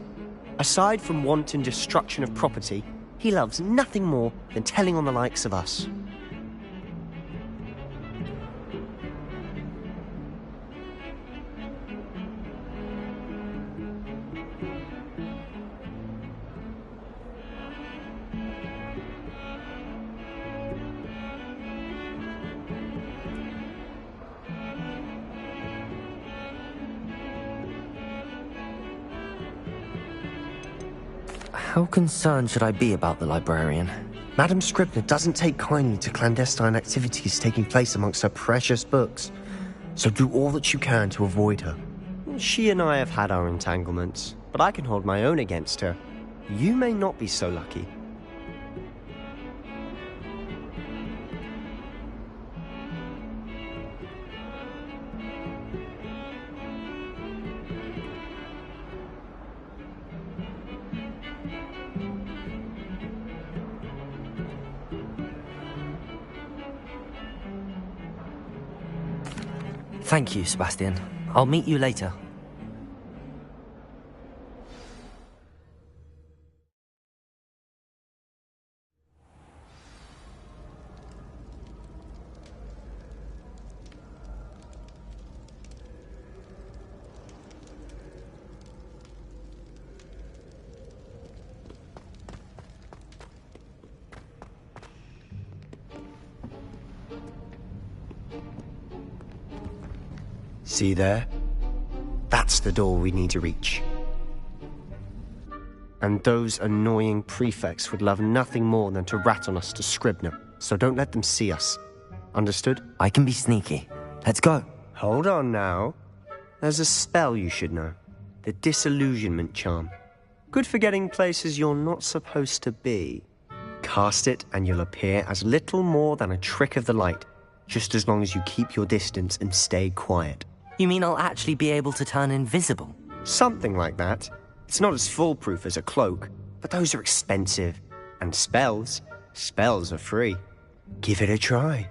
Aside from wanton destruction of property, he loves nothing more than telling on the likes of us. How concerned should I be about the librarian? Madam Scribner doesn't take kindly to clandestine activities taking place amongst her precious books, so do all that you can to avoid her. She and I have had our entanglements, but I can hold my own against her. You may not be so lucky. Thank you, Sebastian. I'll meet you later. See there? That's the door we need to reach. And those annoying prefects would love nothing more than to rat on us to Scribner, so don't let them see us. Understood? I can be sneaky. Let's go. Hold on now. There's a spell you should know. The Disillusionment Charm. Good for getting places you're not supposed to be. Cast it and you'll appear as little more than a trick of the light, just as long as you keep your distance and stay quiet. You mean I'll actually be able to turn invisible? Something like that. It's not as foolproof as a cloak, but those are expensive. And spells are free. Give it a try.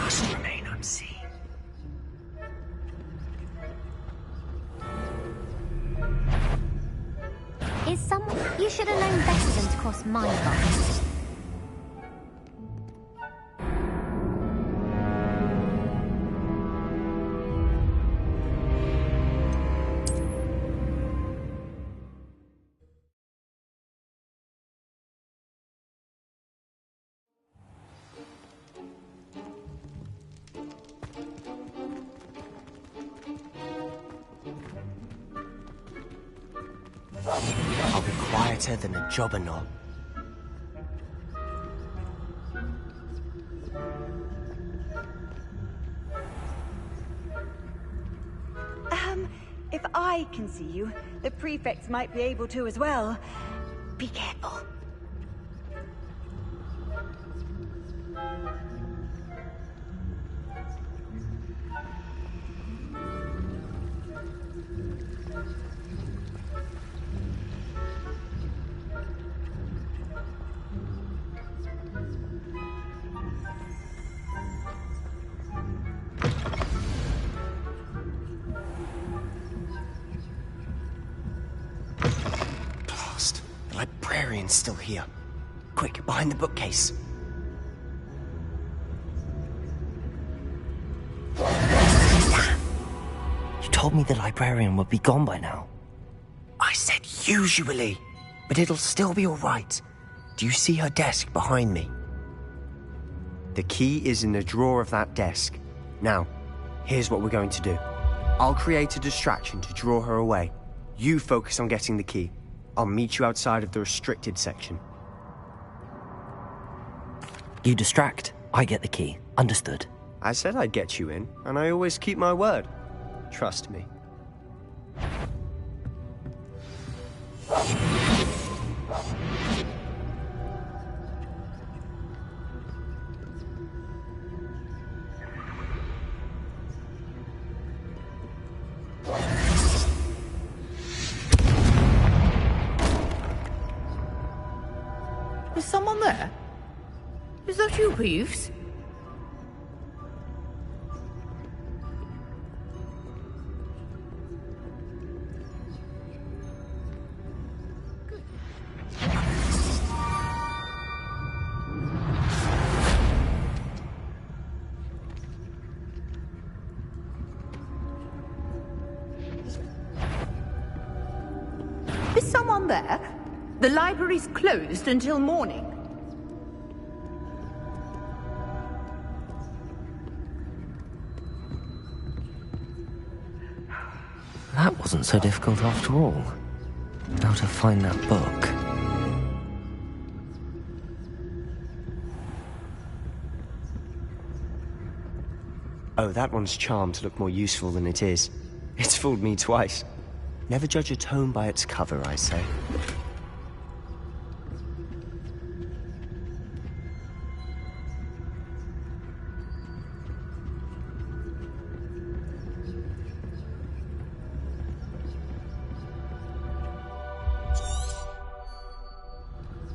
must remain unseen. Is someone... You should have known better than to cross my path. I'll be quieter than a jobberknoll. If I can see you, the prefects might be able to as well. Be careful. The librarian's still here. Quick, behind the bookcase. You told me the librarian would be gone by now. I said usually, but it'll still be all right. Do you see her desk behind me? The key is in the drawer of that desk. Now, here's what we're going to do. I'll create a distraction to draw her away. You focus on getting the key. I'll meet you outside of the restricted section. You distract, I get the key. Understood. I said I'd get you in, and I always keep my word. Trust me. Is someone there? Is that you, Peeves? Is someone there? The library's closed until morning. That wasn't so difficult after all. Now to find that book. Oh, that one's charmed to look more useful than it is. It's fooled me twice. Never judge a tome by its cover, I say.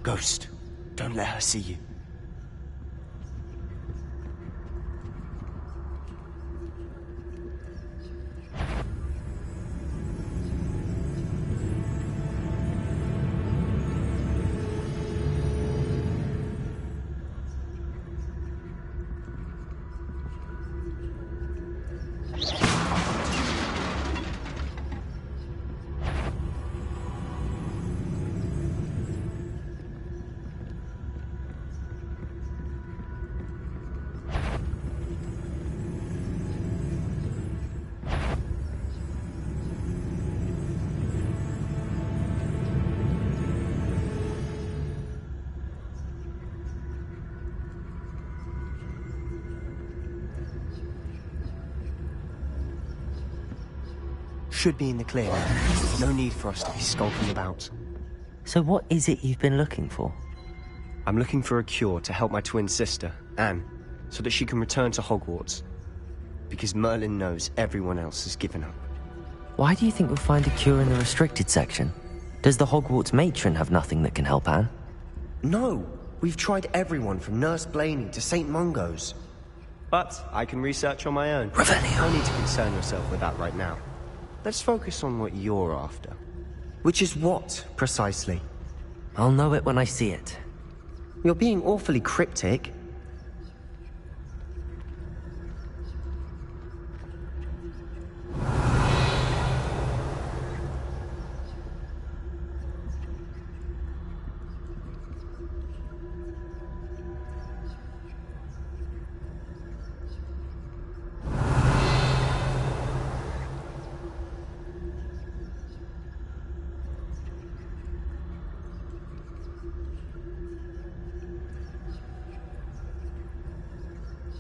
Ghost, don't let her see you. Should be in the clear now. No need for us to be skulking about. So what is it you've been looking for? I'm looking for a cure to help my twin sister, Anne, so that she can return to Hogwarts. Because Merlin knows everyone else has given up. Why do you think we'll find a cure in the restricted section? Does the Hogwarts matron have nothing that can help Anne? No! We've tried everyone from Nurse Blaney to St. Mungo's. But I can research on my own. No need to concern yourself with that right now. Let's focus on what you're after. Which is what, precisely? I'll know it when I see it. You're being awfully cryptic.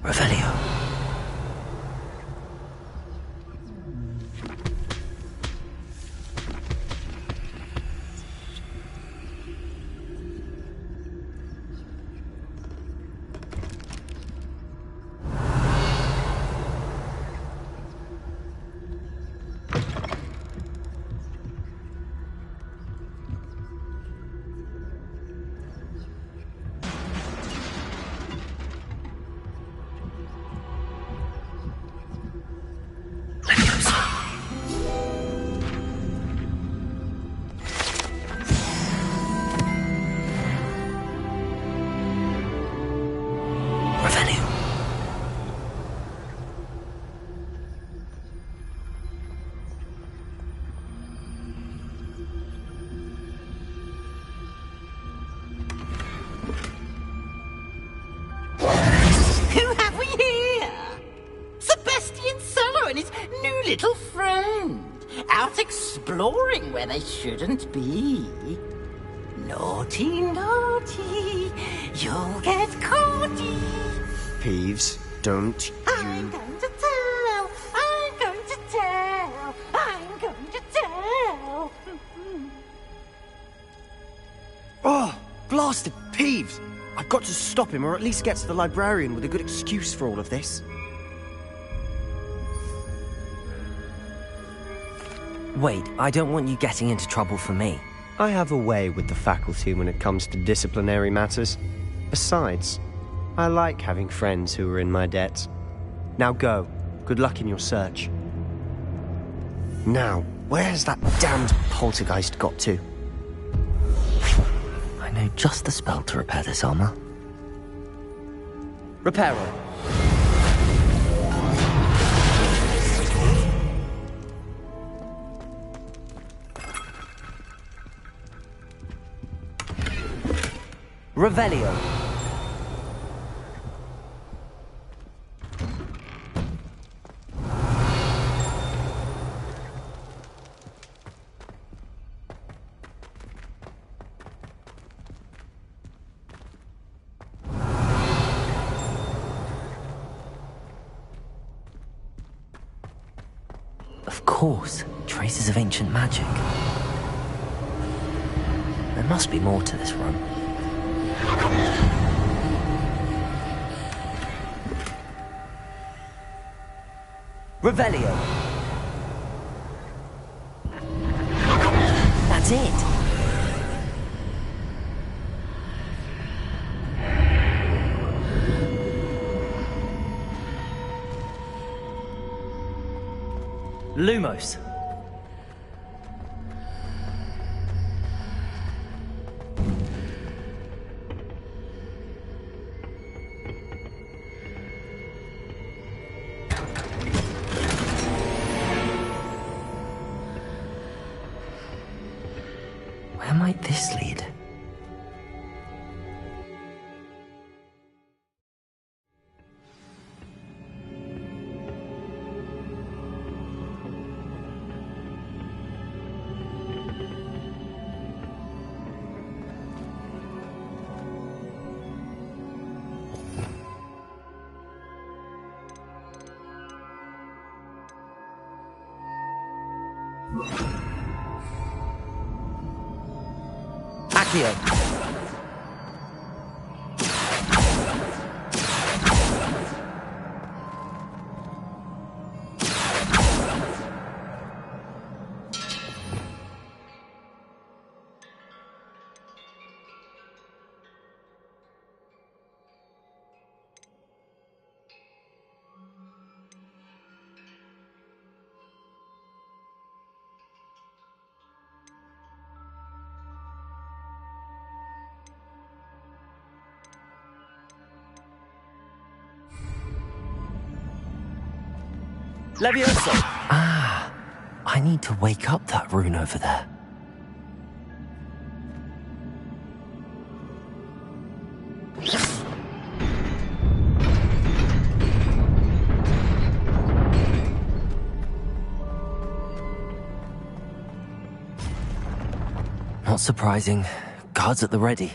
Revelio. Who have we here? Sebastian Sallow and his new little friend. Out exploring where they shouldn't be. Naughty, naughty. You'll get caughty. Peeves, don't I'm going to tell. I'm going to tell. I'm going to tell. Oh, blasted Peeves! I've got to stop him, or at least get to the librarian with a good excuse for all of this. Wait, I don't want you getting into trouble for me. I have a way with the faculty when it comes to disciplinary matters. Besides, I like having friends who are in my debt. Now go. Good luck in your search. Now, where's that damned poltergeist got to? I know just the spell to repair this armor. Reparo. Revelio. Of course, traces of ancient magic. There must be more to this run. Revelio. That's it. Lumos. Where might this lead? Accio. Levioso! Ah, I need to wake up that rune over there. Not surprising. Guards at the ready.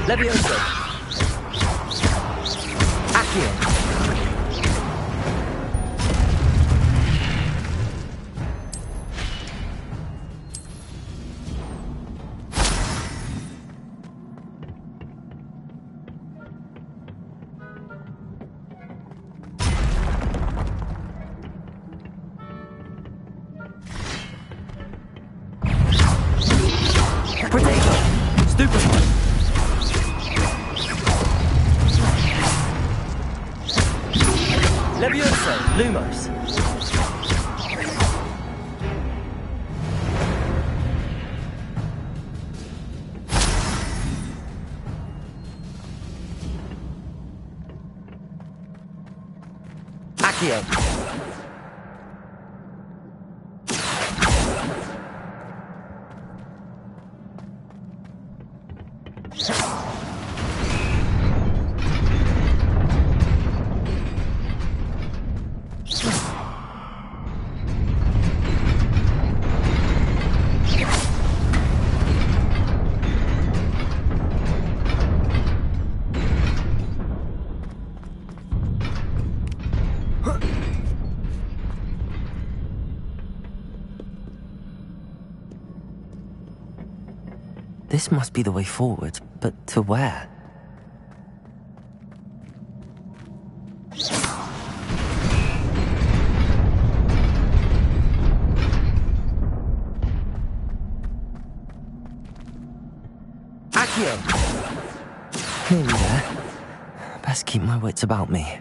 Levioso. Accio. Protego. Stupefy. Levioso, Lumos. Accio. This must be the way forward, but to where? Accio! Nearly there. Best keep my wits about me.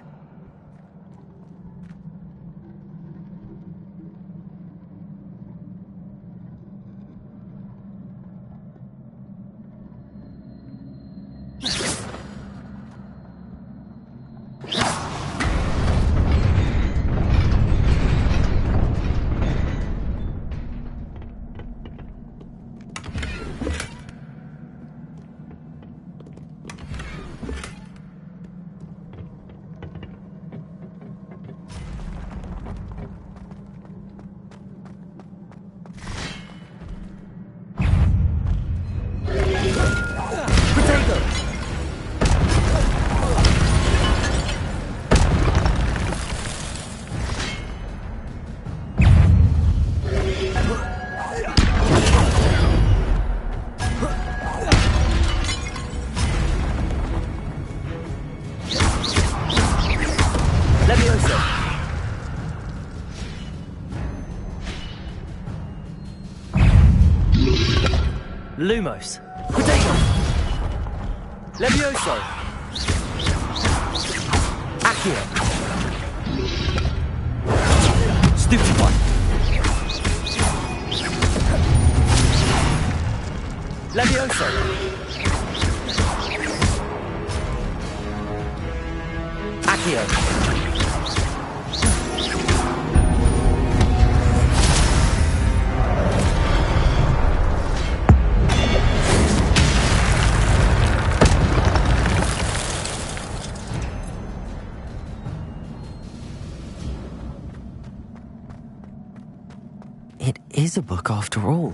Lumos. Protego. Levioso. Accio. Stupefy. Levioso. Accio. It is a book after all.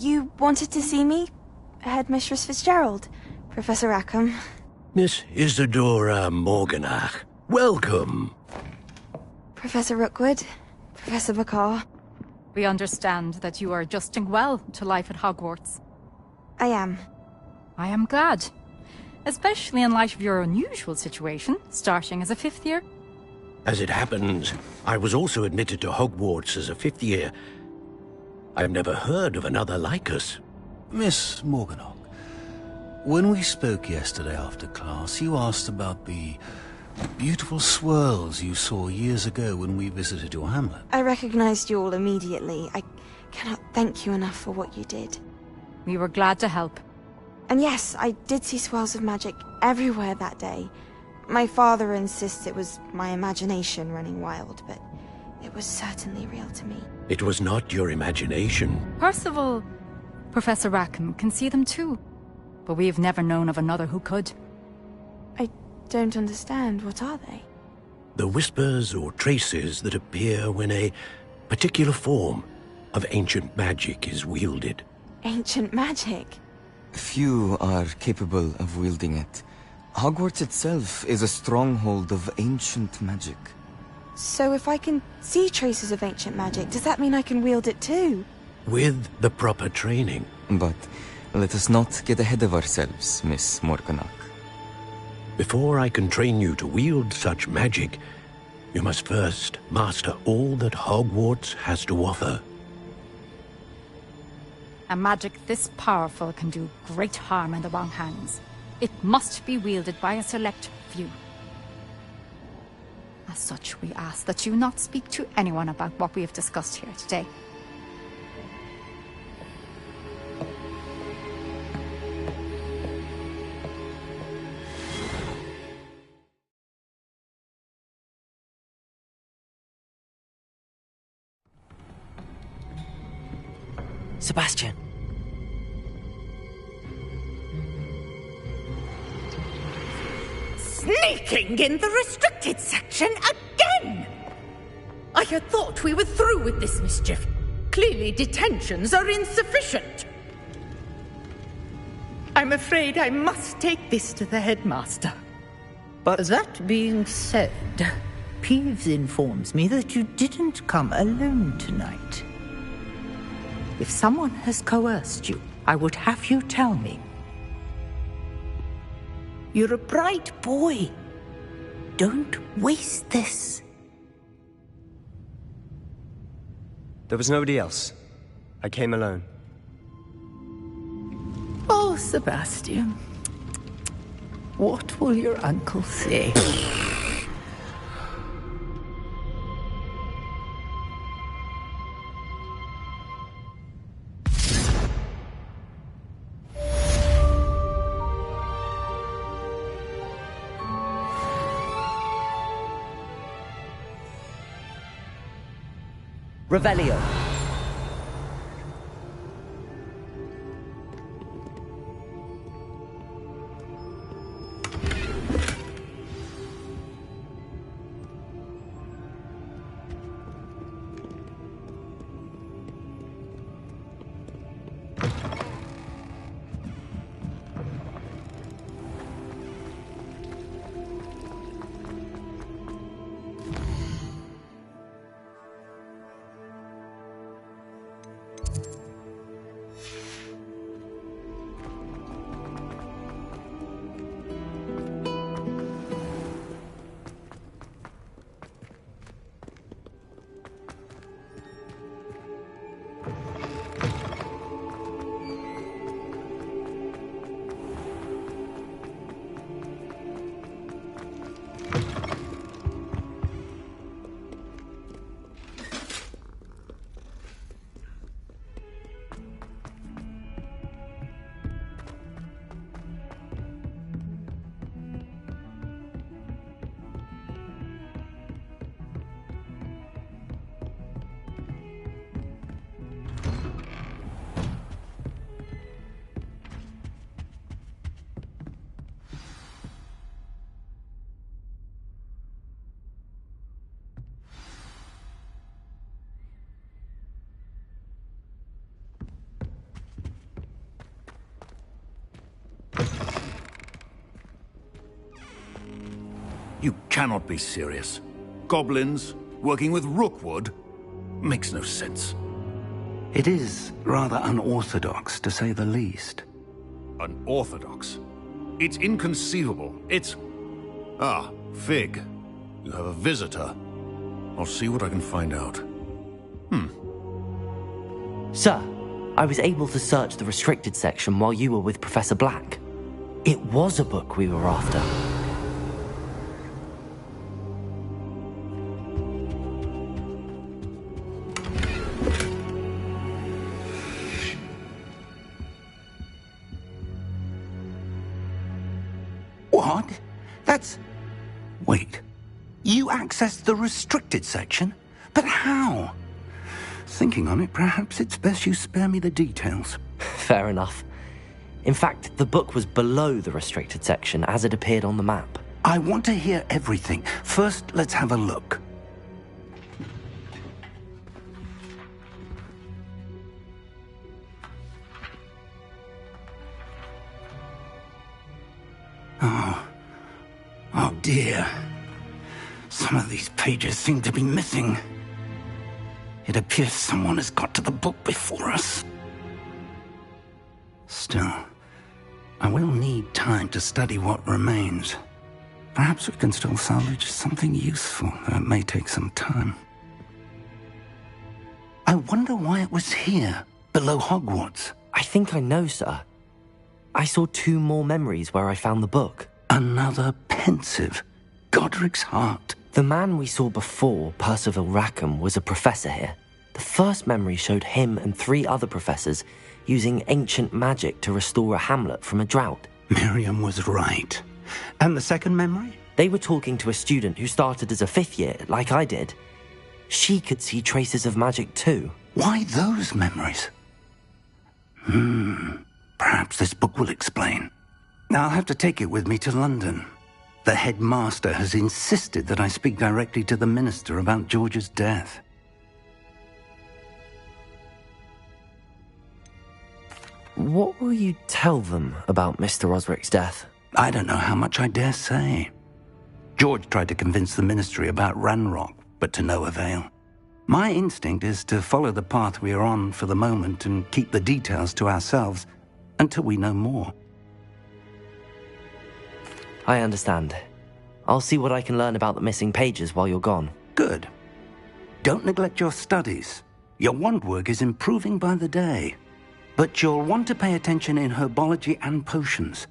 You wanted to see me? Headmistress Fitzgerald, Professor Rackham. Miss Isadora Morganach, welcome. Professor Rookwood, Professor Bakar. We understand that you are adjusting well to life at Hogwarts. I am. I am glad. Especially in light of your unusual situation, starting as a 5th year. As it happens, I was also admitted to Hogwarts as a 5th year. I've never heard of another like us. Miss Morganach, when we spoke yesterday after class, you asked about the beautiful swirls you saw years ago when we visited your hamlet. I recognized you all immediately. I cannot thank you enough for what you did. We were glad to help. And yes, I did see swirls of magic everywhere that day. My father insists it was my imagination running wild, but it was certainly real to me. It was not your imagination. Percival, Professor Rackham can see them too. But we have never known of another who could. I don't understand. What are they? The whispers or traces that appear when a particular form of ancient magic is wielded. Ancient magic? Few are capable of wielding it. Hogwarts itself is a stronghold of ancient magic. So if I can see traces of ancient magic, does that mean I can wield it too? With the proper training. But let us not get ahead of ourselves, Miss Morganach. Before I can train you to wield such magic, you must first master all that Hogwarts has to offer. A magic this powerful can do great harm in the wrong hands. It must be wielded by a select few. As such, we ask that you not speak to anyone about what we have discussed here today. Sebastian. Sneaking in the restricted section again! I had thought we were through with this mischief. Clearly detentions are insufficient. I'm afraid I must take this to the headmaster. But that being said, Peeves informs me that you didn't come alone tonight. If someone has coerced you, I would have you tell me. You're a bright boy. Don't waste this. There was nobody else. I came alone. Oh, Sebastian. What will your uncle say? Revelio. You cannot be serious. Goblins working with Rookwood? Makes no sense. It is rather unorthodox, to say the least. Unorthodox? It's inconceivable. It's... Ah, Fig. You have a visitor. I'll see what I can find out. Sir, I was able to search the restricted section while you were with Professor Black. It was a book we were after. What? That's... Wait. You accessed the restricted section? But how? Thinking on it, perhaps it's best you spare me the details. Fair enough. In fact, the book was below the restricted section as it appeared on the map. I want to hear everything. First, let's have a look. Oh dear. Some of these pages seem to be missing. It appears someone has got to the book before us. Still, I will need time to study what remains. Perhaps we can still salvage something useful, though it may take some time. I wonder why it was here, below Hogwarts. I think I know, sir. I saw 2 more memories where I found the book. Another pensive. Godric's heart. The man we saw before, Percival Rackham, was a professor here. The first memory showed him and 3 other professors using ancient magic to restore a hamlet from a drought. Miriam was right. And the second memory? They were talking to a student who started as a 5th year, like I did. She could see traces of magic too. Why those memories? Perhaps this book will explain. Now I'll have to take it with me to London. The headmaster has insisted that I speak directly to the minister about George's death. What will you tell them about Mr. Osric's death? I don't know how much I dare say. George tried to convince the ministry about Ranrock, but to no avail. My instinct is to follow the path we are on for the moment and keep the details to ourselves until we know more. I understand. I'll see what I can learn about the missing pages while you're gone. Good. Don't neglect your studies. Your wand work is improving by the day. But you'll want to pay attention in herbology and potions.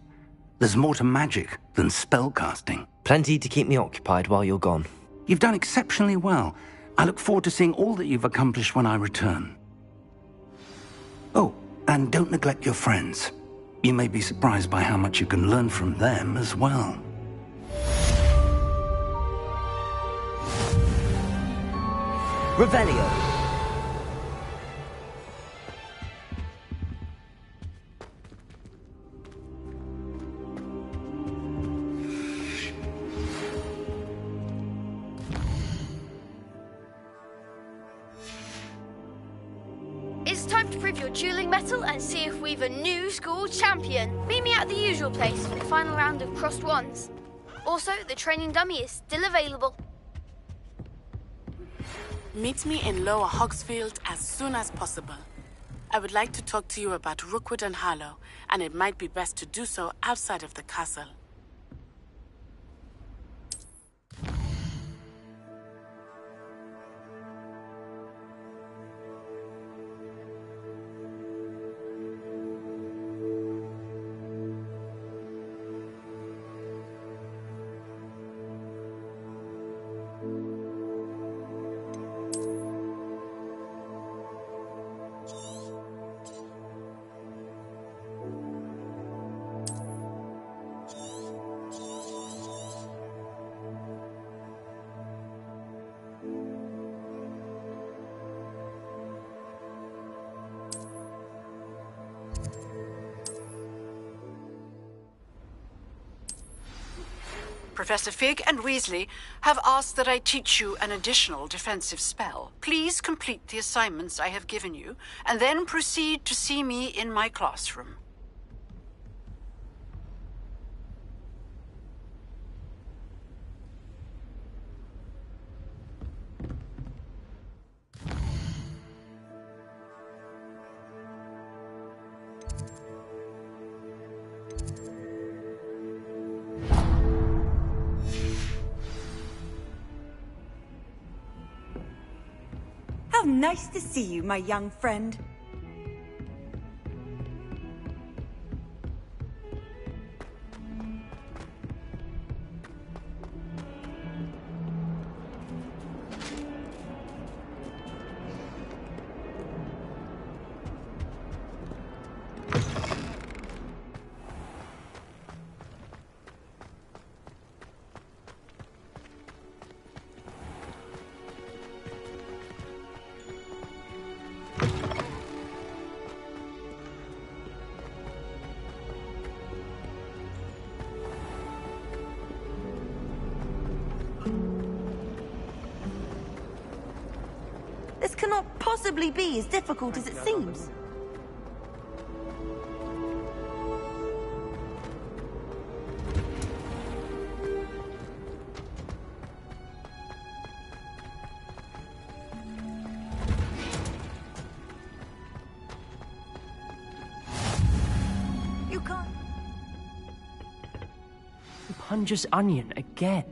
There's more to magic than spellcasting. Plenty to keep me occupied while you're gone. You've done exceptionally well. I look forward to seeing all that you've accomplished when I return. Oh, and don't neglect your friends. You may be surprised by how much you can learn from them as well. Revelio. It's time to prove your dueling mettle and see if we've a new school champion. Meet me at the usual place for the final round of crossed wands. Also, the training dummy is still available. Meet me in Lower Hogsfield as soon as possible. I would like to talk to you about Rookwood and Harlow, and it might be best to do so outside of the castle. Professor Fig and Weasley have asked that I teach you an additional defensive spell. Please complete the assignments I have given you, and then proceed to see me in my classroom. How nice to see you, my young friend. This cannot possibly be as difficult as it seems. You can't... Punja's onion again.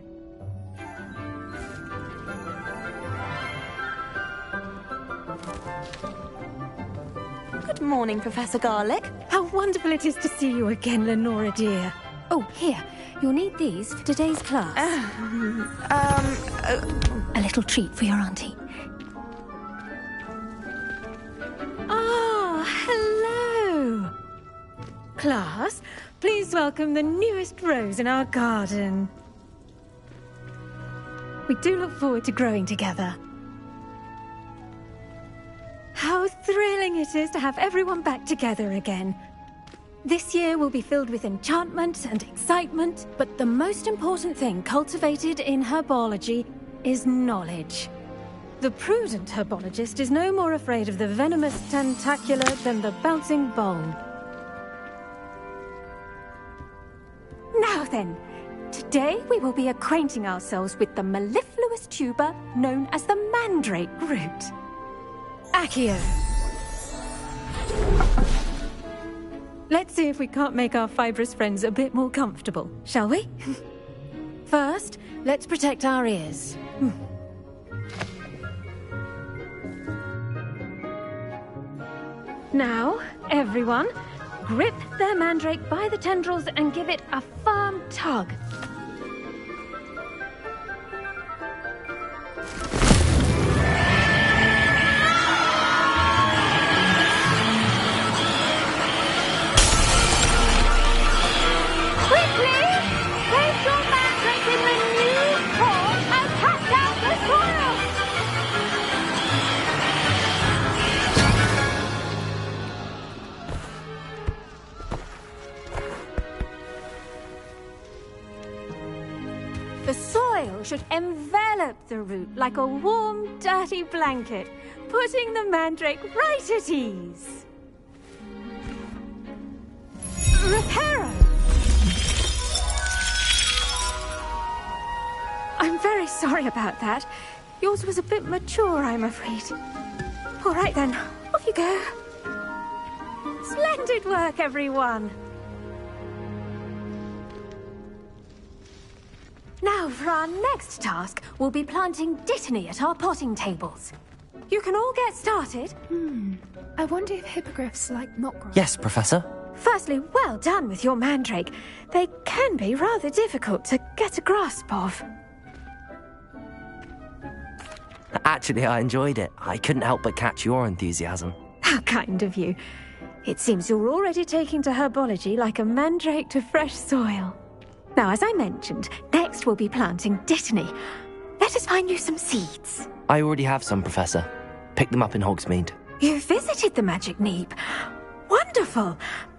Good morning, Professor Garlick. How wonderful it is to see you again, Lenora dear. Oh, here. You'll need these for today's class. A little treat for your auntie. Ah, hello. Class, please welcome the newest rose in our garden. We do look forward to growing together. How thrilling it is to have everyone back together again. This year will be filled with enchantment and excitement, but the most important thing cultivated in herbology is knowledge. The prudent herbologist is no more afraid of the venomous tentacula than the bouncing bulb. Now then, today we will be acquainting ourselves with the mellifluous tuber known as the mandrake root. Accio. Let's see if we can't make our fibrous friends a bit more comfortable, shall we? First, let's protect our ears. Now, everyone, grip their mandrake by the tendrils and give it a firm tug. The soil should envelop the root like a warm, dirty blanket, putting the mandrake right at ease. Reparo! I'm very sorry about that. Yours was a bit mature, I'm afraid. All right then, off you go. Splendid work, everyone. Now, for our next task, we'll be planting dittany at our potting tables. You can all get started. I wonder if hippogriffs like knotgrass. Yes, Professor. Firstly, well done with your mandrake. They can be rather difficult to get a grasp of. Actually, I enjoyed it. I couldn't help but catch your enthusiasm. How kind of you. It seems you're already taking to herbology like a mandrake to fresh soil. Now, as I mentioned, next we'll be planting dittany. Let us find you some seeds. I already have some, Professor. Picked them up in Hogsmeade. You visited the Magic Neep. Wonderful!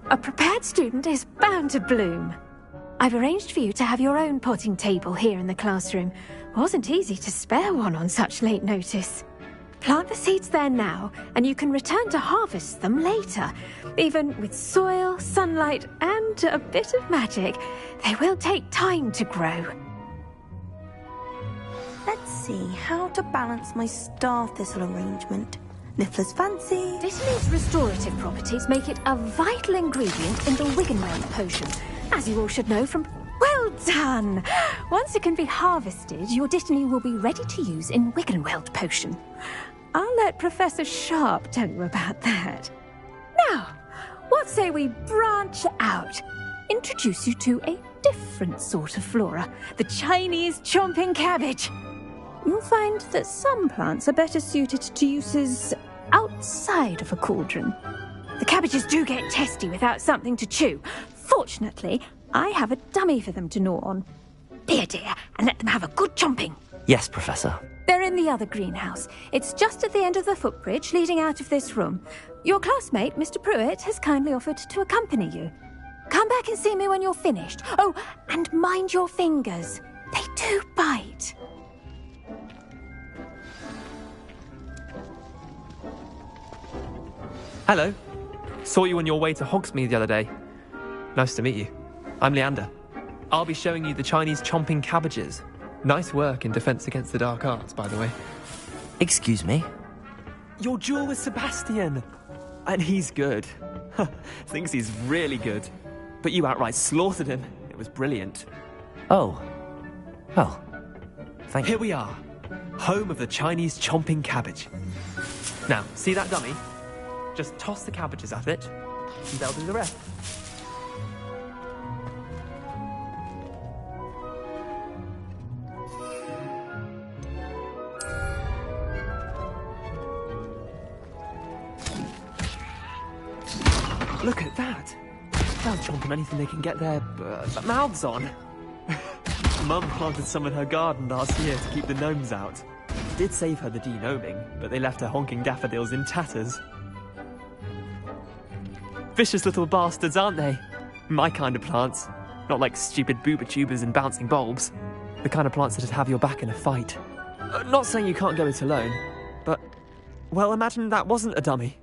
A prepared student is bound to bloom. I've arranged for you to have your own potting table here in the classroom. Wasn't easy to spare one on such late notice. Plant the seeds there now, and you can return to harvest them later. Even with soil, sunlight, and a bit of magic, they will take time to grow. Let's see how to balance my star thistle arrangement. Niffler's fancy. Dittany's restorative properties make it a vital ingredient in the Wiggenweld potion, as you all should know from... Well done! Once it can be harvested, your dittany will be ready to use in Wiggenweld potion. I'll let Professor Sharp tell you about that. Now, what say we branch out? Introduce you to a different sort of flora, the Chinese chomping cabbage. You'll find that some plants are better suited to uses outside of a cauldron. The cabbages do get testy without something to chew. Fortunately, I have a dummy for them to gnaw on. Here, dear, and let them have a good chomping. Yes, Professor. They're in the other greenhouse. It's just at the end of the footbridge leading out of this room. Your classmate, Mr. Pruitt, has kindly offered to accompany you. Come back and see me when you're finished. Oh, and mind your fingers. They do bite. Hello. Saw you on your way to Hogsmeade the other day. Nice to meet you. I'm Leander. I'll be showing you the Chinese chomping cabbages. Nice work in Defense Against the Dark Arts, by the way. Excuse me? Your duel with Sebastian. And he's good. Thinks he's really good. But you outright slaughtered him. It was brilliant. Oh. Well, thank you. Here we are. Home of the Chinese chomping cabbage. Now, see that dummy? Just toss the cabbages at it, and they'll do the rest. Look at that! They'll chomp on anything they can get their mouths on. Mum planted some in her garden last year to keep the gnomes out. Did save her the de-gnoming, but they left her honking daffodils in tatters. Vicious little bastards, aren't they? My kind of plants. Not like stupid booba tubers and bouncing bulbs. The kind of plants that'd have your back in a fight. Not saying you can't go it alone, but... well, imagine that wasn't a dummy.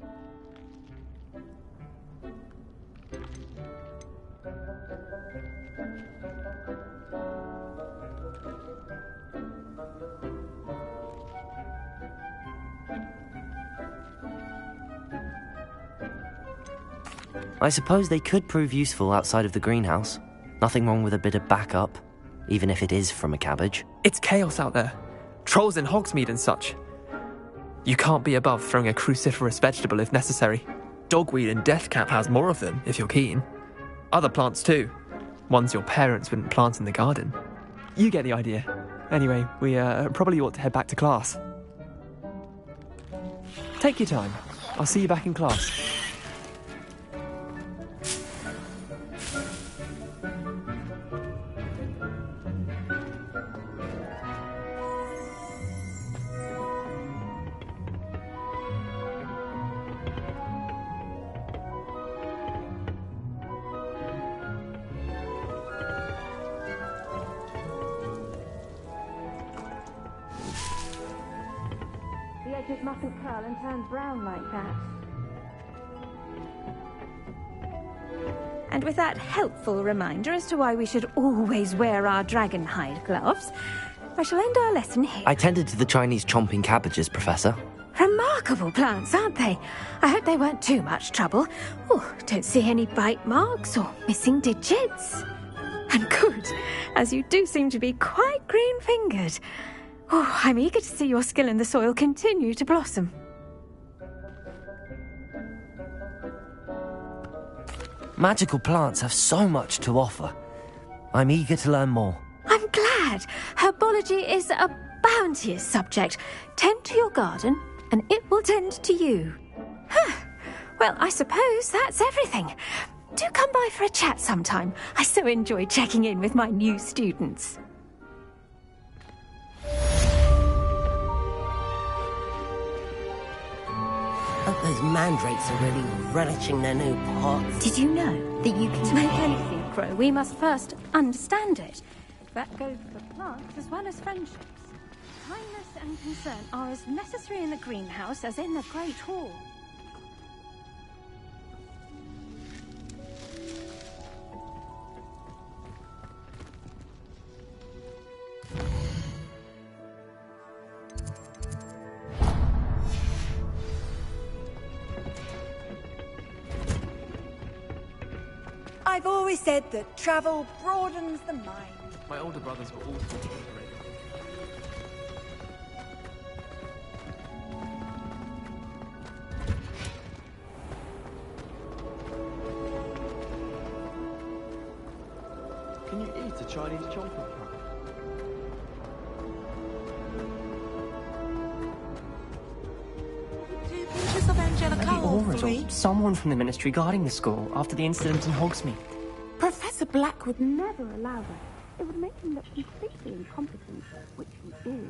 I suppose they could prove useful outside of the greenhouse. Nothing wrong with a bit of backup, even if it is from a cabbage. It's chaos out there. Trolls in Hogsmeade and such. You can't be above throwing a cruciferous vegetable if necessary. Dogweed and deathcap has more of them, if you're keen. Other plants too. Ones your parents wouldn't plant in the garden. You get the idea. Anyway, we probably ought to head back to class. Take your time. I'll see you back in class. The edges mustn't curl and turn brown like that. And with that helpful reminder as to why we should always wear our dragon hide gloves, I shall end our lesson here. I tended to the Chinese chomping cabbages, Professor. Remarkable plants, aren't they? I hope they weren't too much trouble. Oh, don't see any bite marks or missing digits. And good, as you do seem to be quite green-fingered. Oh, I'm eager to see your skill in the soil continue to blossom. Magical plants have so much to offer. I'm eager to learn more. I'm glad. Herbology is a bounteous subject. Tend to your garden, and it will tend to you. Well, I suppose that's everything. Do come by for a chat sometime. I so enjoy checking in with my new students. Hope those mandrakes are really relishing their new pots. Did you know that you can... To make anything grow, we must first understand it. That goes for plants as well as friendships. Kindness and concern are as necessary in the greenhouse as in the Great Hall. I've always said that travel broadens the mind. My older brothers were all taught to Chinese chocolate cup. Pictures of Angelica or Aurors three? or someone from the Ministry guarding the school after the incident in Hogsmeade. Professor Black would never allow that. It would make him look completely incompetent, which he is.